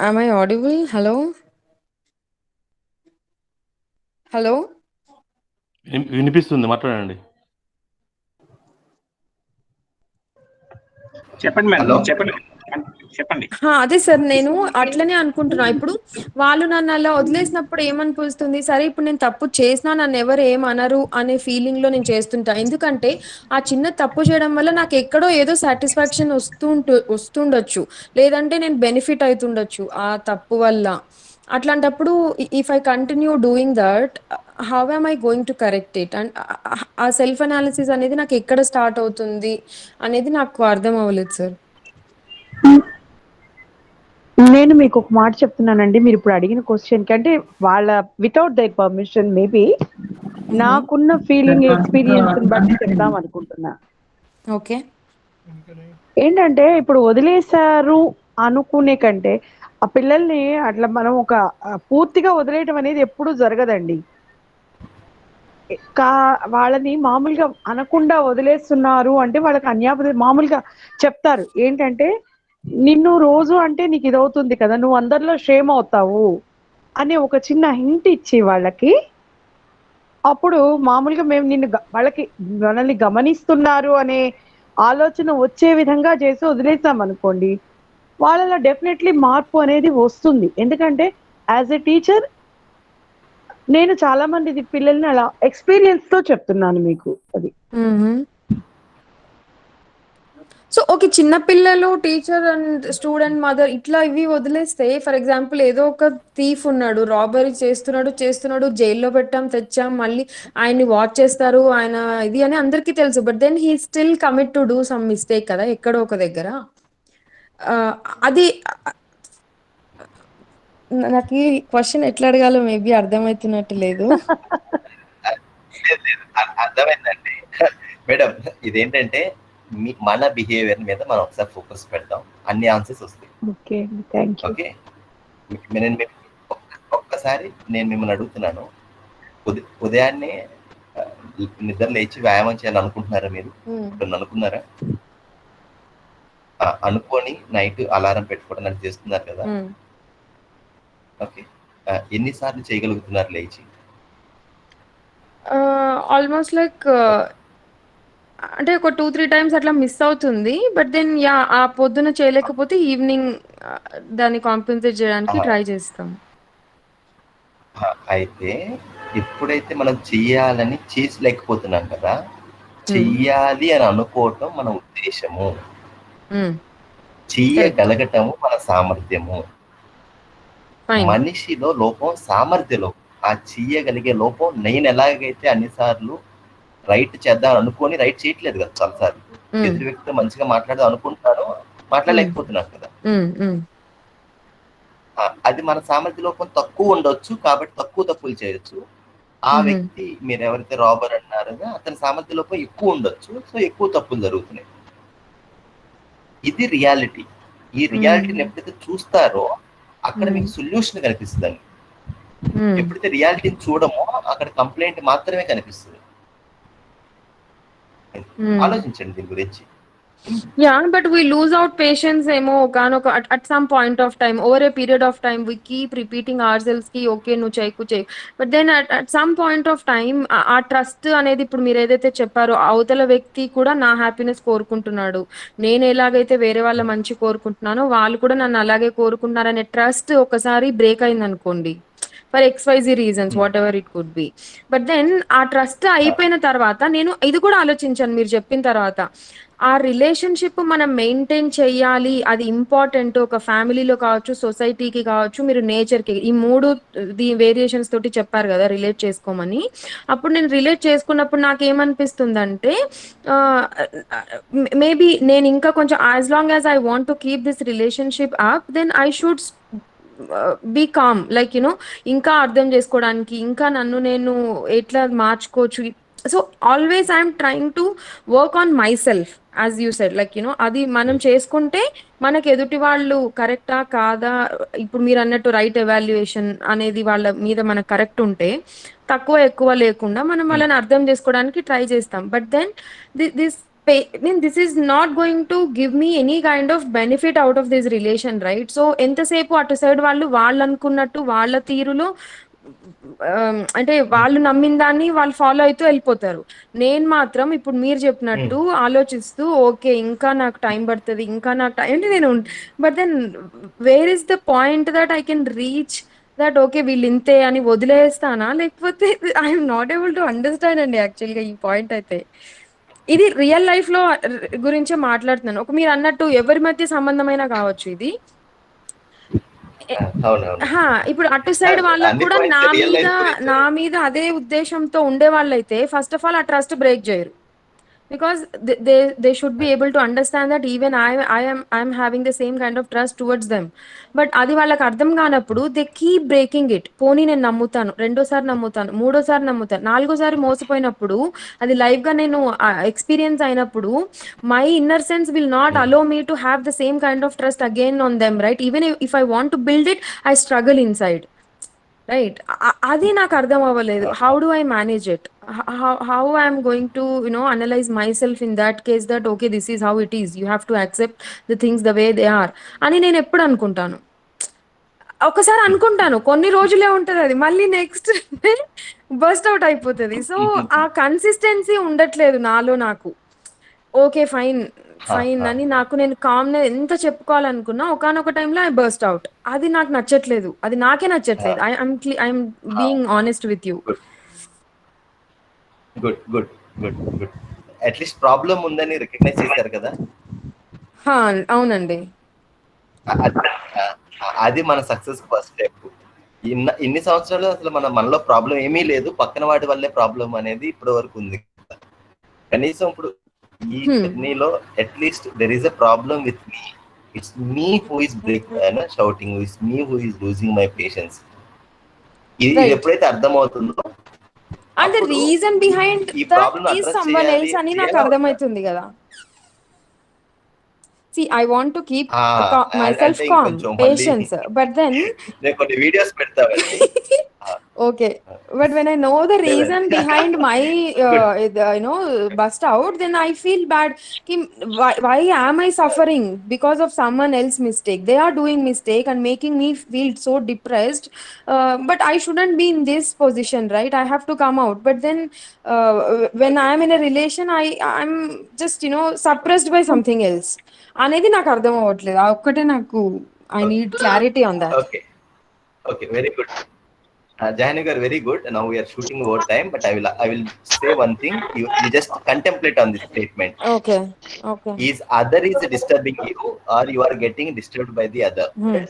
Am I audible? Hello? వినిపిస్తుంది, మాట్లాడండి. చెప్పండి మేడం, హలో. చెప్పండి. అదే సార్, నేను అట్లనే అనుకుంటున్నా. ఇప్పుడు వాళ్ళు నన్ను అలా వదిలేసినప్పుడు ఏమనిపిస్తుంది, సరే ఇప్పుడు నేను తప్పు చేసినా నన్ను ఎవరు ఏమనరు అనే ఫీలింగ్ లో నేను చేస్తుంటా. ఎందుకంటే ఆ చిన్న తప్పు చేయడం వల్ల నాకు ఎక్కడో ఏదో సాటిస్ఫాక్షన్ వస్తుండొచ్చు, లేదంటే నేను బెనిఫిట్ అవుతుండొచ్చు ఆ తప్పు వల్ల. అట్లాంటప్పుడు if I continue doing that, how am I going to correct it? And ఆ సెల్ఫ్ అనాలిసిస్ అనేది నాకు ఎక్కడ స్టార్ట్ అవుతుంది అనేది నాకు అర్థం అవ్వలేదు సార్. నేను మీకు ఒక మాట చెప్తున్నానండి. మీరు ఇప్పుడు అడిగిన క్వశ్చన్ కి, అంటే వాళ్ళ వితౌట్ దై పర్మిషన్ మేబీ నాకున్న ఫీలింగ్ ఎక్స్పీరియన్స్ బట్టి చెప్దాం అనుకుంటున్నా. ఓకే. ఏంటంటే ఇప్పుడు వదిలేశారు అనుకునే కంటే ఆ పిల్లల్ని అట్లా మనం ఒక పూర్తిగా వదిలేయటం అనేది ఎప్పుడూ జరగదండి. వాళ్ళని మామూలుగా అనకుండా వదిలేస్తున్నారు అంటే వాళ్ళకి అన్యాపద మామూలుగా చెప్తారు ఏంటంటే, నిన్ను రోజు అంటే నీకు ఇది అవుతుంది కదా, నువ్వు అందరిలో షేమ్ అవుతావు అని ఒక చిన్న హింట్ ఇచ్చి వాళ్ళకి, అప్పుడు మామూలుగా మేము వాళ్ళకి మనల్ని గమనిస్తున్నారు అనే ఆలోచన వచ్చే విధంగా చేసి వదిలేసాం అనుకోండి, వాళ్ళలో డెఫినెట్లీ మార్పు అనేది వస్తుంది. ఎందుకంటే యాజ్ ఎ టీచర్ నేను చాలా మంది పిల్లల్ని అలా ఎక్స్పీరియన్స్ తో చెప్తున్నాను మీకు. అది సో ఓకే, చిన్న పిల్లలు టీచర్ అండ్ స్టూడెంట్ మదర్ ఇట్లా ఇవి వదిలేస్తే, ఫర్ ఎగ్జాంపుల్ ఏదో ఒక థీఫ్ ఉన్నాడు, రాబరీ చేస్తున్నాడు, జైల్లో పెట్టాం తెచ్చాం, మళ్ళీ ఆయన్ని వాచ్ చేస్తారు, ఆయన ఇది అని అందరికీ తెలుసు, but then he still commit to do some mistake కదా ఎక్కడో ఒక దగ్గర. అది నాకు ఈ క్వశ్చన్ ఎట్లా అడగాలో మేబీ అర్థమవుతున్నట్టు లేదు. అర్థమైందండి మేడం. ఇదేంటంటే మన బిహేవియర్ మీద మనం ఒకసారి ఫోకస్ పెడతాం, అన్ని ఆన్సర్స్ వస్తాయి. ఓకే, ఒక్కసారి నేను మిమ్మల్ని అడుగుతున్నాను, ఉదయాన్నే నిద్ర లేచి వ్యాయామం చేయాలని అనుకుంటున్నారా మీరు? ఇప్పుడు అనుకున్నారా? అనుకొని నైట్ అలారం పెట్టుకోవడం అని చేస్తున్నారు కదా. ఓకే, ఎన్నిసార్లు చేయగలుగుతున్నారు లేచి? ఆల్మోస్ట్ లైక్ అంటే ఒక 2-3 టైమ్స్ అట్లా మిస్ అవుతుంది, బట్ దెన్ యా ఆ పొద్దున చేయలేకపోతే ఈవినింగ్ దాన్ని కాంపెన్సేట్ చేయడానికి ట్రై చేస్తాం. అయితే ఎప్పుడైతే మనం చెయ్యాలని చేసలేకపోతున్నాం కదా, చెయ్యాలి అని అనుకోవటం మన ఉద్దేశము, చెయ్యగలగటము మన సామర్థ్యము. మనిషిలో లోపం సామర్థ్య లోపం, ఆ చెయ్యగలిగే లోపం. నేను ఎలాగైతే అన్నిసార్లు రైట్ చేద్దాం అనుకొని రైట్ చేయట్లేదు కదా, చాలాసార్లు ఎదురు వ్యక్తితో మంచిగా మాట్లాడదాం అనుకుంటాను, మాట్లాడలేకపోతున్నాను కదా. అది మన సామర్థ్య లోపం తక్కువ ఉండొచ్చు, కాబట్టి తప్పులు చేయొచ్చు. ఆ వ్యక్తి మీరు ఎవరైతే రాబర్ అన్నారో అతని సామర్థ్య లోపం ఎక్కువ ఉండొచ్చు, సో ఎక్కువ తప్పులు జరుగుతున్నాయి. ఇది రియాలిటీ. ఈ రియాలిటీని ఎప్పుడైతే చూస్తారో అక్కడ మీకు సొల్యూషన్ కనిపిస్తుందండి. ఎప్పుడైతే రియాలిటీని చూడమో అక్కడ కంప్లైంట్ మాత్రమే కనిపిస్తుంది. ఆలోచించండి దీని గురించి. Yeah, but we lose out patience emo at some point of time, over a period of time we keep repeating ourselves ki okay nu cheku, but then at some point of time ఆ trust అనేది, ఇప్పుడు మీరు ఏదైతే చెప్పారో అవతల వ్యక్తి కూడా నా హ్యాపీనెస్ కోరుకుంటున్నాడు, నేను ఎలాగైతే వేరే వాళ్ళ మంచి కోరుకుంటున్నానో వాళ్ళు కూడా నన్ను అలాగే కోరుకుంటున్నారు అనే ట్రస్ట్ ఒకసారి బ్రేక్ అయింది అనుకోండి, for XYZ reasons whatever it could be, but then ఆ ట్రస్ట్ అయిపోయిన తర్వాత నేను ఇది కూడా ఆలోచించాను మీరు చెప్పిన తర్వాత, ఆ రిలేషన్షిప్ మనం మెయింటైన్ చేయాలి, అది ఇంపార్టెంట్. ఒక ఫ్యామిలీలో కావచ్చు, సొసైటీకి కావచ్చు, మీరు నేచర్కి, ఈ 3 వేరియేషన్స్ తోటి చెప్పారు కదా రిలేట్ చేసుకోమని. అప్పుడు నేను రిలేట్ చేసుకున్నప్పుడు నాకు ఏమనిపిస్తుందంటే, మేబీ నేను ఇంకా కొంచెం, as long as I want to keep this relationship up, then I should be calm, like you know ఇంకా అర్థం చేసుకోవడానికి, ఇంకా నన్ను నేను ఎట్లా మార్చుకోవచ్చు. So always I'm trying to work on my self, as you said, like you know అది మనం చేసుకుంటే మనకి ఎదుటి వాళ్ళు కరెక్టా కాదా, ఇప్పుడు మీరు అన్నట్టు రైట్ ఎవాల్యుయేషన్ అనేది వాళ్ళ మీద మనకు కరెక్ట్ ఉంటే, తక్కువ ఎక్కువ లేకుండా మనం వాళ్ళని అర్థం చేసుకోవడానికి ట్రై చేస్తాం. But then this is not going to give me any kind of benefit out of this relation, right? So ఎంతసేపు అటు సైడ్ వాళ్ళు అనుకున్నట్టు వాళ్ళ తీరులో అంటే వాళ్ళు నమ్మిన దాన్ని వాళ్ళు ఫాలో అవుతూ వెళ్ళిపోతారు. నేను మాత్రం ఇప్పుడు మీరు చెప్పినట్టు ఆలోచిస్తూ ఓకే ఇంకా నాకు టైం పడుతుంది, ఇంకా నాకు టైం అంటే నేను but then where is the point that I can reach that okay వీళ్ళు ఇంతే అని వదిలేస్తానా, లేకపోతే I'm not able to understand అండి యాక్చువల్గా ఈ పాయింట్ అయితే. ఇది రియల్ లైఫ్ లో గురించే మాట్లాడుతున్నాను. ఒక మీరు అన్నట్టు ఎవరి మధ్య సంబంధమైనా కావచ్చు ఇది. ఇప్పుడు అటు సైడ్ వాళ్ళకు కూడా నా మీద అదే ఉద్దేశంతో ఉండే వాళ్ళైతే ఫస్ట్ ఆఫ్ ఆల్ ఆ ట్రస్ట్ బ్రేక్ చేయరు. Because they should be able to understand that even I am having the same kind of trust towards them. But అది వాళ్ళకి అర్థం కానప్పుడు దే కీప్ బ్రేకింగ్ ఇట్. పోనీ నేను నమ్ముతాను, రెండోసారి నమ్ముతాను, మూడోసారి నమ్ముతాను, నాలుగోసారి మోసపోయినప్పుడు అది లైవ్ గా నేను ఎక్స్పీరియన్స్ అయినప్పుడు my inner sense will not allow me to have the same kind of trust again on them, right? Even if I want to build it I struggle inside, right? అది నాకు అర్థం అవ్వలేదు. How do I manage it? How I am going to analyze myself in that case that okay this is how it is, you have to accept the things the way they are అని నేను ఎప్పుడు అనుకుంటాను. ఒకసారి అనుకుంటాను, కొన్ని రోజులే ఉంటది, అది మళ్ళీ నెక్స్ట్ బస్ట్ అవుట్ అయిపోతుంది. సో ఆ కన్సిస్టెన్సీ ఉండట్లేదు నాలో. నాకు ఓకే ఫైన్ అని నాకు నేను కామ్నెస్ ఎంత చెప్పుకోవాలనుకున్నా ఒకనొక టైంలో ఐ బర్స్ట్ అవుట్. అది నాకు నచ్చట్లేదు, అది నాకే నచ్చట్లేదు. I'm being honest with you. Good good good good. At least problem ఉందని రికగ్నైజ్ చేశారు కదా. అవునండి, అది మన సక్సెస్ ఫస్ట్ స్టెప్. ఇన్ని సంవత్సరాలు అసలు మనలో ప్రాబ్లం ఏమీ లేదు, పక్కన వాటి వల్లే ప్రాబ్లం అనేది ఇప్పటి వరకు ఉంది. కనీసం ఇప్పుడు ఈ జర్నీలో at least there is a problem with me, it's me who is shouting, it's me who is losing my patience. ఇది ఎప్పుడైతే అర్థమవుతుందో and the reason behind that is someone else అని నాకు అర్థమవుతుంది కదా. See, I want to keep myself calm, patience, but then నేను కొన్ని videos పెడతానండి. Okay, but when I know the reason behind my bust out, then I feel bad. Why am I suffering because of someone else's mistake? They are doing mistake and making me feel so depressed, but I shouldn't be in this position, right? I have to come out. But then when I am in a relation, I'm just suppressed by something else అనేది నాకు అర్థం అవ్వట్లేదు. ఒక్కటే నాకు I need clarity on that. Okay, very good. Jahani garu, very good. Now we are shooting over time, but I will say one thing. You just contemplate on this statement. Okay. Is other is disturbing you, or you are getting disturbed by the other? Okay.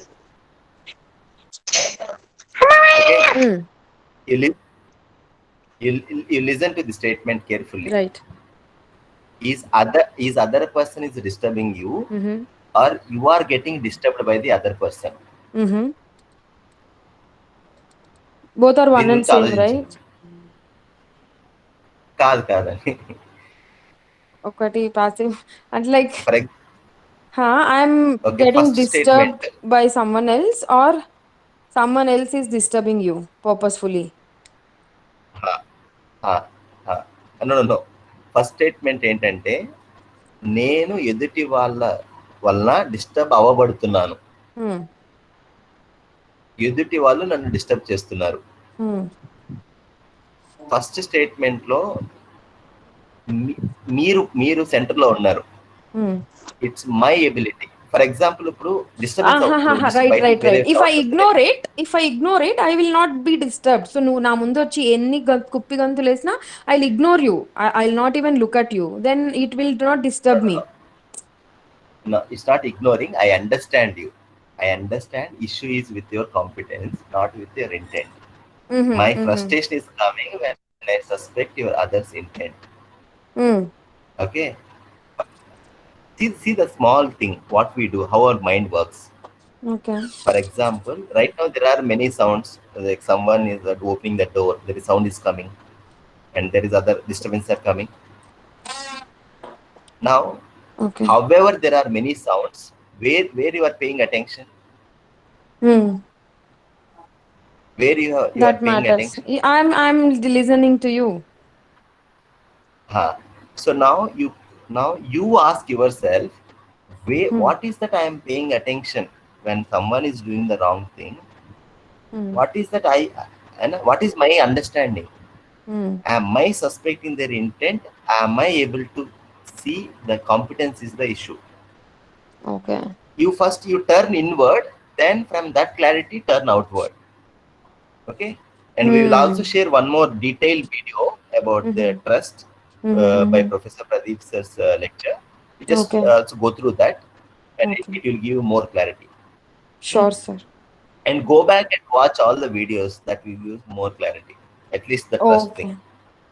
You listen to the statement carefully. Right. Is other person is disturbing you, or you are getting disturbed by the other person? Both are one and same, right? కాదండి, ఒకటి passive and like I'm getting disturbed by someone else, or someone else is disturbing you purposefully. No. First statement ఏంటంటే నేను ఎదుటి వాళ్ళ వలన disturb అవ్వబడుతున్నాను, ఎదుటి వాళ్ళు నన్ను డిస్టర్బ్ చేస్తున్నారు. ఫస్ట్ స్టేట్మెంట్ లో మీరు సెంటర్ లో ఉన్నారు. It's my ability. For example ఇప్పుడు right. If I ignore it I will not be disturbed. So నువ్వు నా ముందు వచ్చి ఎన్ని కుప్పి గంతులు వేసినా I will ignore you, I will not even look at you, then it will not disturb me. No, it's not ignoring. I understand you. I understand issue is with your competence, not with your intent. My frustration is coming when I suspect your other's intent. Okay. See the small thing, what we do, how our mind works. Okay. For example, right now there are many sounds, like someone is opening the door, there is sound is coming, and there is other disturbance are coming. Now, however, there are many sounds. Where you are paying attention? Where you are paying attention? I'm listening to you. So now you ask yourself, what is that I am paying attention when someone is doing the wrong thing? What is that And what is my understanding? Am I suspecting their intent? Am I able to see the competence is the issue? Okay. You turn inward, then from that clarity turn outward. Okay, and we will also share one more detailed video about the trust by Professor Pradeep sir's lecture. You just also go through that, and it will give you more clarity. Sure, sir. And go back and watch all the videos that will give more clarity, at least the trust thing.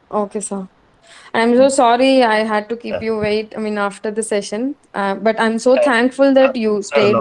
Okay, sir. I'm so sorry I had to keep you wait. I mean, after the session, but I'm so thankful that you stayed